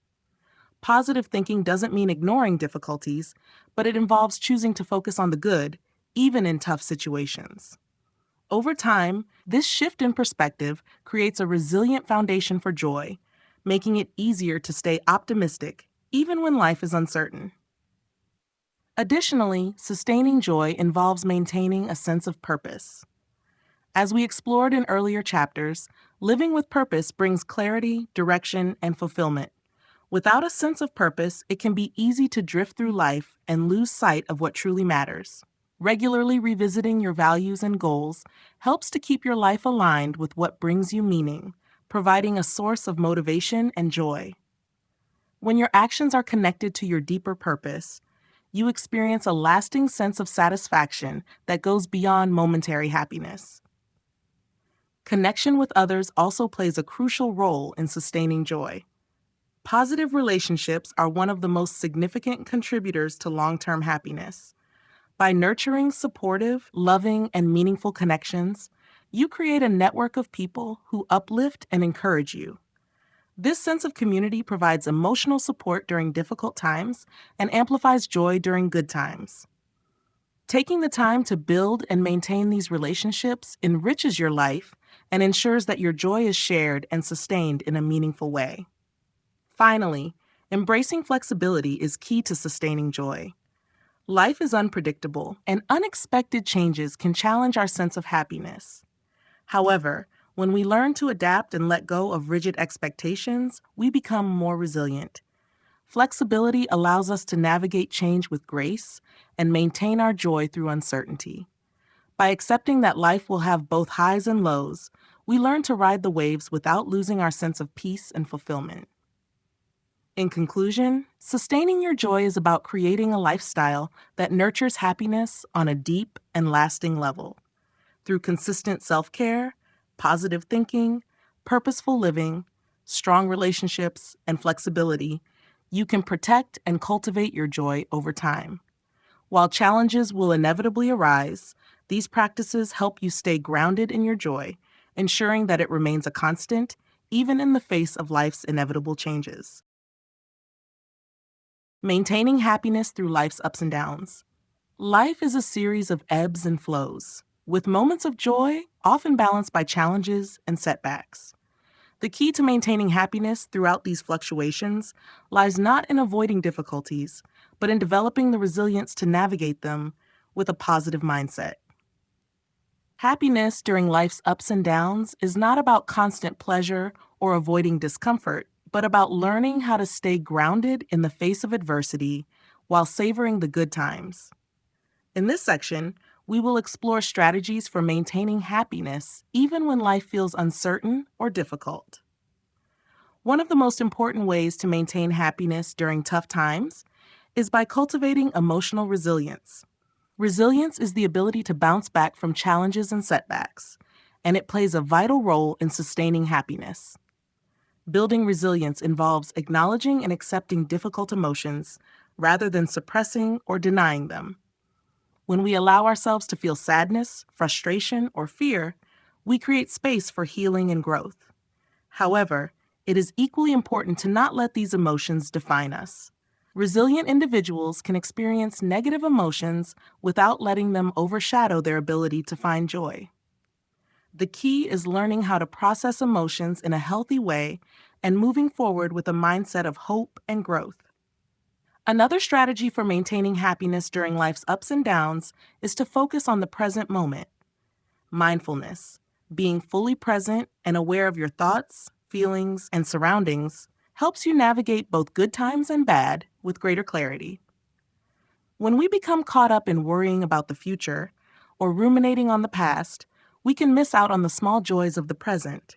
Positive thinking doesn't mean ignoring difficulties, but it involves choosing to focus on the good, even in tough situations. Over time, this shift in perspective creates a resilient foundation for joy, making it easier to stay optimistic, even when life is uncertain. Additionally, sustaining joy involves maintaining a sense of purpose. As we explored in earlier chapters, living with purpose brings clarity, direction, and fulfillment. Without a sense of purpose, it can be easy to drift through life and lose sight of what truly matters. Regularly revisiting your values and goals helps to keep your life aligned with what brings you meaning, providing a source of motivation and joy. When your actions are connected to your deeper purpose, you experience a lasting sense of satisfaction that goes beyond momentary happiness. Connection with others also plays a crucial role in sustaining joy. Positive relationships are one of the most significant contributors to long-term happiness. By nurturing supportive, loving, and meaningful connections, you create a network of people who uplift and encourage you. This sense of community provides emotional support during difficult times and amplifies joy during good times. Taking the time to build and maintain these relationships enriches your life and ensures that your joy is shared and sustained in a meaningful way. Finally, embracing flexibility is key to sustaining joy. Life is unpredictable, and unexpected changes can challenge our sense of happiness. However, when we learn to adapt and let go of rigid expectations, we become more resilient. Flexibility allows us to navigate change with grace and maintain our joy through uncertainty. By accepting that life will have both highs and lows, we learn to ride the waves without losing our sense of peace and fulfillment. In conclusion, sustaining your joy is about creating a lifestyle that nurtures happiness on a deep and lasting level. Through consistent self-care, positive thinking, purposeful living, strong relationships, and flexibility, you can protect and cultivate your joy over time. While challenges will inevitably arise, these practices help you stay grounded in your joy, ensuring that it remains a constant, even in the face of life's inevitable changes. Maintaining happiness through life's ups and downs. Life is a series of ebbs and flows, with moments of joy often balanced by challenges and setbacks. The key to maintaining happiness throughout these fluctuations lies not in avoiding difficulties, but in developing the resilience to navigate them with a positive mindset. Happiness during life's ups and downs is not about constant pleasure or avoiding discomfort, but about learning how to stay grounded in the face of adversity while savoring the good times. In this section, we will explore strategies for maintaining happiness even when life feels uncertain or difficult. One of the most important ways to maintain happiness during tough times is by cultivating emotional resilience. Resilience is the ability to bounce back from challenges and setbacks, and it plays a vital role in sustaining happiness. Building resilience involves acknowledging and accepting difficult emotions rather than suppressing or denying them. When we allow ourselves to feel sadness, frustration, or fear, we create space for healing and growth. However, it is equally important to not let these emotions define us. Resilient individuals can experience negative emotions without letting them overshadow their ability to find joy. The key is learning how to process emotions in a healthy way and moving forward with a mindset of hope and growth. Another strategy for maintaining happiness during life's ups and downs is to focus on the present moment. Mindfulness, being fully present and aware of your thoughts, feelings, and surroundings, helps you navigate both good times and bad with greater clarity. When we become caught up in worrying about the future or ruminating on the past, we can miss out on the small joys of the present.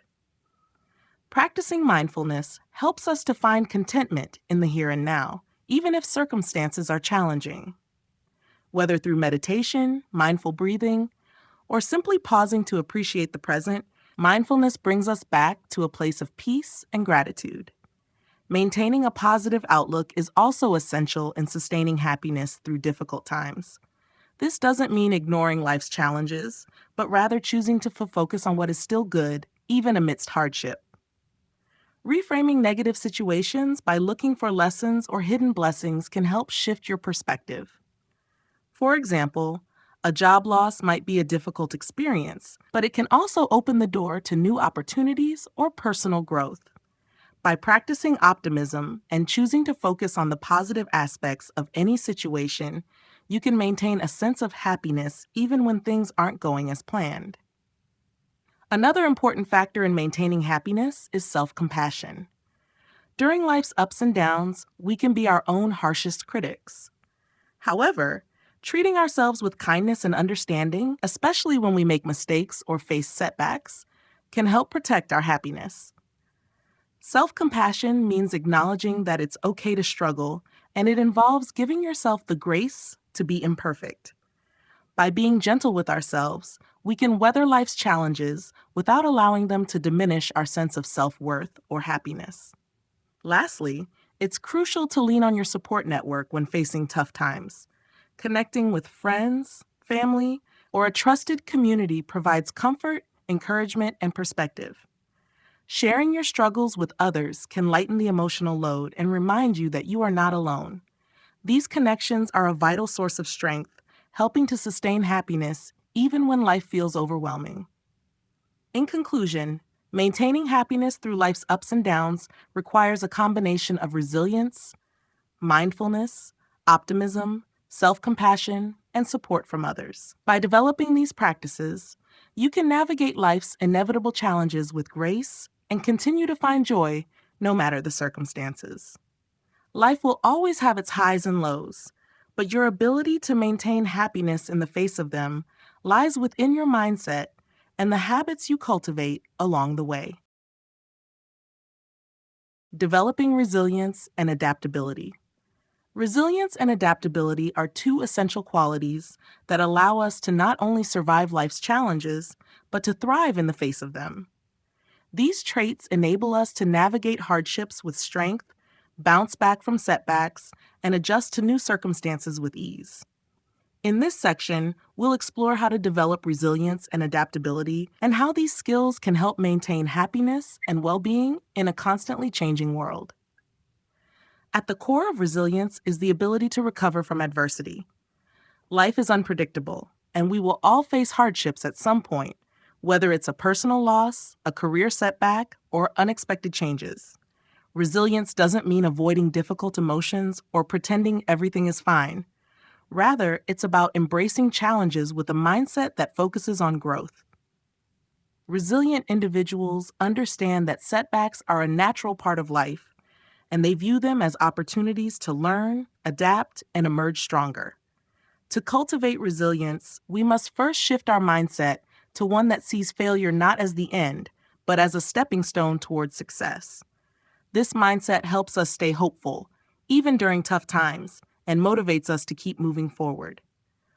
Practicing mindfulness helps us to find contentment in the here and now, even if circumstances are challenging. Whether through meditation, mindful breathing, or simply pausing to appreciate the present, mindfulness brings us back to a place of peace and gratitude. Maintaining a positive outlook is also essential in sustaining happiness through difficult times. This doesn't mean ignoring life's challenges, but rather choosing to focus on what is still good, even amidst hardship. Reframing negative situations by looking for lessons or hidden blessings can help shift your perspective. For example, a job loss might be a difficult experience, but it can also open the door to new opportunities or personal growth. By practicing optimism and choosing to focus on the positive aspects of any situation, you can maintain a sense of happiness even when things aren't going as planned. Another important factor in maintaining happiness is self-compassion. During life's ups and downs, we can be our own harshest critics. However, treating ourselves with kindness and understanding, especially when we make mistakes or face setbacks, can help protect our happiness. Self-compassion means acknowledging that it's okay to struggle, and it involves giving yourself the grace to be imperfect. By being gentle with ourselves, we can weather life's challenges without allowing them to diminish our sense of self-worth or happiness. Lastly, it's crucial to lean on your support network when facing tough times. Connecting with friends, family, or a trusted community provides comfort, encouragement, and perspective. Sharing your struggles with others can lighten the emotional load and remind you that you are not alone. These connections are a vital source of strength, helping to sustain happiness even when life feels overwhelming. In conclusion, maintaining happiness through life's ups and downs requires a combination of resilience, mindfulness, optimism, self-compassion, and support from others. By developing these practices, you can navigate life's inevitable challenges with grace and continue to find joy no matter the circumstances. Life will always have its highs and lows, but your ability to maintain happiness in the face of them lies within your mindset and the habits you cultivate along the way. Developing resilience and adaptability. Resilience and adaptability are two essential qualities that allow us to not only survive life's challenges, but to thrive in the face of them. These traits enable us to navigate hardships with strength, bounce back from setbacks, and adjust to new circumstances with ease. In this section, we'll explore how to develop resilience and adaptability and how these skills can help maintain happiness and well-being in a constantly changing world. At the core of resilience is the ability to recover from adversity. Life is unpredictable, and we will all face hardships at some point, whether it's a personal loss, a career setback, or unexpected changes. Resilience doesn't mean avoiding difficult emotions or pretending everything is fine. Rather, it's about embracing challenges with a mindset that focuses on growth. Resilient individuals understand that setbacks are a natural part of life, and they view them as opportunities to learn, adapt, and emerge stronger. To cultivate resilience, we must first shift our mindset to one that sees failure not as the end, but as a stepping stone towards success. This mindset helps us stay hopeful, even during tough times, and motivates us to keep moving forward.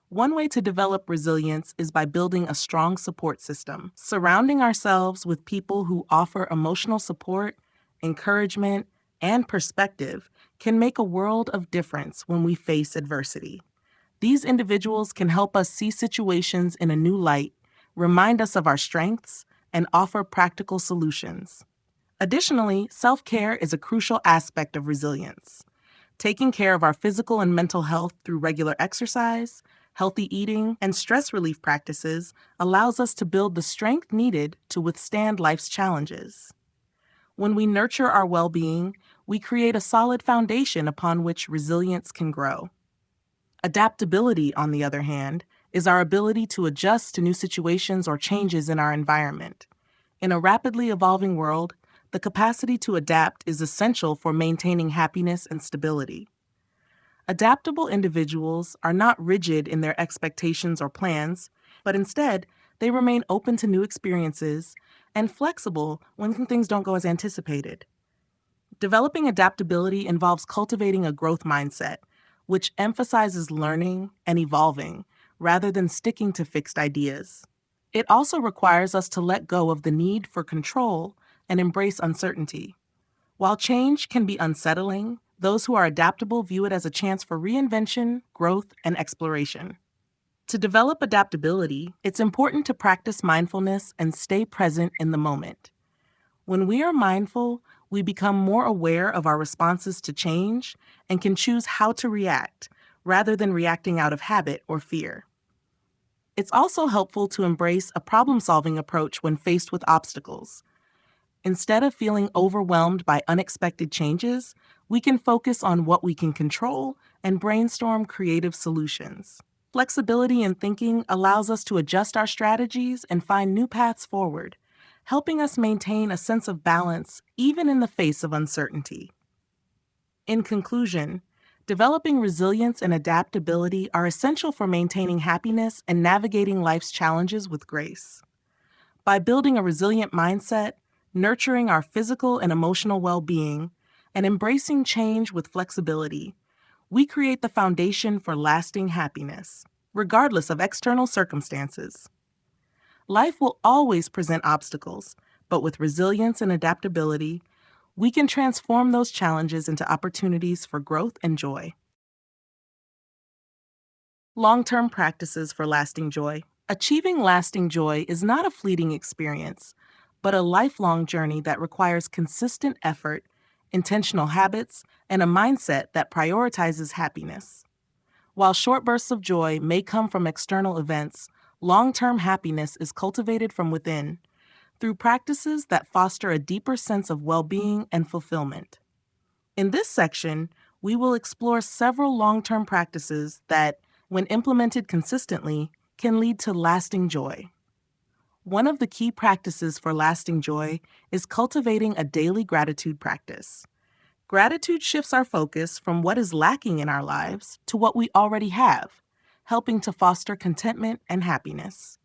One way to develop resilience is by building a strong support system. Surrounding ourselves with people who offer emotional support, encouragement, and perspective can make a world of difference when we face adversity. These individuals can help us see situations in a new light, remind us of our strengths, and offer practical solutions. Additionally, self-care is a crucial aspect of resilience. Taking care of our physical and mental health through regular exercise, healthy eating, and stress relief practices allows us to build the strength needed to withstand life's challenges. When we nurture our well-being, we create a solid foundation upon which resilience can grow. Adaptability, on the other hand, is our ability to adjust to new situations or changes in our environment. In a rapidly evolving world, the capacity to adapt is essential for maintaining happiness and stability. Adaptable individuals are not rigid in their expectations or plans, but instead, they remain open to new experiences and flexible when things don't go as anticipated. Developing adaptability involves cultivating a growth mindset, which emphasizes learning and evolving rather than sticking to fixed ideas. It also requires us to let go of the need for control and embrace uncertainty. While change can be unsettling, those who are adaptable view it as a chance for reinvention, growth, and exploration. To develop adaptability, it's important to practice mindfulness and stay present in the moment. When we are mindful, we become more aware of our responses to change and can choose how to react, rather than reacting out of habit or fear. It's also helpful to embrace a problem-solving approach when faced with obstacles. Instead of feeling overwhelmed by unexpected changes, we can focus on what we can control and brainstorm creative solutions. Flexibility in thinking allows us to adjust our strategies and find new paths forward, helping us maintain a sense of balance even in the face of uncertainty. In conclusion, developing resilience and adaptability are essential for maintaining happiness and navigating life's challenges with grace. By building a resilient mindset, nurturing our physical and emotional well-being, and embracing change with flexibility, we create the foundation for lasting happiness, regardless of external circumstances. Life will always present obstacles, but with resilience and adaptability, we can transform those challenges into opportunities for growth and joy. Long-term practices for lasting joy. Achieving lasting joy is not a fleeting experience, but a lifelong journey that requires consistent effort, intentional habits, and a mindset that prioritizes happiness. While short bursts of joy may come from external events, long-term happiness is cultivated from within through practices that foster a deeper sense of well-being and fulfillment. In this section, we will explore several long-term practices that, when implemented consistently, can lead to lasting joy. One of the key practices for lasting joy is cultivating a daily gratitude practice. Gratitude shifts our focus from what is lacking in our lives to what we already have, helping to foster contentment and happiness.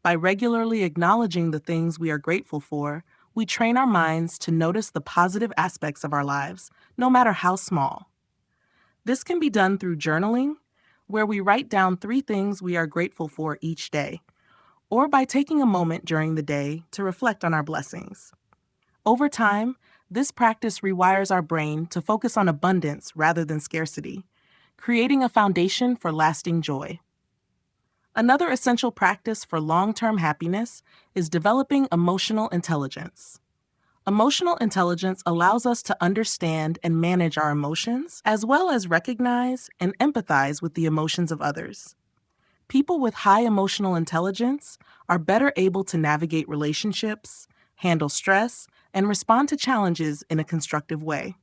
By regularly acknowledging the things we are grateful for, we train our minds to notice the positive aspects of our lives, no matter how small. This can be done through journaling, where we write down 3 things we are grateful for each day, or by taking a moment during the day to reflect on our blessings. Over time, this practice rewires our brain to focus on abundance rather than scarcity, creating a foundation for lasting joy. Another essential practice for long-term happiness is developing emotional intelligence. Emotional intelligence allows us to understand and manage our emotions, as well as recognize and empathize with the emotions of others. People with high emotional intelligence are better able to navigate relationships, handle stress, and respond to challenges in a constructive way.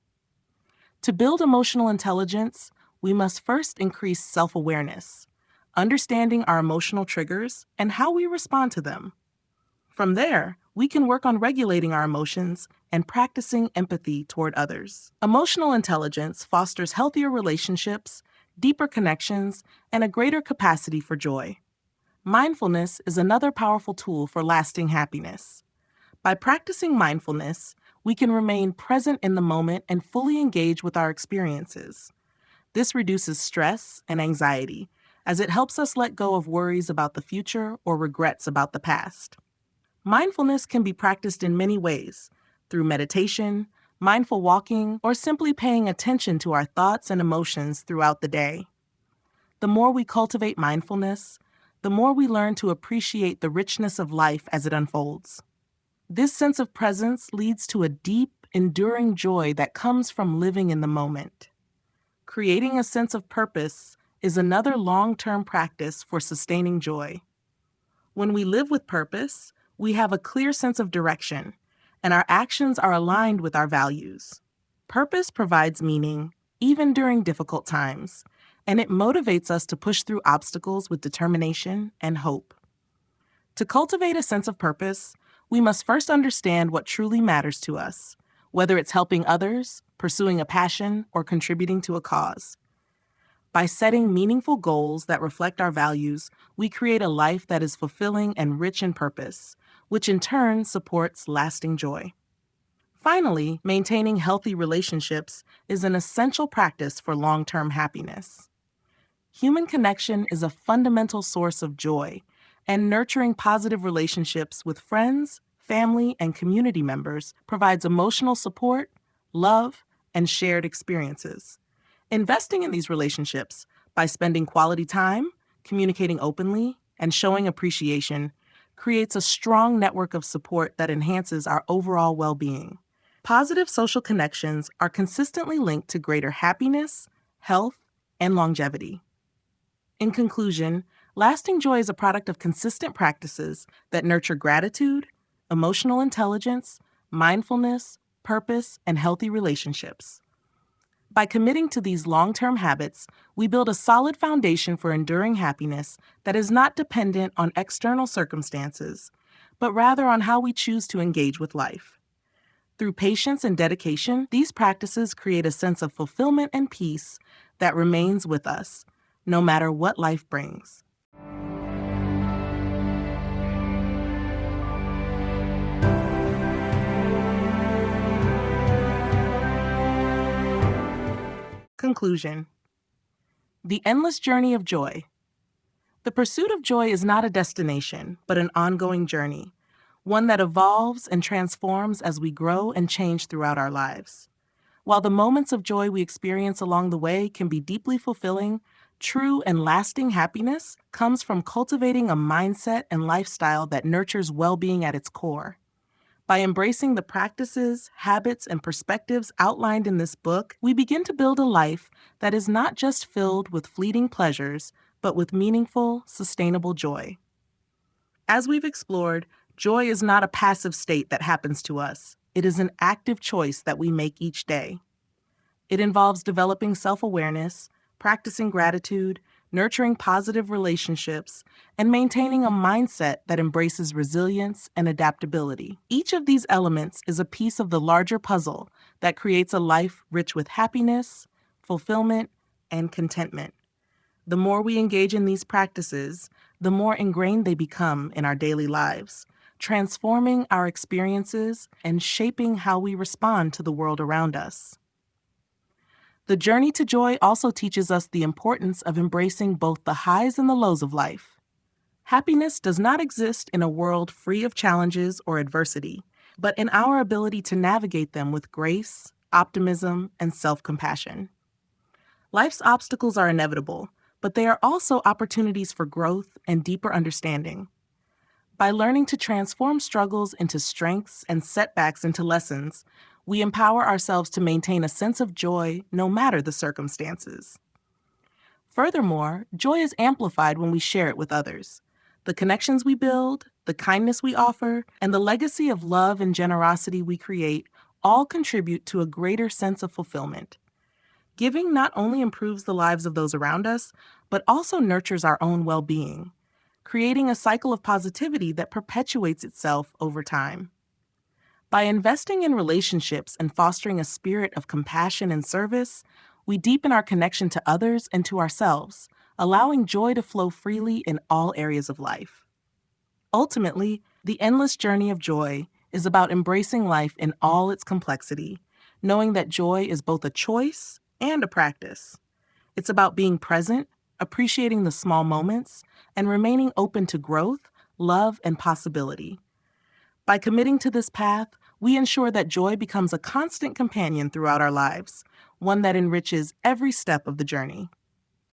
To build emotional intelligence, we must first increase self-awareness, understanding our emotional triggers and how we respond to them. From there, we can work on regulating our emotions and practicing empathy toward others. Emotional intelligence fosters healthier relationships, deeper connections, and a greater capacity for joy. Mindfulness is another powerful tool for lasting happiness. By practicing mindfulness, we can remain present in the moment and fully engage with our experiences. This reduces stress and anxiety, as it helps us let go of worries about the future or regrets about the past. Mindfulness can be practiced in many ways, through meditation, mindful walking, or simply paying attention to our thoughts and emotions throughout the day. The more we cultivate mindfulness, the more we learn to appreciate the richness of life as it unfolds. This sense of presence leads to a deep, enduring joy that comes from living in the moment. Creating a sense of purpose is another long-term practice for sustaining joy. When we live with purpose, we have a clear sense of direction, and our actions are aligned with our values. Purpose provides meaning, even during difficult times, and it motivates us to push through obstacles with determination and hope. To cultivate a sense of purpose, we must first understand what truly matters to us, whether it's helping others, pursuing a passion, or contributing to a cause. By setting meaningful goals that reflect our values, we create a life that is fulfilling and rich in purpose, which in turn supports lasting joy. Finally, maintaining healthy relationships is an essential practice for long-term happiness. Human connection is a fundamental source of joy, and nurturing positive relationships with friends, family, and community members provides emotional support, love, and shared experiences. Investing in these relationships by spending quality time, communicating openly, and showing appreciation creates a strong network of support that enhances our overall well-being. Positive social connections are consistently linked to greater happiness, health, and longevity. In conclusion, lasting joy is a product of consistent practices that nurture gratitude, emotional intelligence, mindfulness, purpose, and healthy relationships. By committing to these long-term habits, we build a solid foundation for enduring happiness that is not dependent on external circumstances, but rather on how we choose to engage with life. Through patience and dedication, these practices create a sense of fulfillment and peace that remains with us, no matter what life brings. Conclusion. The endless journey of joy. The pursuit of joy is not a destination, but an ongoing journey, one that evolves and transforms as we grow and change throughout our lives. While the moments of joy we experience along the way can be deeply fulfilling, true and lasting happiness comes from cultivating a mindset and lifestyle that nurtures well-being at its core. By embracing the practices, habits, and perspectives outlined in this book, we begin to build a life that is not just filled with fleeting pleasures, but with meaningful, sustainable joy. As we've explored, joy is not a passive state that happens to us. It is an active choice that we make each day. It involves developing self-awareness, practicing gratitude, nurturing positive relationships, and maintaining a mindset that embraces resilience and adaptability. Each of these elements is a piece of the larger puzzle that creates a life rich with happiness, fulfillment, and contentment. The more we engage in these practices, the more ingrained they become in our daily lives, transforming our experiences and shaping how we respond to the world around us. The journey to joy also teaches us the importance of embracing both the highs and the lows of life. Happiness does not exist in a world free of challenges or adversity, but in our ability to navigate them with grace, optimism, and self-compassion. Life's obstacles are inevitable, but they are also opportunities for growth and deeper understanding. By learning to transform struggles into strengths and setbacks into lessons, we empower ourselves to maintain a sense of joy no matter the circumstances. Furthermore, joy is amplified when we share it with others. The connections we build, the kindness we offer, and the legacy of love and generosity we create all contribute to a greater sense of fulfillment. Giving not only improves the lives of those around us, but also nurtures our own well-being, creating a cycle of positivity that perpetuates itself over time. By investing in relationships and fostering a spirit of compassion and service, we deepen our connection to others and to ourselves, allowing joy to flow freely in all areas of life. Ultimately, the endless journey of joy is about embracing life in all its complexity, knowing that joy is both a choice and a practice. It's about being present, appreciating the small moments, and remaining open to growth, love, and possibility. By committing to this path, we ensure that joy becomes a constant companion throughout our lives, one that enriches every step of the journey.